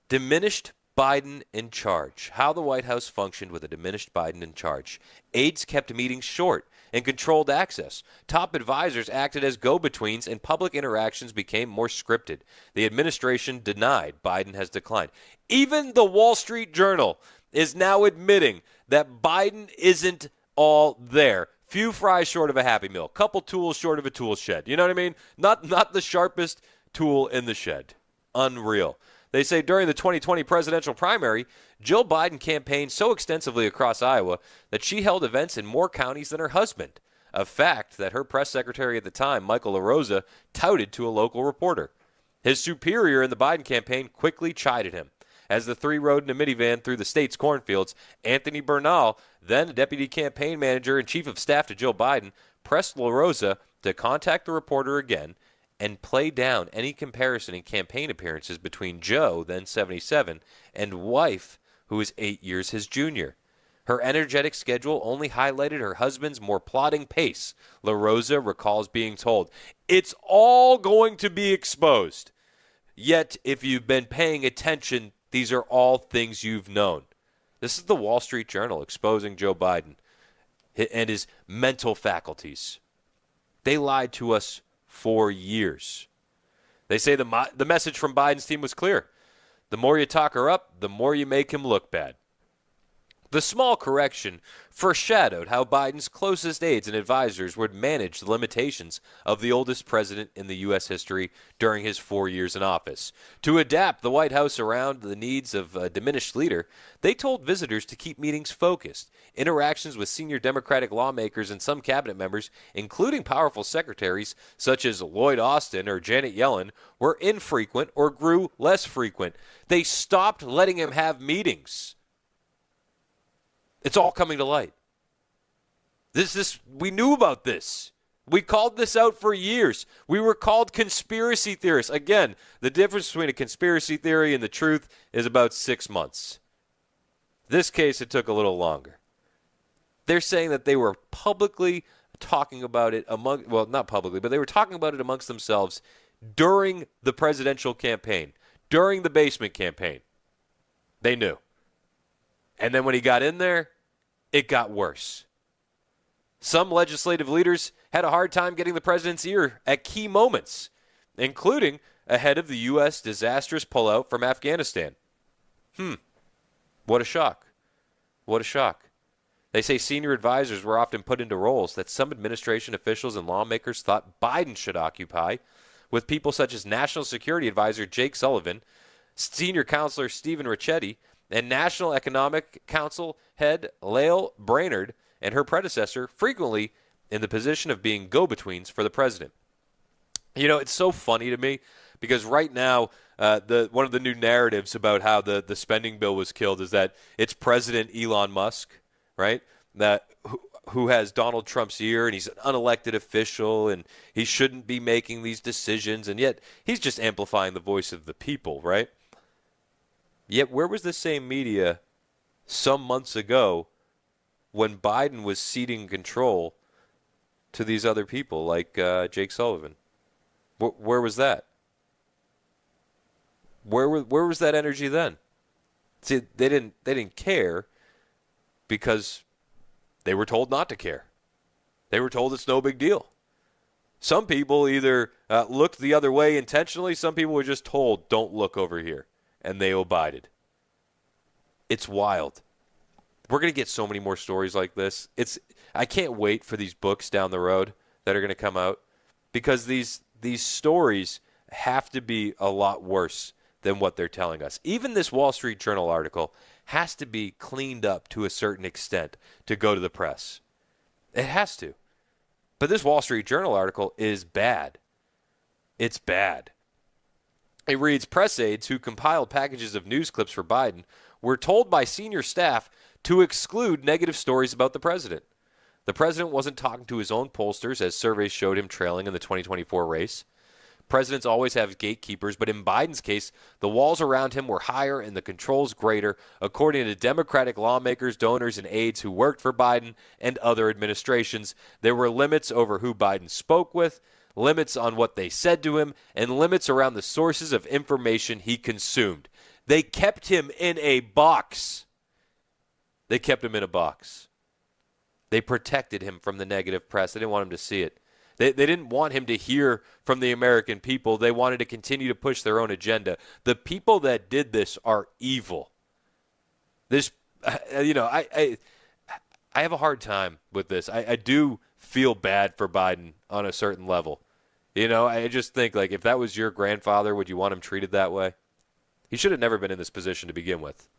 Speaker 2: Diminished Biden in charge. How the White House functioned with a diminished Biden in charge. Aides kept meetings short and controlled access. Top advisors acted as go-betweens, and public interactions became more scripted. The administration denied Biden has declined. Even the Wall Street Journal is now admitting that Biden isn't all there. Few fries short of a Happy Meal. Couple tools short of a tool shed. You know what I mean? Not the sharpest tool in the shed. Unreal. They say during the 2020 presidential primary, Jill Biden campaigned so extensively across Iowa that she held events in more counties than her husband, a fact that her press secretary at the time, Michael LaRosa, touted to a local reporter. His superior in the Biden campaign quickly chided him. As the three rode in a minivan through the state's cornfields, Anthony Bernal, then deputy campaign manager and chief of staff to Jill Biden, pressed LaRosa to contact the reporter again and play down any comparison in campaign appearances between Joe, then 77, and wife, who is 8 years his junior. Her energetic schedule only highlighted her husband's more plodding pace, LaRosa recalls being told. It's all going to be exposed. Yet, if you've been paying attention, these are all things you've known. This is the Wall Street Journal exposing Joe Biden and his mental faculties. They lied to us for years. They say the message from Biden's team was clear. The more you talk her up, the more you make him look bad. The small correction foreshadowed how Biden's closest aides and advisors would manage the limitations of the oldest president in the U.S. history during his 4 years in office. To adapt the White House around the needs of a diminished leader, they told visitors to keep meetings focused. Interactions with senior Democratic lawmakers and some cabinet members, including powerful secretaries such as Lloyd Austin or Janet Yellen, were infrequent or grew less frequent. They stopped letting him have meetings. It's all coming to light. We knew about this. We called this out for years. We were called conspiracy theorists. Again, the difference between a conspiracy theory and the truth is about 6 months. This case, it took a little longer. They're saying that they were publicly talking about it not publicly, but they were talking about it amongst themselves during the presidential campaign, during the basement campaign. They knew. And then when he got in there, it got worse. Some legislative leaders had a hard time getting the president's ear at key moments, including ahead of the U.S. disastrous pullout from Afghanistan. What a shock. What a shock. They say senior advisors were often put into roles that some administration officials and lawmakers thought Biden should occupy, with people such as National Security Advisor Jake Sullivan, Senior Counselor Stephen Ricchetti, and National Economic Council head Lael Brainerd and her predecessor frequently in the position of being go-betweens for the president. You know, it's so funny to me because right now one of the new narratives about how the spending bill was killed is that it's President Elon Musk, right, that who has Donald Trump's ear, and he's an unelected official, and he shouldn't be making these decisions, and yet he's just amplifying the voice of the people, right? Yet where was the same media some months ago when Biden was ceding control to these other people like Jake Sullivan? Where was that? Where was that energy then? See, they didn't care because they were told not to care. They were told it's no big deal. Some people either looked the other way intentionally. Some people were just told, don't look over here. And they abided. It's wild. We're going to get so many more stories like this. I can't wait for these books down the road that are going to come out because these stories have to be a lot worse than what they're telling us. Even this Wall Street Journal article has to be cleaned up to a certain extent to go to the press. It has to. But this Wall Street Journal article is bad. It's bad. It reads, press aides who compiled packages of news clips for Biden were told by senior staff to exclude negative stories about the president. The president wasn't talking to his own pollsters, as surveys showed him trailing in the 2024 race. Presidents always have gatekeepers, but in Biden's case, the walls around him were higher and the controls greater, according to Democratic lawmakers, donors, and aides who worked for Biden and other administrations. There were limits over who Biden spoke with, limits on what they said to him, and limits around the sources of information he consumed. They kept him in a box. They kept him in a box. They protected him from the negative press. They didn't want him to see it. They didn't want him to hear from the American people. They wanted to continue to push their own agenda. The people that did this are evil. This, I have a hard time with this. I do feel bad for Biden on a certain level. I just think, like, if that was your grandfather, would you want him treated that way? He should have never been in this position to begin with.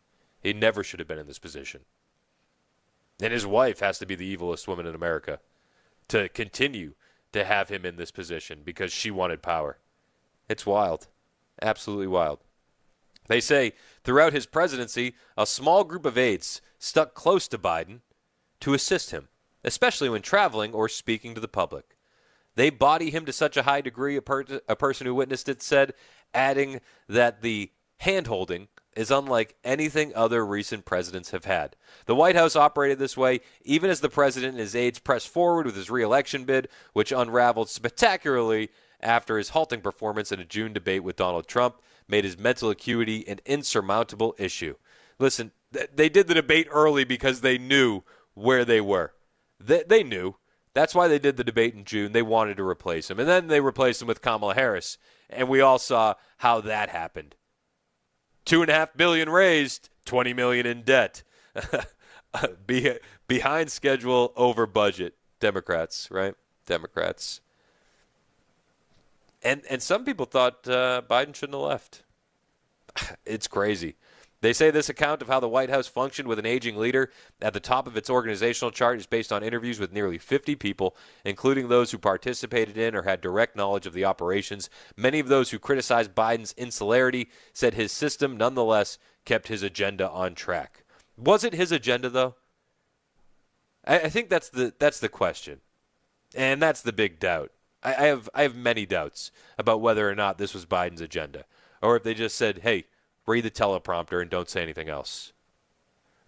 Speaker 2: He never should have been in this position. And his wife has to be the evilest woman in America to continue to have him in this position because she wanted power. It's wild. Absolutely wild. They say throughout his presidency, a small group of aides stuck close to Biden to assist him, especially when traveling or speaking to the public. They body him to such a high degree, a person who witnessed it said, adding that the hand-holding is unlike anything other recent presidents have had. The White House operated this way even as the president and his aides pressed forward with his re-election bid, which unraveled spectacularly after his halting performance in a June debate with Donald Trump made his mental acuity an insurmountable issue. Listen, they did the debate early because they knew where they were. They knew. That's why they did the debate in June. They wanted to replace him. And then they replaced him with Kamala Harris. And we all saw how that happened. $2.5 billion raised, $20 million in debt. behind schedule, over budget. Democrats, right? Democrats. And some people thought Biden shouldn't have left. It's crazy. They say this account of how the White House functioned with an aging leader at the top of its organizational chart is based on interviews with nearly 50 people, including those who participated in or had direct knowledge of the operations. Many of those who criticized Biden's insularity said his system nonetheless kept his agenda on track. Was it his agenda, though? I think that's the question, and that's the big doubt. I have many doubts about whether or not this was Biden's agenda, or if they just said, hey, read the teleprompter and don't say anything else.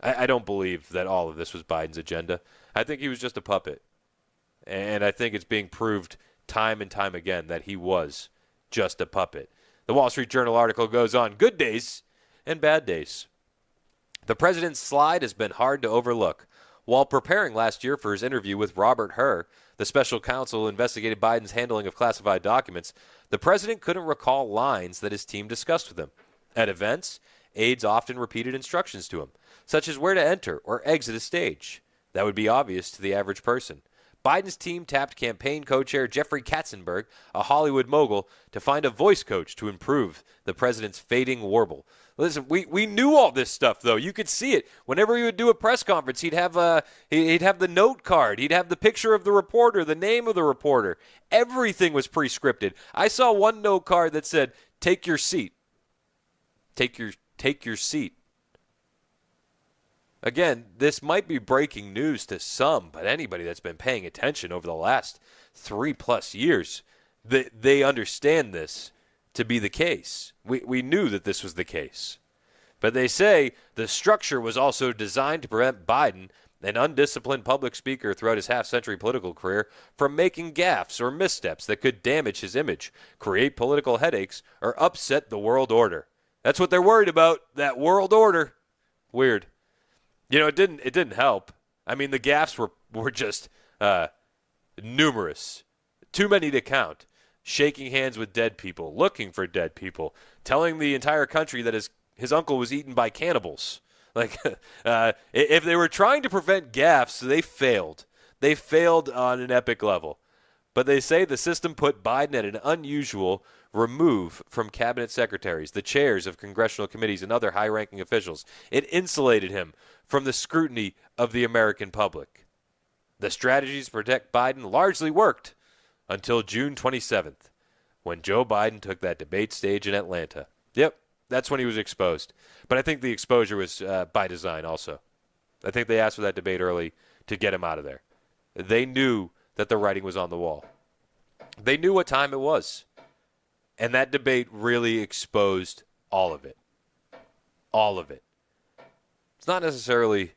Speaker 2: I don't believe that all of this was Biden's agenda. I think he was just a puppet, and I think it's being proved time and time again that he was just a puppet. The Wall Street Journal article goes on, good days and bad days. The president's slide has been hard to overlook. While preparing last year for his interview with Robert Hur, the special counsel who investigated Biden's handling of classified documents, the president couldn't recall lines that his team discussed with him. At events, aides often repeated instructions to him, such as where to enter or exit a stage. That would be obvious to the average person. Biden's team tapped campaign co-chair Jeffrey Katzenberg, a Hollywood mogul, to find a voice coach to improve the president's fading warble. Listen, we knew all this stuff, though. You could see it. Whenever he would do a press conference, he'd have the note card. He'd have the picture of the reporter, the name of the reporter. Everything was pre-scripted. I saw one note card that said, take your seat. Take your seat. Again, this might be breaking news to some, but anybody that's been paying attention over the last 3+ years, they understand this to be the case. We knew that this was the case. But they say the structure was also designed to prevent Biden, an undisciplined public speaker throughout his half-century political career, from making gaffes or missteps that could damage his image, create political headaches, or upset the world order. That's what they're worried about, that world order. Weird. You know, it didn't help. I mean, the gaffes were just numerous. Too many to count. Shaking hands with dead people, looking for dead people, telling the entire country that his uncle was eaten by cannibals. Like, if they were trying to prevent gaffes, they failed. They failed on an epic level. But they say the system put Biden at an unusual remove from cabinet secretaries, the chairs of congressional committees, and other high-ranking officials. It insulated him from the scrutiny of the American public. The strategies to protect Biden largely worked until June 27th, when Joe Biden took that debate stage in Atlanta. Yep, that's when he was exposed. But I think the exposure was by design also. I think they asked for that debate early to get him out of there. They knew that the writing was on the wall. They knew what time it was. And that debate really exposed all of it. All of it. It's not necessarily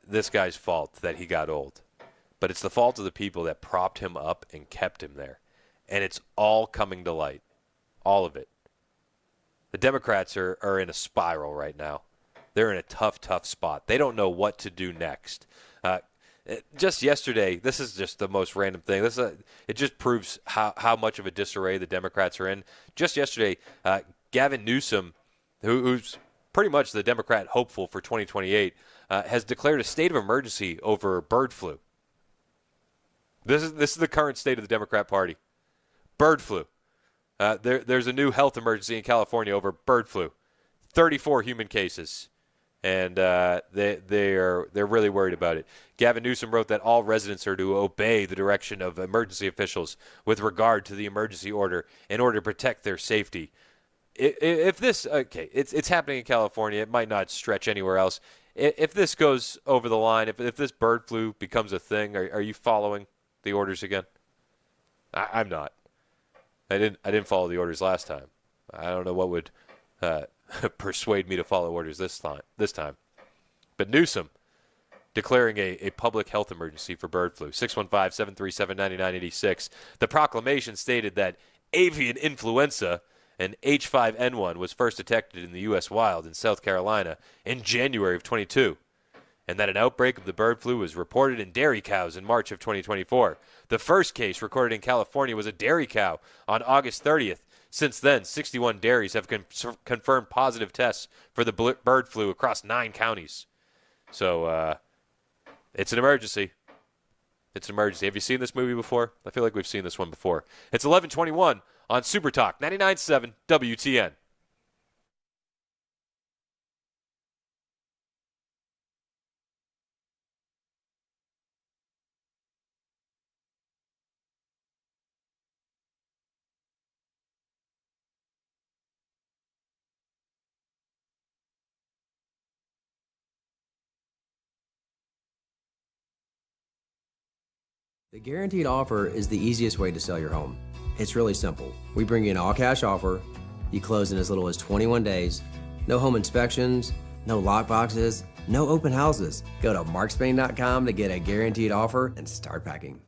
Speaker 2: this guy's fault that he got old, but it's the fault of the people that propped him up and kept him there. And it's all coming to light. All of it. The Democrats are in a spiral right now. They're in a tough, tough spot. They don't know what to do next. Just yesterday, this is just the most random thing. It just proves how much of a disarray the Democrats are in. Just yesterday, Gavin Newsom, who's pretty much the Democrat hopeful for 2028, has declared a state of emergency over bird flu. This is the current state of the Democrat Party. Bird flu. There's a new health emergency in California over bird flu. 34 human cases. And they're really worried about it. Gavin Newsom wrote that all residents are to obey the direction of emergency officials with regard to the emergency order in order to protect their safety. If this, it's happening in California. It might not stretch anywhere else. If this goes over the line, if this bird flu becomes a thing, are you following the orders again? I'm not. I didn't follow the orders last time. I don't know what would persuade me to follow orders this time. But Newsom declaring a public health emergency for bird flu. 615-737-9986. The proclamation stated that avian influenza, an H5N1, was first detected in the U.S. wild in South Carolina in January of 22, and that an outbreak of the bird flu was reported in dairy cows in March of 2024. The first case recorded in California was a dairy cow on August 30th. Since then, 61 dairies have confirmed positive tests for the bird flu across 9 counties. So It's an emergency. It's an emergency. Have you seen this movie before? I feel like we've seen this one before. It's 11:21 on Super Talk 99.7 WTN.
Speaker 1: The guaranteed offer is the easiest way to sell your home. It's really simple. We bring you an all-cash offer. You close in as little as 21 days. No home inspections, no lockboxes, no open houses. Go to markspain.com to get a guaranteed offer and start packing.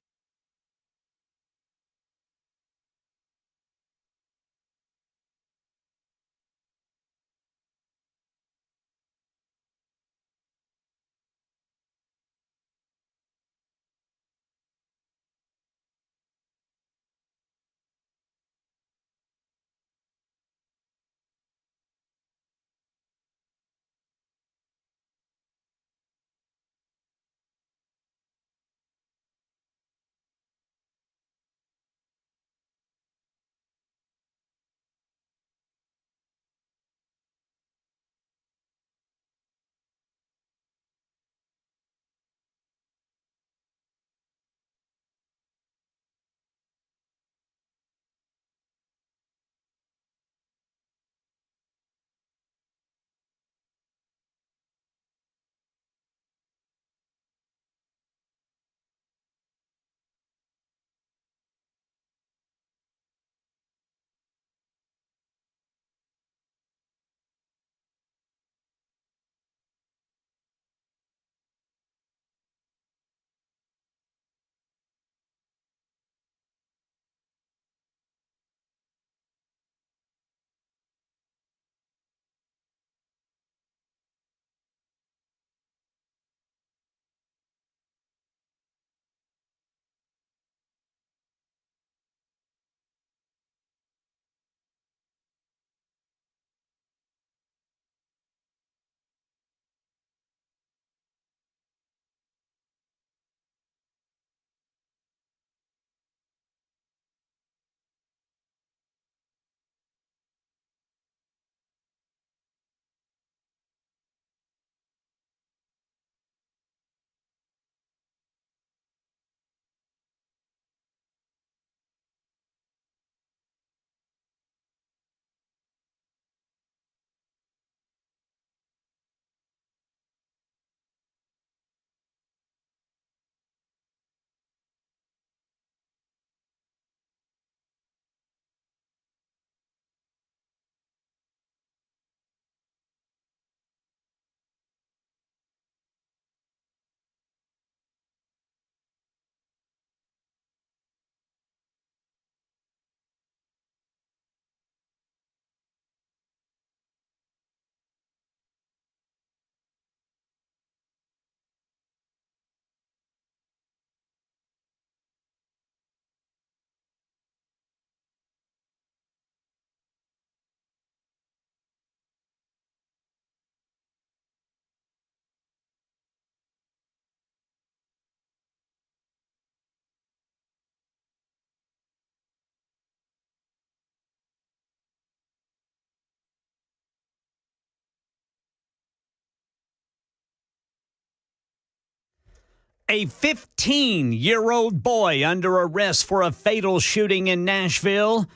Speaker 14: A 15-year-old boy under arrest for a fatal shooting in Nashville.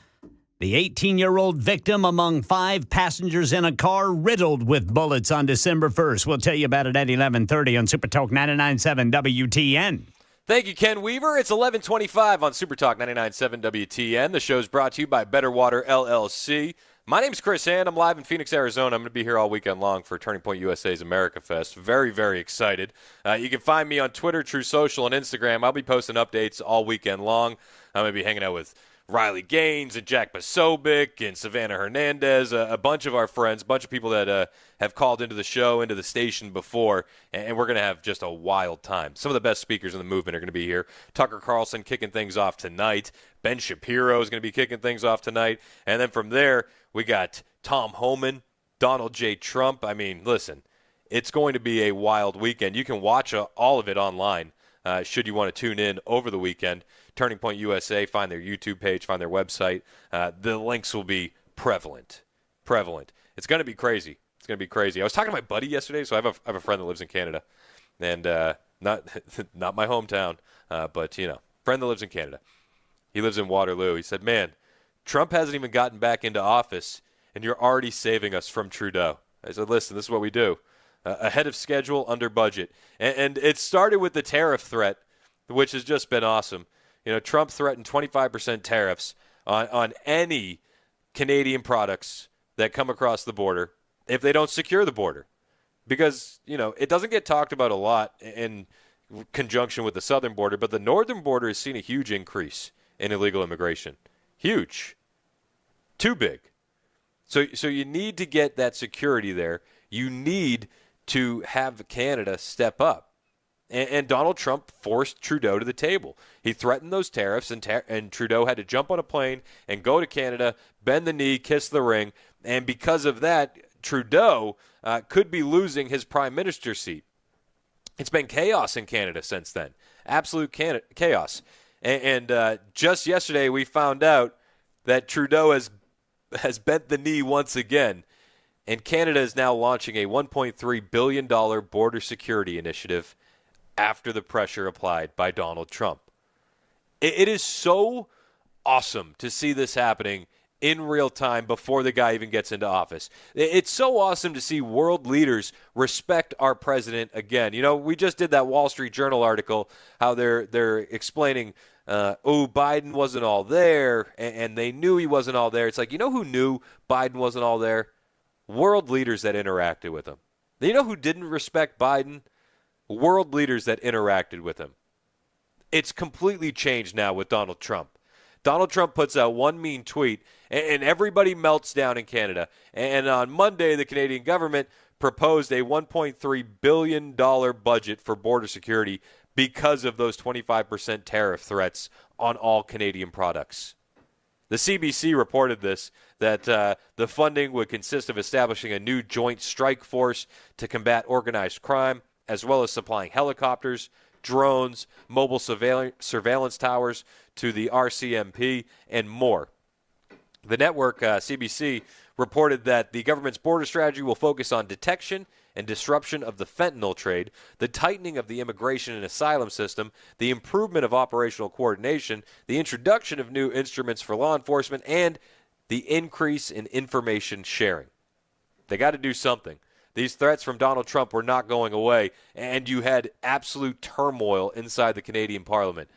Speaker 14: The 18-year-old victim among 5 passengers in a car riddled with bullets on December 1st. We'll tell you about it at 11:30 on Super Talk 99.7 WTN.
Speaker 2: Thank you, Ken Weaver. It's 11:25 on Super Talk 99.7 WTN. The show's brought to you by Better Water LLC. My name's Chris Hand. I'm live in Phoenix, Arizona. I'm going to be here all weekend long for Turning Point USA's America Fest. Very, very excited. You can find me on Twitter, True Social, and Instagram. I'll be posting updates all weekend long. I'm going to be hanging out with Riley Gaines and Jack Posobiec and Savannah Hernandez, a bunch of our friends, a bunch of people that have called into the show, into the station before, and we're going to have just a wild time. Some of the best speakers in the movement are going to be here. Tucker Carlson kicking things off tonight. Ben Shapiro is going to be kicking things off tonight. And then from there, we got Tom Homan, Donald J. Trump. I mean, listen, It's going to be a wild weekend. You can watch all of it online should you want to tune in over the weekend. Turning Point USA, find their YouTube page, find their website. The links will be prevalent. It's going to be crazy. It's going to be crazy. I was talking to my buddy yesterday, so I have a friend that lives in Canada, and not my hometown, but, friend that lives in Canada. He lives in Waterloo. He said, man, Trump hasn't even gotten back into office, and you're already saving us from Trudeau. I said, listen, this is what we do. Ahead of schedule, under budget. And it started with the tariff threat, which has just been awesome. Trump threatened 25% tariffs on any Canadian products that come across the border if they don't secure the border. Because, it doesn't get talked about a lot in conjunction with the southern border, but the northern border has seen a huge increase in illegal immigration. Huge. Too big. So you need to get that security there. You need to have Canada step up. And Donald Trump forced Trudeau to the table. He threatened those tariffs, and Trudeau had to jump on a plane and go to Canada, bend the knee, kiss the ring. And because of that, Trudeau could be losing his prime minister seat. It's been chaos in Canada since then. Absolute chaos. And just yesterday we found out that Trudeau has bent the knee once again. And Canada is now launching a $1.3 billion border security initiative after the pressure applied by Donald Trump. It is so awesome to see this happening in real time before the guy even gets into office. It's so awesome to see world leaders respect our president again. We just did that Wall Street Journal article, how they're explaining, Biden wasn't all there, and they knew he wasn't all there. It's like, who knew Biden wasn't all there? World leaders that interacted with him. You know who didn't respect Biden? World leaders that interacted with him. It's completely changed now with Donald Trump. Donald Trump puts out one mean tweet, and everybody melts down in Canada. And on Monday, the Canadian government proposed a $1.3 billion budget for border security because of those 25% tariff threats on all Canadian products. The CBC reported this, that the funding would consist of establishing a new joint strike force to combat organized crime, as well as supplying helicopters, drones, mobile surveillance towers to the RCMP, and more. The network, CBC, reported that the government's border strategy will focus on detection and disruption of the fentanyl trade, the tightening of the immigration and asylum system, the improvement of operational coordination, the introduction of new instruments for law enforcement, and the increase in information sharing. They got to do something. These threats from Donald Trump were not going away, and you had absolute turmoil inside the Canadian Parliament.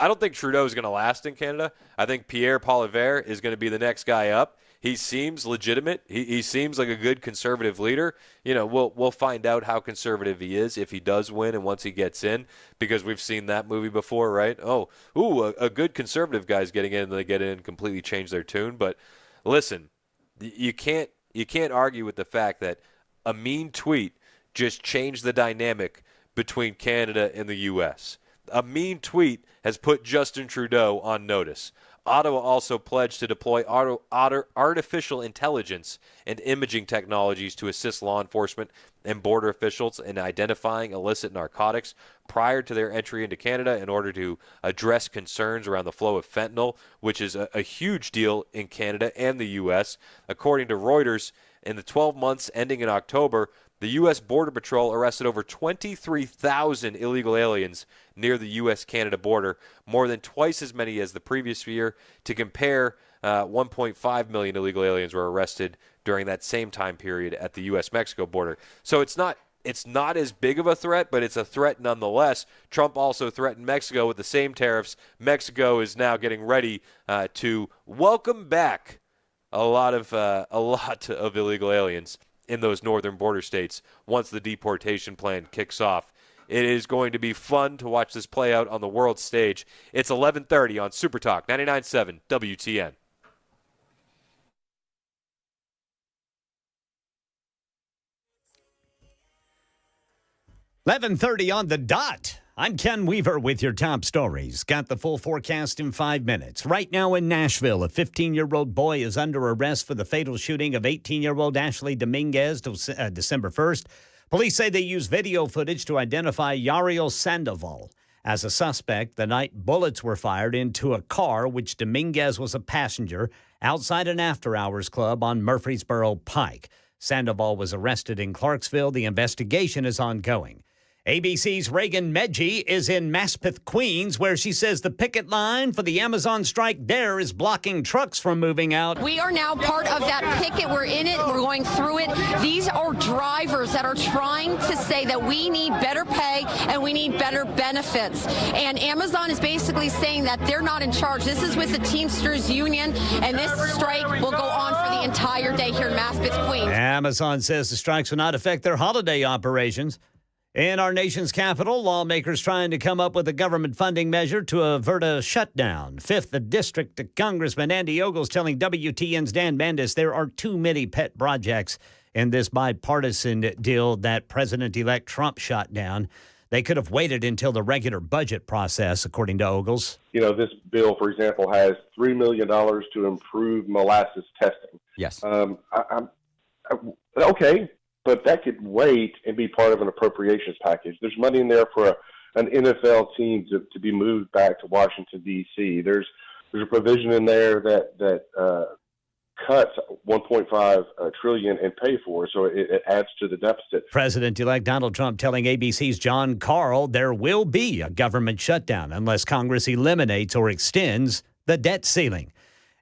Speaker 2: I don't think Trudeau is going to last in Canada. I think Pierre Poilievre is going to be the next guy up. He seems legitimate. He seems like a good conservative leader. We'll find out how conservative he is if he does win and once he gets in, because we've seen that movie before, right? A good conservative guy's getting in, and they get in and completely change their tune. But listen, you can't argue with the fact that a mean tweet just changed the dynamic between Canada and the U.S. A mean tweet has put Justin Trudeau on notice. Ottawa also pledged to deploy artificial intelligence and imaging technologies to assist law enforcement and border officials in identifying illicit narcotics prior to their entry into Canada in order to address concerns around the flow of fentanyl, which is a huge deal in Canada and the U.S. According to Reuters, in the 12 months ending in October, the U.S. Border Patrol arrested over 23,000 illegal aliens near the U.S.-Canada border, more than twice as many as the previous year. To compare, 1.5 million illegal aliens were arrested during that same time period at the U.S.-Mexico border. So it's not as big of a threat, but it's a threat nonetheless. Trump also threatened Mexico with the same tariffs. Mexico is now getting ready to welcome back a lot of illegal aliens in those northern border states once the deportation plan kicks off. It is going to be fun to watch this play out on the world stage. It's 11:30 on Super Talk 99.7 WTN.
Speaker 14: $11:30 on the dot. I'm Ken Weaver with your top stories. Got the full forecast in 5 minutes. Right now in Nashville, a 15-year-old boy is under arrest for the fatal shooting of 18-year-old Ashley Dominguez December 1st. Police say they used video footage to identify Yariel Sandoval as a suspect the night bullets were fired into a car, which Dominguez was a passenger, outside an after-hours club on Murfreesboro Pike. Sandoval was arrested in Clarksville. The investigation is ongoing. ABC's Reagan Medji is in Maspeth, Queens, where she says the picket line for the Amazon strike there is blocking trucks from moving out.
Speaker 19: We are now part of that picket. We're in it. We're going through it. These are drivers that are trying to say that we need better pay and we need better benefits. And Amazon is basically saying that they're not in charge. This is with the Teamsters Union, and this strike will go on for the entire day here in Maspeth, Queens.
Speaker 14: Amazon says the strikes will not affect their holiday operations. In our nation's capital, lawmakers trying to come up with a government funding measure to avert a shutdown. Fifth District Congressman Andy Ogles telling WTN's Dan Mandis there are too many pet projects in this bipartisan deal that President-elect Trump shot down. They could have waited until the regular budget process, according to Ogles.
Speaker 15: You know, this bill, for example, has $3 million to improve molasses testing.
Speaker 2: Yes.
Speaker 15: Okay. But that could wait and be part of an appropriations package. There's money in there for an NFL team to be moved back to Washington, D.C. There's a provision in there that cuts $1.5 trillion in pay for, so it adds to the deficit.
Speaker 14: President-elect Donald Trump telling ABC's John Carl there will be a government shutdown unless Congress eliminates or extends the debt ceiling.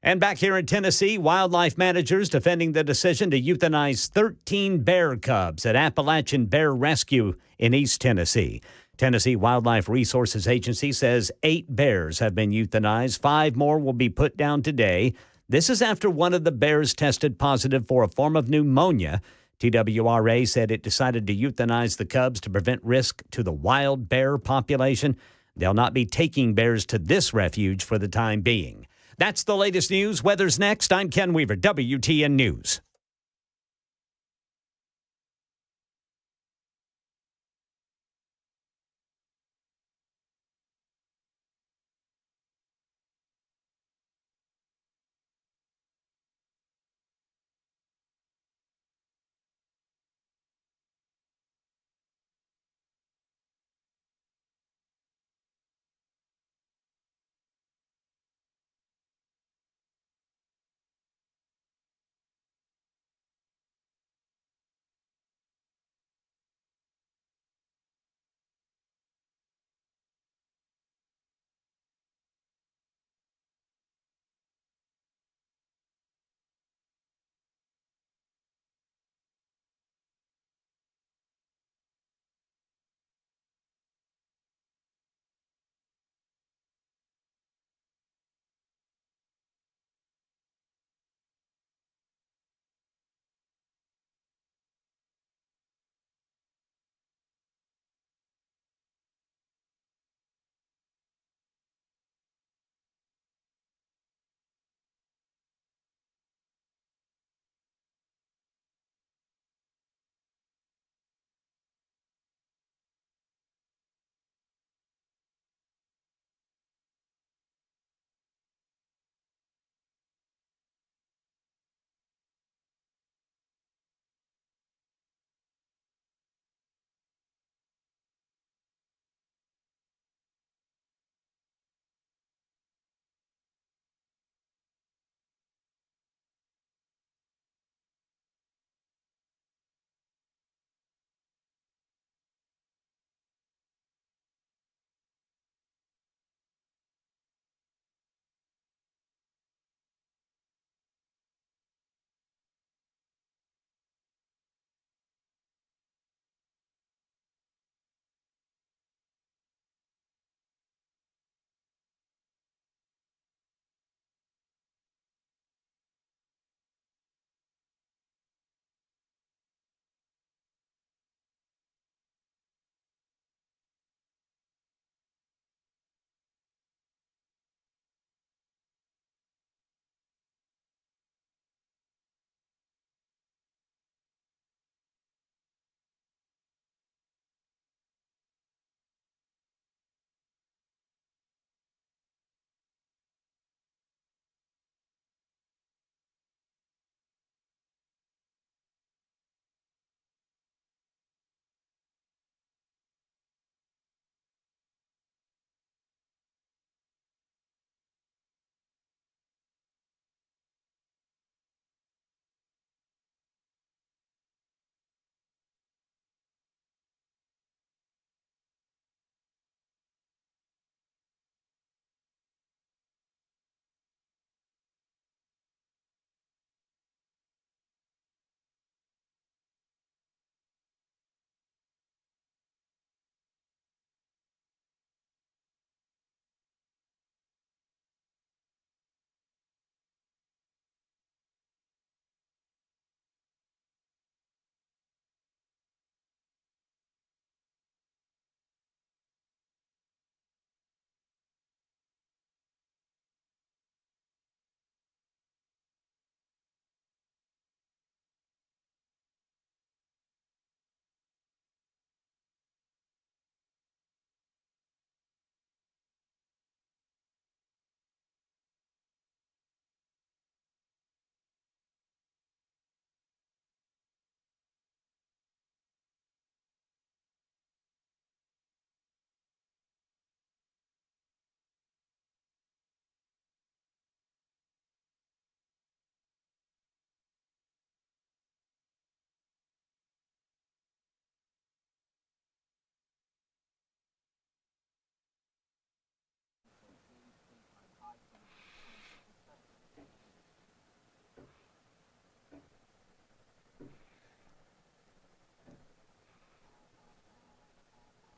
Speaker 14: And back here in Tennessee, wildlife managers defending the decision to euthanize 13 bear cubs at Appalachian Bear Rescue in East Tennessee. Tennessee Wildlife Resources Agency says 8 bears have been euthanized. 5 more will be put down today. This is after one of the bears tested positive for a form of pneumonia. TWRA said it decided to euthanize the cubs to prevent risk to the wild bear population. They'll not be taking bears to this refuge for the time being. That's the latest news. Weather's next. I'm Ken Weaver, WTN News.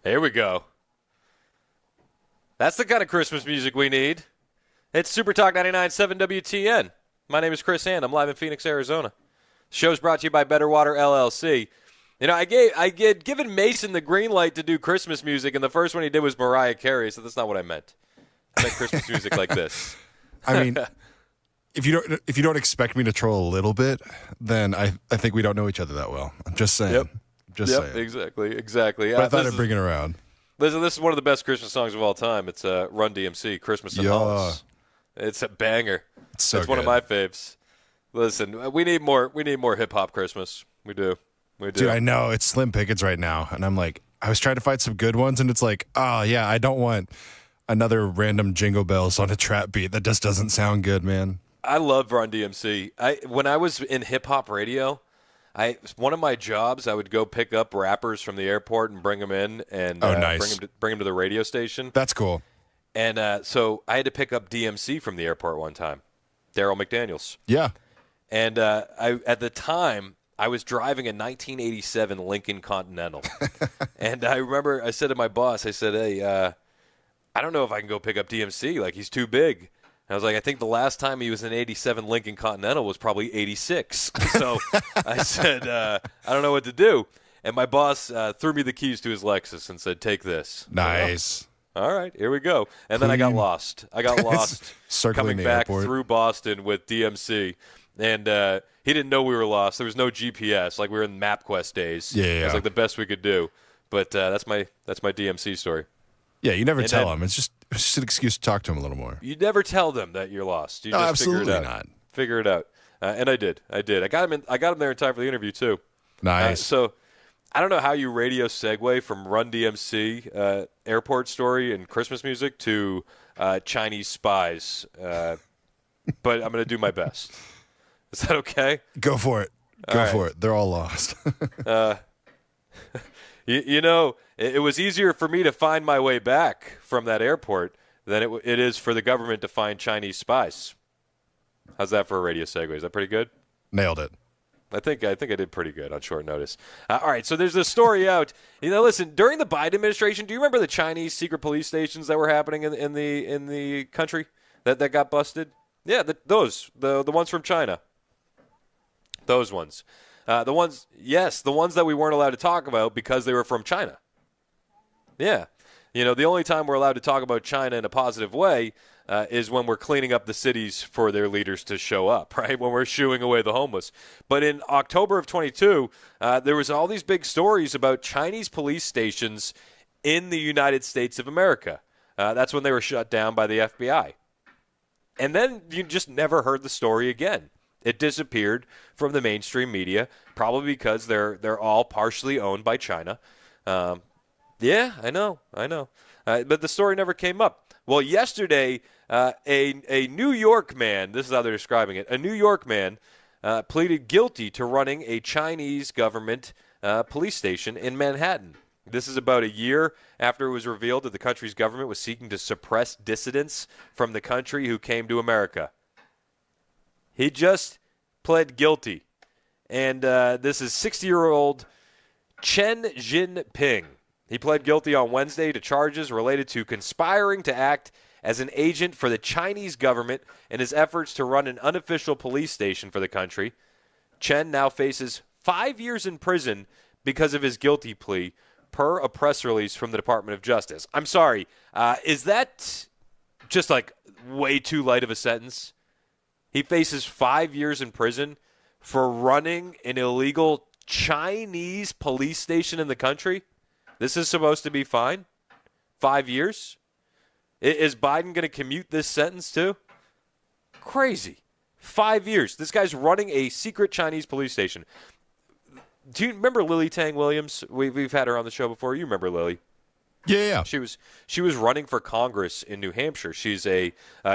Speaker 2: Here we go. That's the kind of Christmas music we need. It's Super Talk 99.7 WTN. My name is Chris Hand. I'm live in Phoenix, Arizona. The show's brought to you by Better Water LLC. You know, I had given Mason the green light to do Christmas music, and the first one he did was Mariah Carey, so that's not what I meant. I meant Christmas music like this.
Speaker 9: I mean, if you don't expect me to troll a little bit, then I think we don't know each other that well. I'm just saying.
Speaker 2: Yep.
Speaker 9: Just saying.
Speaker 2: Exactly.
Speaker 9: But I thought I'd bring it around.
Speaker 2: Listen, this is one of the best Christmas songs of all time. It's Run DMC, Christmas in Hollis. It's a banger.
Speaker 9: It's
Speaker 2: one of my faves. Listen, we need more hip hop Christmas. We do.
Speaker 9: Dude, I know it's slim pickings right now, and I'm like, I was trying to find some good ones, and it's like, oh yeah, I don't want another random Jingle Bells on a trap beat that just doesn't sound good, man.
Speaker 2: I love Run DMC. When I was in hip hop radio, one of my jobs, I would go pick up rappers from the airport and bring them in and
Speaker 9: nice.
Speaker 2: bring them to the radio station.
Speaker 9: That's cool.
Speaker 2: And so I had to pick up DMC from the airport one time, Daryl McDaniels.
Speaker 9: Yeah.
Speaker 2: And at the time, I was driving a 1987 Lincoln Continental. And I remember I said to my boss, I said, hey, I don't know if I can go pick up DMC. Like, he's too big. And I was like, I think the last time he was in 87 Lincoln Continental was probably 86. So I said, I don't know what to do. And my boss threw me the keys to his Lexus and said, take this.
Speaker 9: Nice.
Speaker 2: All right, here we go. And then I got lost. Coming back through Boston with DMC. And he didn't know we were lost. There was no GPS. Like, we were in MapQuest days.
Speaker 9: Yeah.
Speaker 2: It was like the best we could do. But that's my DMC story.
Speaker 9: Yeah, you never tell them. It's just an excuse to talk to them a little more.
Speaker 2: You never tell them that you're lost. You just
Speaker 9: absolutely
Speaker 2: figure it out.
Speaker 9: not.
Speaker 2: Figure it out. And I did. I got him there in time for the interview too.
Speaker 9: Nice.
Speaker 2: So I don't know how you radio segue from Run DMC airport story and Christmas music to Chinese spies, but I'm going to do my best. Is that okay?
Speaker 9: Go for it. Go for it. They're all lost.
Speaker 2: You know, it was easier for me to find my way back from that airport than it is for the government to find Chinese spies. How's that for a radio segue? Is that pretty good?
Speaker 9: Nailed it.
Speaker 2: I think I did pretty good on short notice. All right, so there's this story out. You know, listen, during the Biden administration, do you remember the Chinese secret police stations that were happening in the country that got busted? Yeah, the ones from China. Those ones. The ones that we weren't allowed to talk about because they were from China. Yeah. You know, the only time we're allowed to talk about China in a positive way is when we're cleaning up the cities for their leaders to show up, right? When we're shooing away the homeless. But in October of 22, there was all these big stories about Chinese police stations in the United States of America. That's when they were shut down by the FBI. And then you just never heard the story again. It disappeared from the mainstream media, probably because they're all partially owned by China. Yeah, I know. But the story never came up. Well, yesterday, a New York man, this is how they're describing it, a New York man pleaded guilty to running a Chinese government police station in Manhattan. This is about a year after it was revealed that the country's government was seeking to suppress dissidents from the country who came to America. He just pled guilty. And this is 60-year-old Chen Jinping. He pled guilty on Wednesday to charges related to conspiring to act as an agent for the Chinese government in his efforts to run an unofficial police station for the country. Chen now faces 5 years in prison because of his guilty plea, per a press release from the Department of Justice. I'm sorry, is that just like way too light of a sentence? He faces 5 years in prison for running an illegal Chinese police station in the country? This is supposed to be fine? 5 years? Is Biden going to commute this sentence too? Crazy. 5 years. This guy's running a secret Chinese police station. Do you remember Lily Tang Williams? We've had her on the show before. You remember Lily?
Speaker 9: Yeah.
Speaker 2: She was running for Congress in New Hampshire. She's a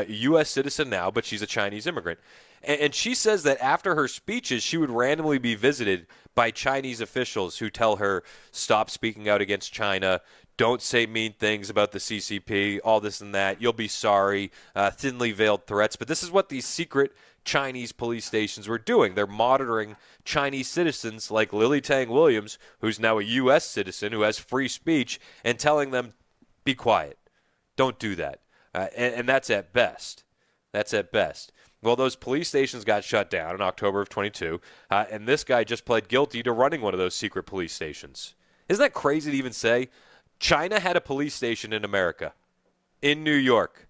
Speaker 2: U.S. citizen now, but she's a Chinese immigrant. And she says that after her speeches, she would randomly be visited by Chinese officials who tell her, stop speaking out against China, don't say mean things about the CCP, all this and that. You'll be sorry. Thinly veiled threats. But this is what these secret Chinese police stations were doing. They're monitoring Chinese citizens like Lily Tang Williams, who's now a U.S. citizen who has free speech, and telling them, be quiet. Don't do that. And that's at best. That's at best. Well, those police stations got shut down in October of 22, and this guy just pled guilty to running one of those secret police stations. Isn't that crazy to even say? China had a police station in America, in New York.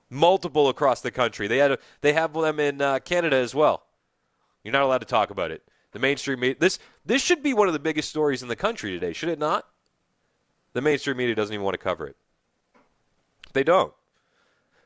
Speaker 2: Multiple across the country. They have them in Canada as well. You're not allowed to talk about it. The mainstream media. This should be one of the biggest stories in the country today, should it not? The mainstream media doesn't even want to cover it. They don't.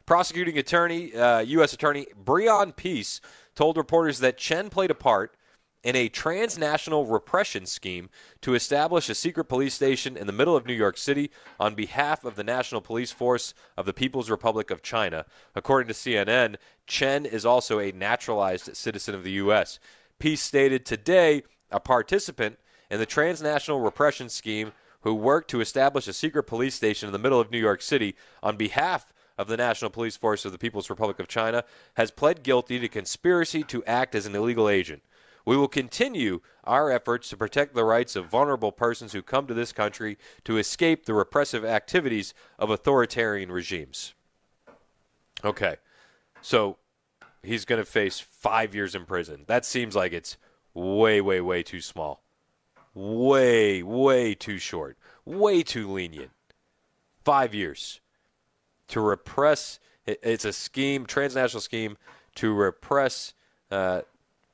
Speaker 2: Prosecuting attorney, U.S. Attorney Breon Peace told reporters that Chen played a part in a transnational repression scheme to establish a secret police station in the middle of New York City on behalf of the National Police Force of the People's Republic of China. According to CNN, Chen is also a naturalized citizen of the U.S. Peace stated today a participant in the transnational repression scheme who worked to establish a secret police station in the middle of New York City on behalf of the National Police Force of the People's Republic of China has pled guilty to conspiracy to act as an illegal agent. We will continue our efforts to protect the rights of vulnerable persons who come to this country to escape the repressive activities of authoritarian regimes. Okay, so he's going to face 5 years in prison. That seems like it's way, way, way too small. Way, way too short. Way too lenient. 5 years to repress. It's a scheme, transnational scheme, to repress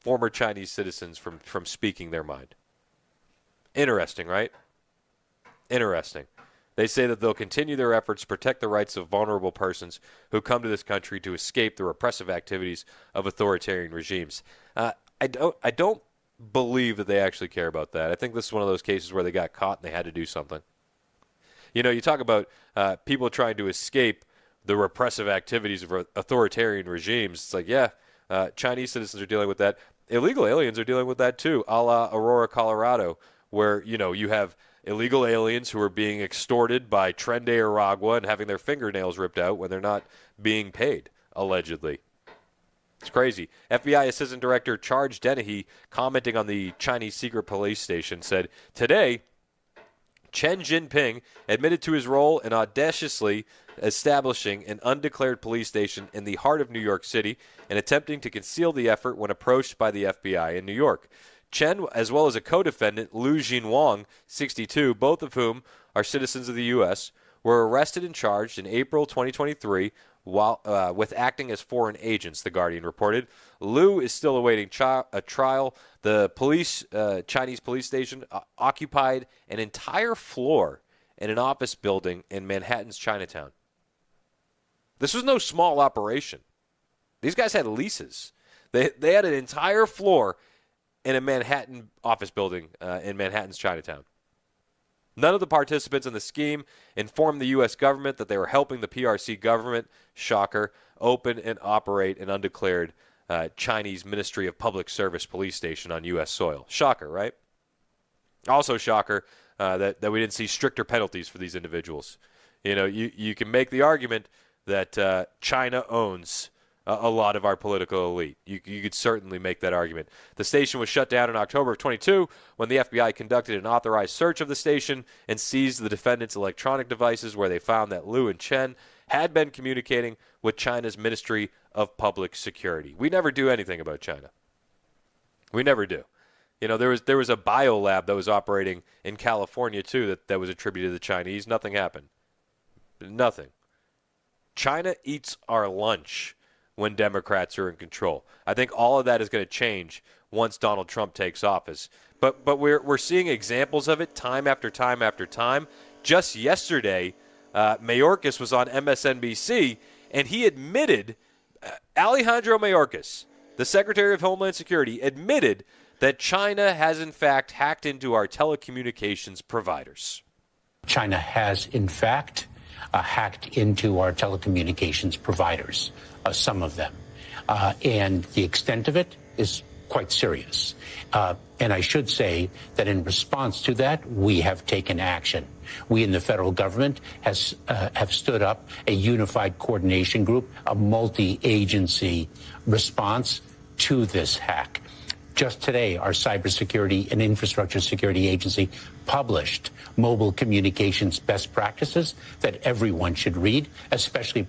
Speaker 2: former Chinese citizens from speaking their mind. Interesting, right? Interesting. They say that they'll continue their efforts to protect the rights of vulnerable persons who come to this country to escape the repressive activities of authoritarian regimes. I don't believe that they actually care about that. I think this is one of those cases where they got caught and they had to do something. You know, you talk about people trying to escape the repressive activities of authoritarian regimes. It's like, yeah, Chinese citizens are dealing with that. Illegal aliens are dealing with that too, a la Aurora, Colorado, where, you know, you have illegal aliens who are being extorted by Tren de Aragua and having their fingernails ripped out when they're not being paid, allegedly. It's crazy. FBI Assistant Director Charles Dennehy, commenting on the Chinese secret police station, said, today, Chen Jinping admitted to his role in audaciously establishing an undeclared police station in the heart of New York City and attempting to conceal the effort when approached by the FBI in New York. Chen, as well as a co-defendant, Liu Jinwang, 62, both of whom are citizens of the U.S., were arrested and charged in April 2023 while with acting as foreign agents, The Guardian reported. Liu is still awaiting a trial. The Chinese police station occupied an entire floor in an office building in Manhattan's Chinatown. This was no small operation. These guys had leases. They had an entire floor in a Manhattan office building in Manhattan's Chinatown. None of the participants in the scheme informed the U.S. government that they were helping the PRC government, shocker, open and operate an undeclared Chinese Ministry of Public Service police station on U.S. soil. Shocker, right? Also shocker that we didn't see stricter penalties for these individuals. You know, you can make the argument that China owns a lot of our political elite. You could certainly make that argument. The station was shut down in October of 22 when the FBI conducted an authorized search of the station and seized the defendants' electronic devices, where they found that Liu and Chen had been communicating with China's Ministry of Public Security. We never do anything about China. We never do. You know, there was a biolab that was operating in California, too, that was attributed to the Chinese. Nothing happened. Nothing. China eats our lunch when Democrats are in control. I think all of that is going to change once Donald Trump takes office. But we're seeing examples of it time after time after time. Just yesterday, Mayorkas was on MSNBC, and he admitted, Alejandro Mayorkas, the Secretary of Homeland Security, admitted that China has in fact hacked into our telecommunications providers.
Speaker 20: China has in fact hacked into our telecommunications providers, some of them. And the extent of it is quite serious. And I should say that in response to that, we have taken action. We in the federal government have stood up a unified coordination group, a multi-agency response to this hack. Just today, our Cybersecurity and Infrastructure Security Agency published mobile communications best practices that everyone should read, especially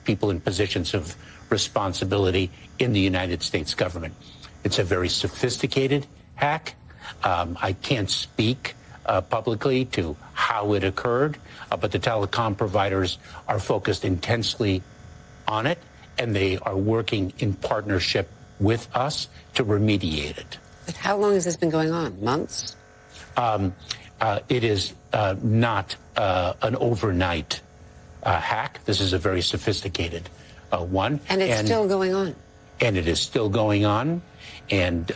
Speaker 20: people in positions of responsibility in the United States government. It's a very sophisticated hack. I can't speak publicly to how it occurred, but the telecom providers are focused intensely on it, and they are working in partnership with us to remediate it.
Speaker 3: But how long has this been going on? Months?
Speaker 20: It is not an overnight hack. This is a very sophisticated one.
Speaker 3: And it's still going on.
Speaker 20: And it is still going on. And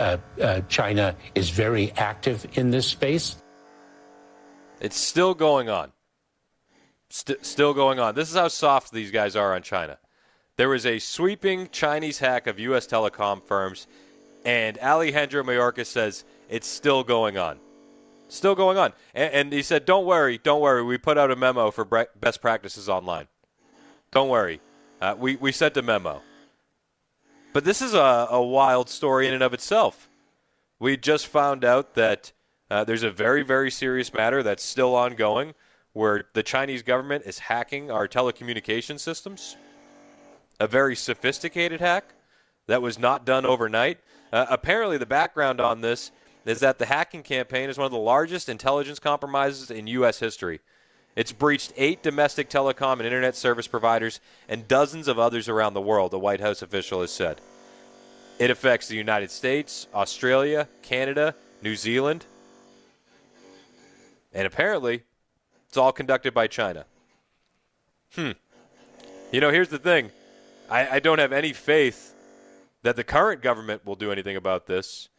Speaker 20: China is very active in this space.
Speaker 2: It's still going on. Still going on. This is how soft these guys are on China. There was a sweeping Chinese hack of U.S. telecom firms, and Alejandro Mayorkas says it's still going on. Still going on. And he said, don't worry. We put out a memo for best practices online. Don't worry. We sent a memo. But this is a wild story in and of itself. We just found out that there's a very, very serious matter that's still ongoing where the Chinese government is hacking our telecommunication systems. A very sophisticated hack that was not done overnight. Apparently, the background on this is that the hacking campaign is one of the largest intelligence compromises in U.S. history. It's breached 8 domestic telecom and internet service providers and dozens of others around the world, a White House official has said. It affects the United States, Australia, Canada, New Zealand, and apparently it's all conducted by China. You know, here's the thing. I don't have any faith that the current government will do anything about this.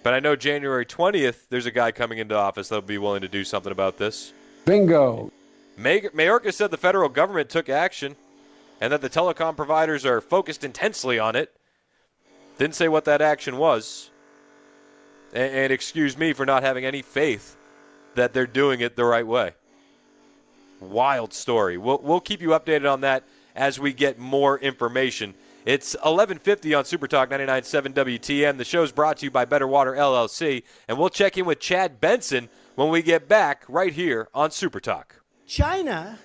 Speaker 2: But I know January 20th, there's a guy coming into office that will be willing to do something about this.
Speaker 21: Bingo.
Speaker 2: Mayorkas said the federal government took action and that the telecom providers are focused intensely on it. Didn't say what that action was. And excuse me for not having any faith that they're doing it the right way. Wild story. We'll keep you updated on that as we get more information. It's 11:50 on Super Talk 99.7 WTN. The show's brought to you by Better Water LLC, and we'll check in with Chad Benson when we get back right here on Super Talk.
Speaker 22: China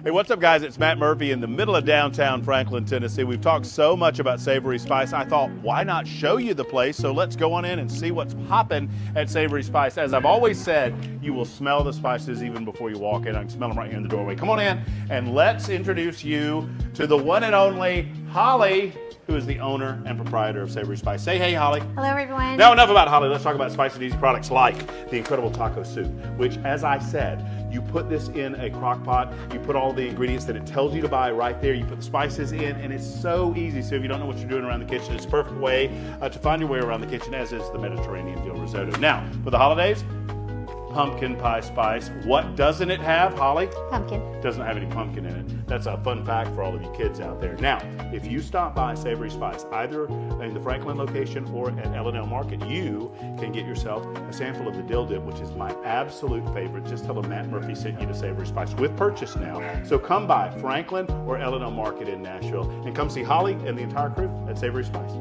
Speaker 13: Hey, what's up, guys? It's Matt Murphy in the middle of downtown Franklin, Tennessee. We've talked so much about Savory Spice. I thought, why not show you the place? So let's go on in and see what's popping at Savory Spice. As I've always said, you will smell the spices even before you walk in. I can smell them right here in the doorway. Come on in, and let's introduce you to the one and only Holly, who is the owner and proprietor of Savory Spice. Say hey, Holly.
Speaker 24: Hello, everyone.
Speaker 13: Now, enough about Holly. Let's talk about spicy and easy products like the incredible taco soup, which, as I said, you put this in a crock pot, you put all the ingredients that it tells you to buy right there, you put the spices in, and it's so easy. So if you don't know what you're doing around the kitchen, it's a perfect way to find your way around the kitchen, as is the Mediterranean dill risotto. Now, for the holidays, pumpkin pie spice. What doesn't it have, Holly?
Speaker 24: Pumpkin.
Speaker 13: Doesn't have any pumpkin in it. That's a fun fact for all of you kids out there. Now, if you stop by Savory Spice, either in the Franklin location or at L&L Market, you can get yourself a sample of the dill dip, which is my absolute favorite. Just tell them Matt Murphy sent you to Savory Spice with purchase now. So come by Franklin or L&L Market in Nashville and come see Holly and the entire crew at Savory Spice.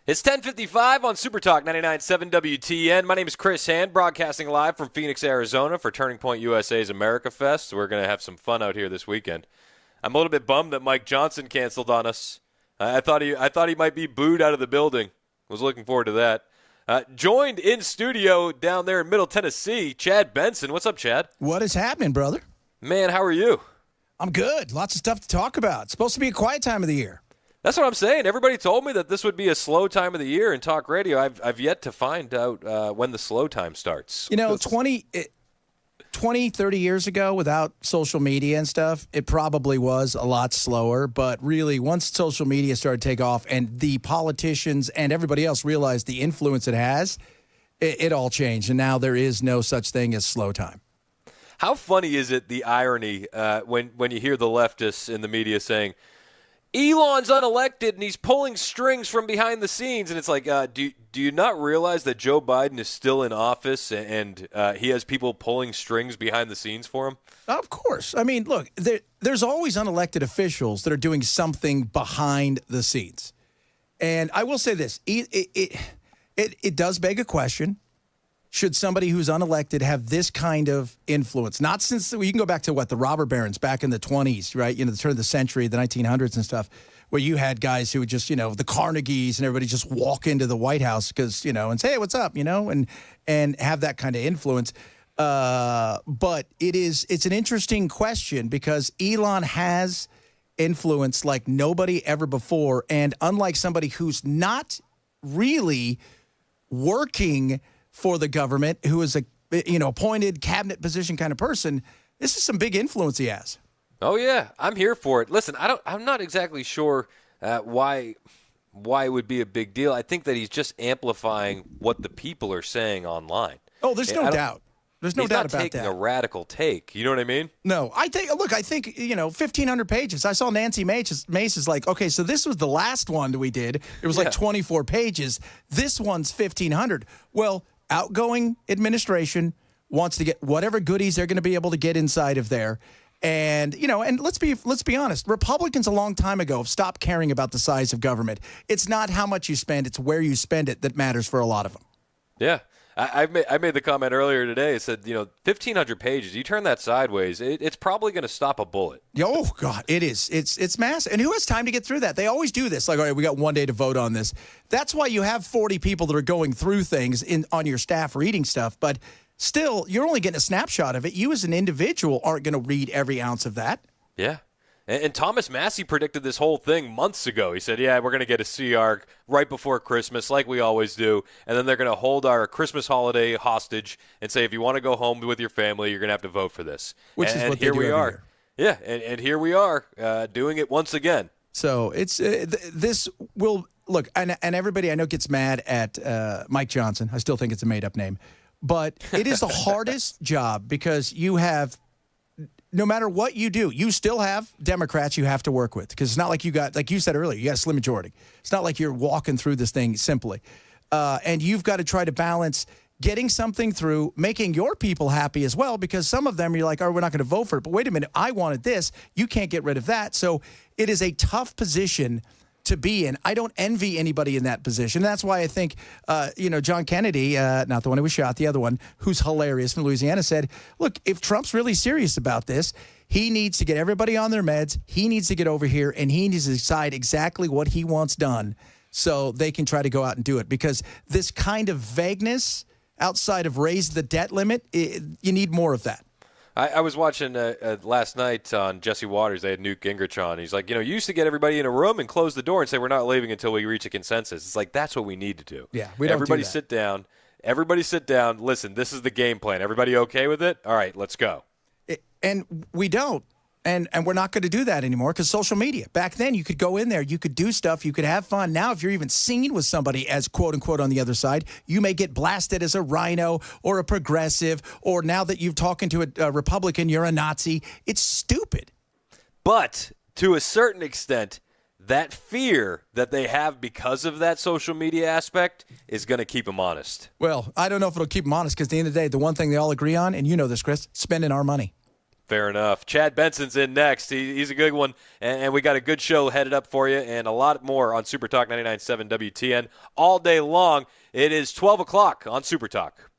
Speaker 2: It's 10:55 on Super Talk 99.7 WTN. My name is Chris Hand, broadcasting live from Phoenix, Arizona for Turning Point USA's America Fest. We're going to have some fun out here this weekend. I'm a little bit bummed that Mike Johnson canceled on us. I thought he might be booed out of the building. Was looking forward to that. Joined in studio down there in Middle Tennessee, Chad Benson. What's up, Chad?
Speaker 4: What is happening, brother?
Speaker 2: Man, how are you?
Speaker 4: I'm good. Lots of stuff to talk about. It's supposed to be a quiet time of the year.
Speaker 2: That's what I'm saying. Everybody told me that this would be a slow time of the year in talk radio. I've yet to find out when the slow time starts.
Speaker 4: 20, 30 years ago, without social media and stuff, it probably was a lot slower. But really, once social media started to take off and the politicians and everybody else realized the influence it has, it all changed. And now there is no such thing as slow time.
Speaker 2: How funny is it, the irony, when you hear the leftists in the media saying, Elon's unelected and he's pulling strings from behind the scenes. And it's like, do you not realize that Joe Biden is still in office and he has people pulling strings behind the scenes for him?
Speaker 4: Of course. I mean, look, there's always unelected officials that are doing something behind the scenes. And I will say this, it does beg a question. Should somebody who's unelected have this kind of influence? Not since you can go back to the robber barons back in the 20s, right? The turn of the century, the 1900s and stuff, where you had guys who would just, the Carnegies and everybody just walk into the White House because, and say, hey, what's up, and have that kind of influence. But it's an interesting question because Elon has influence like nobody ever before. And unlike somebody who's not really working for the government, who is a appointed cabinet position kind of person, this is some big influence he has.
Speaker 2: Oh yeah, I'm here for it. Listen, I'm not exactly sure why it would be a big deal. I think that he's just amplifying what the people are saying online.
Speaker 4: Oh, there's no doubt. There's no doubt about that.
Speaker 2: He's not taking a radical take. You know what I mean?
Speaker 4: No, I think 1,500 pages. I saw Nancy Mace is like, okay, so this was the last one that we did. It was like 24 pages. This one's 1,500. Well, outgoing administration wants to get whatever goodies they're going to be able to get inside of there. And, and let's be honest, Republicans a long time ago have stopped caring about the size of government. It's not how much you spend, it's where you spend it that matters for a lot of them.
Speaker 2: Yeah. I made the comment earlier today. I said, 1,500 pages, you turn that sideways, it's probably going to stop a bullet.
Speaker 4: Oh, God, it is. It's massive. And who has time to get through that? They always do this. Like, all right, we got one day to vote on this. That's why you have 40 people that are going through things on your staff reading stuff. But still, you're only getting a snapshot of it. You as an individual aren't going to read every ounce of that.
Speaker 2: Yeah. And Thomas Massey predicted this whole thing months ago. He said, we're going to get a CR right before Christmas, like we always do. And then they're going to hold our Christmas holiday hostage and say, if you want to go home with your family, you're going to have to vote for this.
Speaker 4: Which is what they do every year.
Speaker 2: Yeah, and here we are doing it once again.
Speaker 4: So it's this will – look, and everybody I know gets mad at Mike Johnson. I still think it's a made-up name. But it is the hardest job because you have – no matter what you do, you still have Democrats you have to work with because it's not like you got, like you said earlier, you got a slim majority. It's not like you're walking through this thing simply. And you've got to try to balance getting something through, making your people happy as well because some of them you're like, oh, we're not going to vote for it. But wait a minute, I wanted this. You can't get rid of that. So it is a tough position to be in. I don't envy anybody in that position. That's why I think, John Kennedy, not the one who was shot, the other one, who's hilarious from Louisiana, said, look, if Trump's really serious about this, he needs to get everybody on their meds. He needs to get over here, and he needs to decide exactly what he wants done so they can try to go out and do it. Because this kind of vagueness outside of raise the debt limit, you need more of that.
Speaker 2: I was watching last night on Jesse Waters. They had Newt Gingrich on. He's like, you used to get everybody in a room and close the door and say, we're not leaving until we reach a consensus. It's like, that's what we need to do.
Speaker 4: Yeah, we don't
Speaker 2: Everybody
Speaker 4: do that.
Speaker 2: sit down. Everybody sit down. Listen, this is the game plan. Everybody okay with it? All right, let's go.
Speaker 4: And we don't. And we're not going to do that anymore because social media. Back then, you could go in there, you could do stuff, you could have fun. Now, if you're even seen with somebody as quote-unquote on the other side, you may get blasted as a rhino or a progressive, or now that you're talking to a Republican, you're a Nazi. It's stupid.
Speaker 2: But to a certain extent, that fear that they have because of that social media aspect is going to keep them honest.
Speaker 4: Well, I don't know if it'll keep them honest because at the end of the day, the one thing they all agree on, and you know this, Chris, spending our money.
Speaker 2: Fair enough. Chad Benson's in next. He's a good one, and we got a good show headed up for you and a lot more on Super Talk 99.7 WTN all day long. It is 12 o'clock on Super Talk.